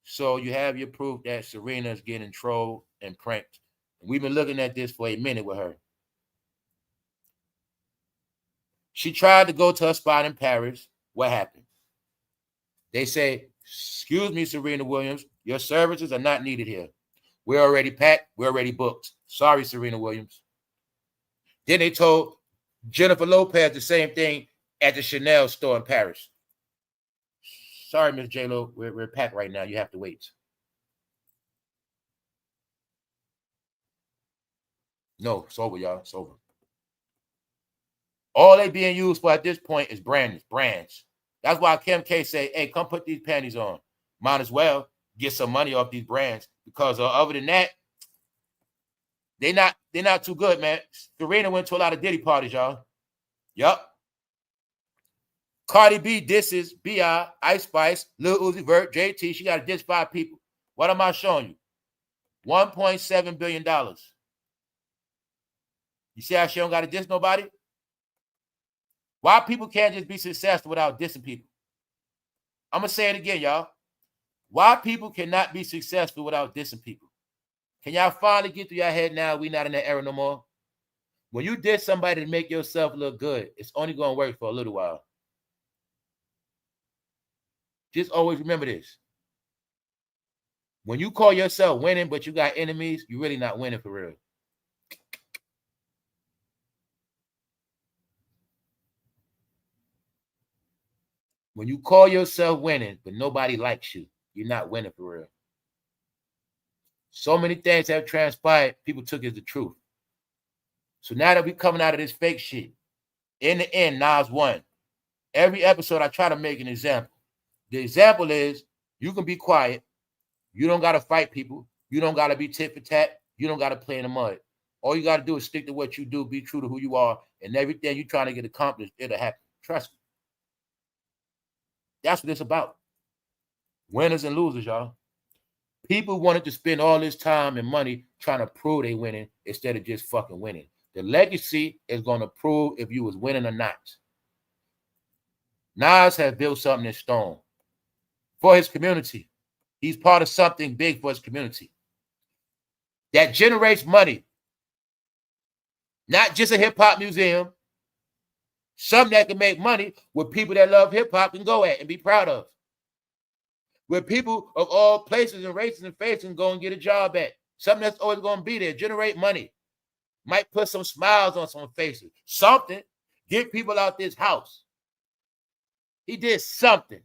[SPEAKER 1] So you have your proof that Serena's getting trolled and pranked. We've been looking at this for a minute with her. She tried to go to her spot in Paris. What happened? They say, excuse me, Serena Williams, your services are not needed here. We're already packed. We're already booked. Sorry, Serena Williams. Then they told Jennifer Lopez the same thing at the Chanel store in Paris. Sorry, Miss J-Lo, we're packed right now. You have to wait. No, it's over, y'all. It's over. All they being used for at this point is brands. That's why Kim K say, hey, come put these panties on. Might as well get some money off these brands because other than that, they're not too good, man. Serena went to a lot of Diddy parties, y'all. Yup. Cardi B disses B.I., Icespice, Lil Uzi Vert, JT. She got to diss 5 people. What am I showing you? $1.7 billion. You see how she don't got to diss nobody? Why people can't just be successful without dissing people? I'm going to say it again, y'all. Why people cannot be successful without dissing people? Can y'all finally get through your head now? We not in that era no more. When you diss somebody to make yourself look good, it's only going to work for a little while. Just always remember this. When you call yourself winning, but you got enemies, you're really not winning for real. When you call yourself winning, but nobody likes you, you're not winning for real. So many things have transpired, people took it as the truth. So now that we're coming out of this fake shit, in the end, Nas won. Every episode, I try to make an example. The example is, you can be quiet. You don't got to fight people. You don't got to be tit for tat. You don't got to play in the mud. All you got to do is stick to what you do, be true to who you are, and everything you're trying to get accomplished, it'll happen. Trust me. That's what it's about. Winners and losers, y'all. People wanted to spend all this time and money trying to prove they winning instead of just fucking winning. The legacy is going to prove if you was winning or not. Nas has built something in stone for his community. He's part of something big for his community that generates money. Not just a hip-hop museum. Something that can make money where people that love hip-hop can go at and be proud of. Where people of all places and races and faiths can go and get a job at. Something that's always going to be there. Generate money. Might put some smiles on some faces. Something. Get people out this house. He did something.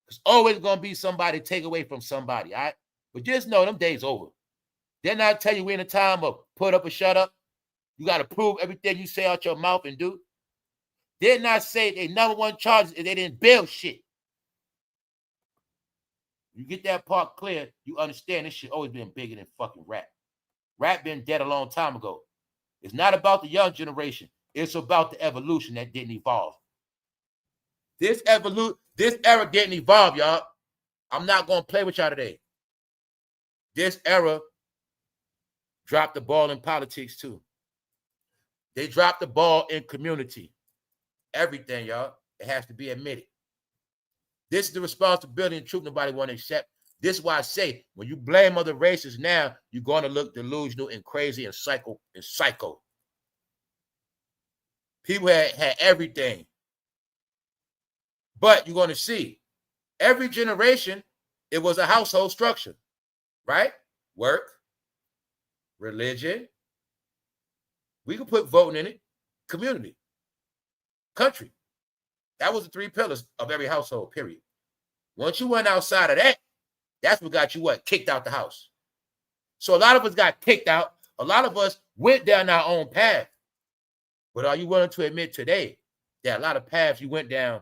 [SPEAKER 1] There's always going to be somebody take away from somebody, all right? But just know them days over. They're not telling you we're in a time of put up or shut up. You got to prove everything you say out your mouth and do. Did not say they number one charges if they didn't build shit. You get that part clear, you understand this shit always been bigger than fucking rap. Rap been dead a long time ago. It's not about the young generation. It's about the evolution that didn't evolve. This era didn't evolve, y'all. I'm not going to play with y'all today. This era dropped the ball in politics too. They dropped the ball in community. Everything, y'all. It has to be admitted. This is the responsibility and truth nobody want to accept. This is why I say, when you blame other races now, you're going to look delusional and crazy and psycho. People had everything. But you're going to see, every generation, it was a household structure, right? Work, religion. We could put voting in it. Community, country. That was the 3 pillars of every household, period. Once you went outside of that, that's what got you what? Kicked out the house. So a lot of us got kicked out. A lot of us went down our own path. But are you willing to admit today that a lot of paths you went down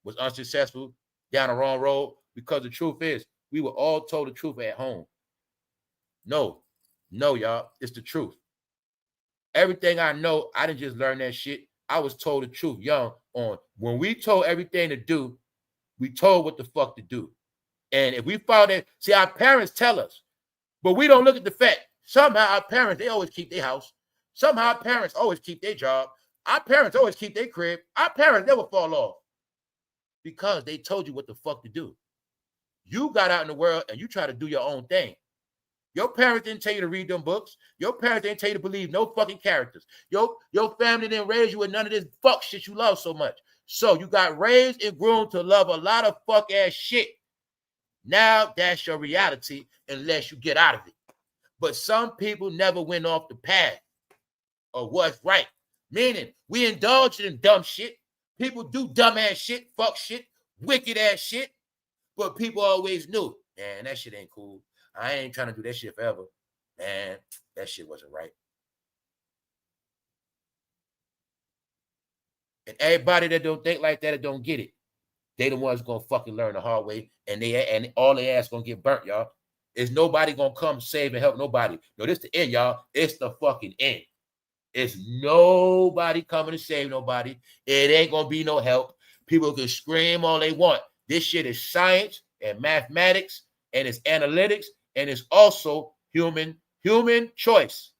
[SPEAKER 1] was unsuccessful, down the wrong road? Because the truth is, we were all told the truth at home. No, y'all, it's the truth. Everything I know, I didn't just learn that shit. I was told the truth young on. When we told everything to do, we told what the fuck to do. And if we found that, see, our parents tell us, but we don't look at the fact. Somehow our parents, they always keep their house. Somehow our parents always keep their job. Our parents always keep their crib. Our parents never fall off because they told you what the fuck to do. You got out in the world and you try to do your own thing. Your parents didn't tell you to read them books. Your parents didn't tell you to believe no fucking characters. Your family didn't raise you with none of this fuck shit you love so much. So you got raised and groomed to love a lot of fuck ass shit. Now that's your reality unless you get out of it. But some people never went off the path of what's right. Meaning we indulged in dumb shit. People do dumb ass shit, fuck shit, wicked ass shit. But people always knew, man, that shit ain't cool. I ain't trying to do that shit forever. Man, that shit wasn't right. And everybody that don't think like that or don't get it, they the ones gonna fucking learn the hard way, and all their ass gonna get burnt, y'all. Is nobody gonna come save and help nobody? No, this the end, y'all. It's the fucking end. It's nobody coming to save nobody. It ain't gonna be no help. People can scream all they want. This shit is science and mathematics, and it's analytics, and it's also human choice.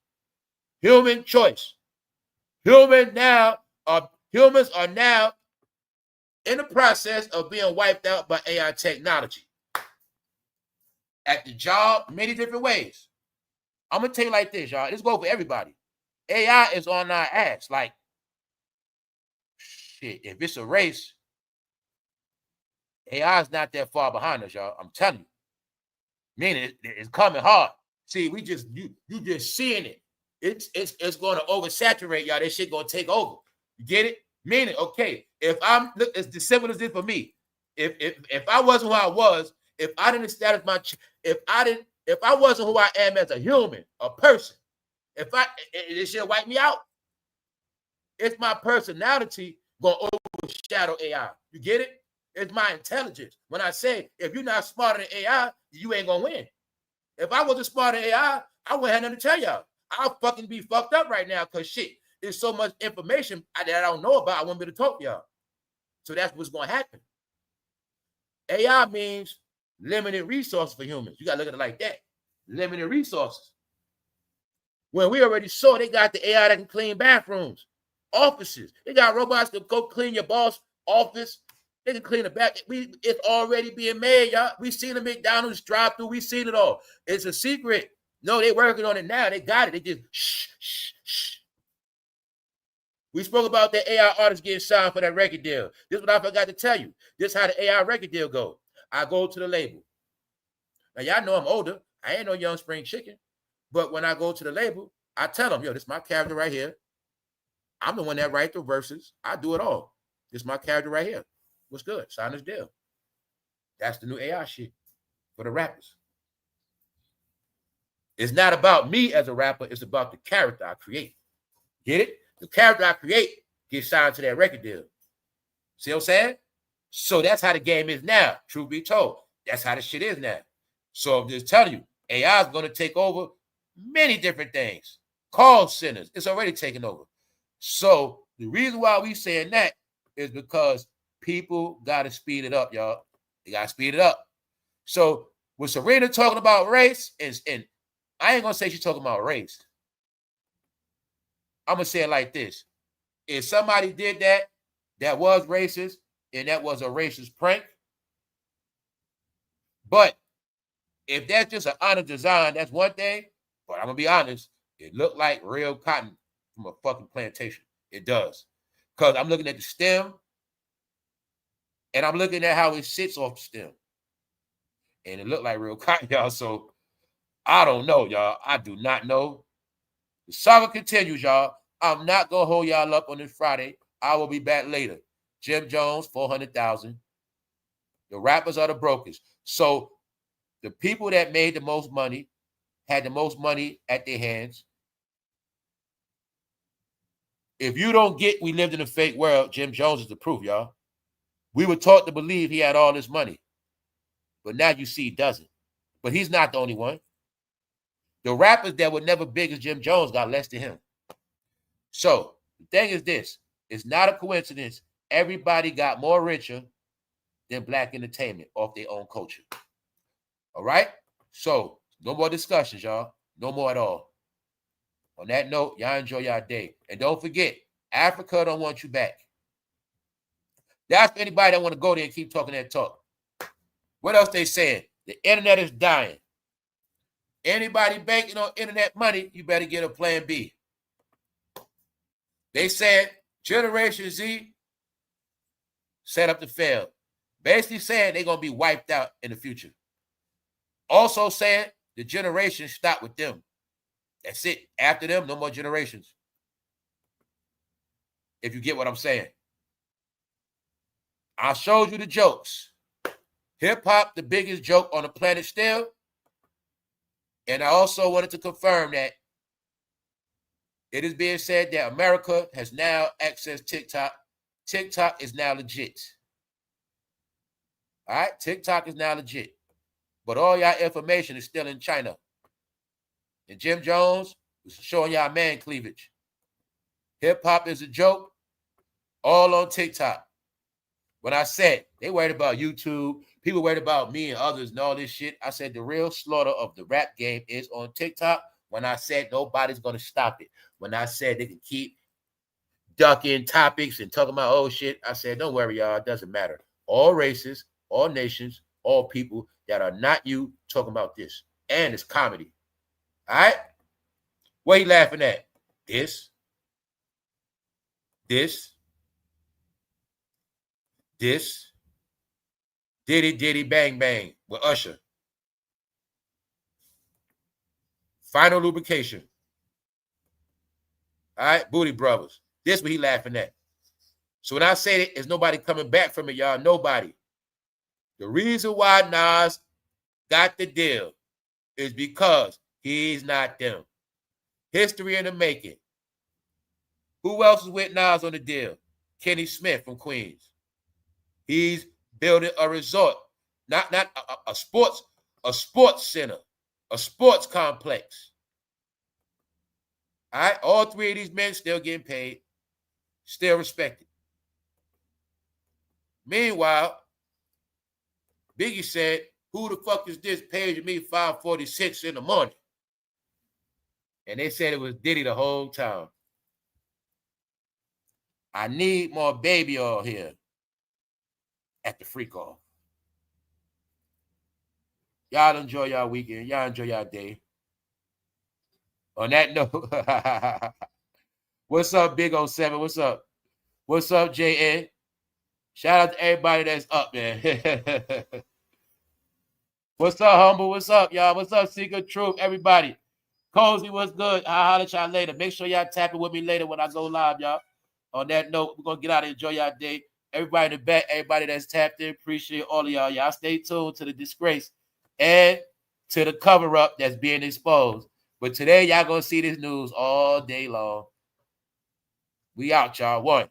[SPEAKER 1] Human choice. Humans are now in the process of being wiped out by AI technology. At the job, many different ways. I'm gonna tell you like this, y'all. This goes for everybody. AI is on our ass. Like, shit, if it's a race, AI is not that far behind us, y'all. I'm telling you. Meaning it's coming hard. See, you just seeing it. It's going to oversaturate, y'all. This shit gonna take over. You get it? Meaning, okay, if I'm look, it's as simple as this for me. If I wasn't who I was, if I didn't establish if I wasn't who I am as a human, a person, it should wipe me out. It's my personality gonna overshadow AI. You get it? It's my intelligence. When I say if you're not smarter than AI, you ain't gonna win. If I wasn't smarter than AI, I wouldn't have nothing to tell y'all. I'll fucking be fucked up right now because shit, there's so much information that I don't know about. I wouldn't be able to talk to y'all. So that's what's gonna happen. AI means limited resources for humans. You gotta look at it like that. Limited resources. When we already saw they got the AI that can clean bathrooms, offices. They got robots that go clean your boss office. They can clean the back. It's already being made, y'all. We seen the McDonald's drive-through. We seen it all. It's a secret. No, they working on it now. They got it. They just shh. We spoke about that AI artist getting signed for that record deal. This is what I forgot to tell you. This is how the AI record deal go. I go to the label. Now, y'all know I'm older. I ain't no young spring chicken. But when I go to the label, I tell them, yo, this is my character right here. I'm the one that write the verses. I do it all. This is my character right here. What's good? Sign this deal. That's the new AI shit for the rappers. It's not about me as a rapper. It's about the character I create. Get it? The character I create gets signed to that record deal. See what I'm saying? So that's how the game is now. Truth be told, that's how the shit is now. So I'm just telling you, AI is going to take over many different things. Call centers, it's already taken over. So the reason why we saying that is because people got to speed it up, y'all. They got to speed it up. So with Serena talking about race, and I ain't going to say she's talking about race. I'm going to say it like this. If somebody did that was racist, and that was a racist prank, but If that's just an honest design, that's one thing. But I'm gonna be honest, it looked like real cotton from a fucking plantation. It does. Because I'm looking at the stem and I'm looking at how it sits off the stem. And it looked like real cotton, y'all. So I don't know, y'all. I do not know. The saga continues, y'all. I'm not gonna hold y'all up on this Friday. I will be back later. Jim Jones, 400,000. The rappers are the brokers. So the people that made the most money had the most money at their hands. If you don't get we lived in a fake world, Jim Jones is the proof, y'all. We were taught to believe he had all this money. But now you see he doesn't. But he's not the only one. The rappers that were never big as Jim Jones got less than him. So the thing is this. It's not a coincidence. Everybody got more richer than black entertainment off their own culture. All right? So no more discussions, y'all. No more at all. On that note, y'all enjoy y'all day. And don't forget, Africa don't want you back. That's for anybody that want to go there and keep talking that talk. What else they saying? The internet is dying. Anybody banking on internet money, you better get a plan B. They said Generation Z set up to fail. Basically saying they're going to be wiped out in the future. Also saying the generation stopped with them. That's it. After them, no more generations. If you get what I'm saying. I showed you the jokes. Hip-hop, the biggest joke on the planet still. And I also wanted to confirm that it is being said that America has now accessed TikTok. TikTok is now legit. All right? TikTok is now legit. But all y'all information is still in China. And Jim Jones was showing y'all man cleavage. Hip-hop is a joke. All on TikTok. When I said they worried about YouTube, people worried about me and others and all this shit, I said the real slaughter of the rap game is on TikTok. When I said nobody's going to stop it. When I said they can keep ducking topics and talking about old shit, I said, don't worry, y'all. It doesn't matter. All races, all nations, all people that are not you talking about this. And it's comedy. All right? What are you laughing at? This. Diddy, bang, bang with Usher. Final lubrication. All right, Booty Brothers. This what he laughing at. So when I say it, there's nobody coming back from it, y'all. Nobody. The reason why Nas got the deal is because he's not them. History in the making. Who else is with Nas on the deal? Kenny Smith from Queens. He's building a resort, not a sports center, a sports complex. All right, all three of these men still getting paid, still respected. Meanwhile, Biggie said, "Who the fuck is this paging me 5:46 in the morning?" And they said it was Diddy the whole time. I need more baby oil here at the freak off. Y'all enjoy y'all weekend. Y'all enjoy y'all day. On that note, what's up, Big 07? What's up? What's up, JN? Shout out to everybody that's up, man. What's up, Humble? What's up, y'all? What's up, Secret Truth? Everybody. Cozy, what's good? I'll holler at y'all later. Make sure y'all tap in with me later when I go live, y'all. On that note, we're going to get out and enjoy y'all day. Everybody in the back, everybody that's tapped in, appreciate all of y'all. Y'all stay tuned to the disgrace and to the cover-up that's being exposed. But today, y'all going to see this news all day long. We out, y'all. One.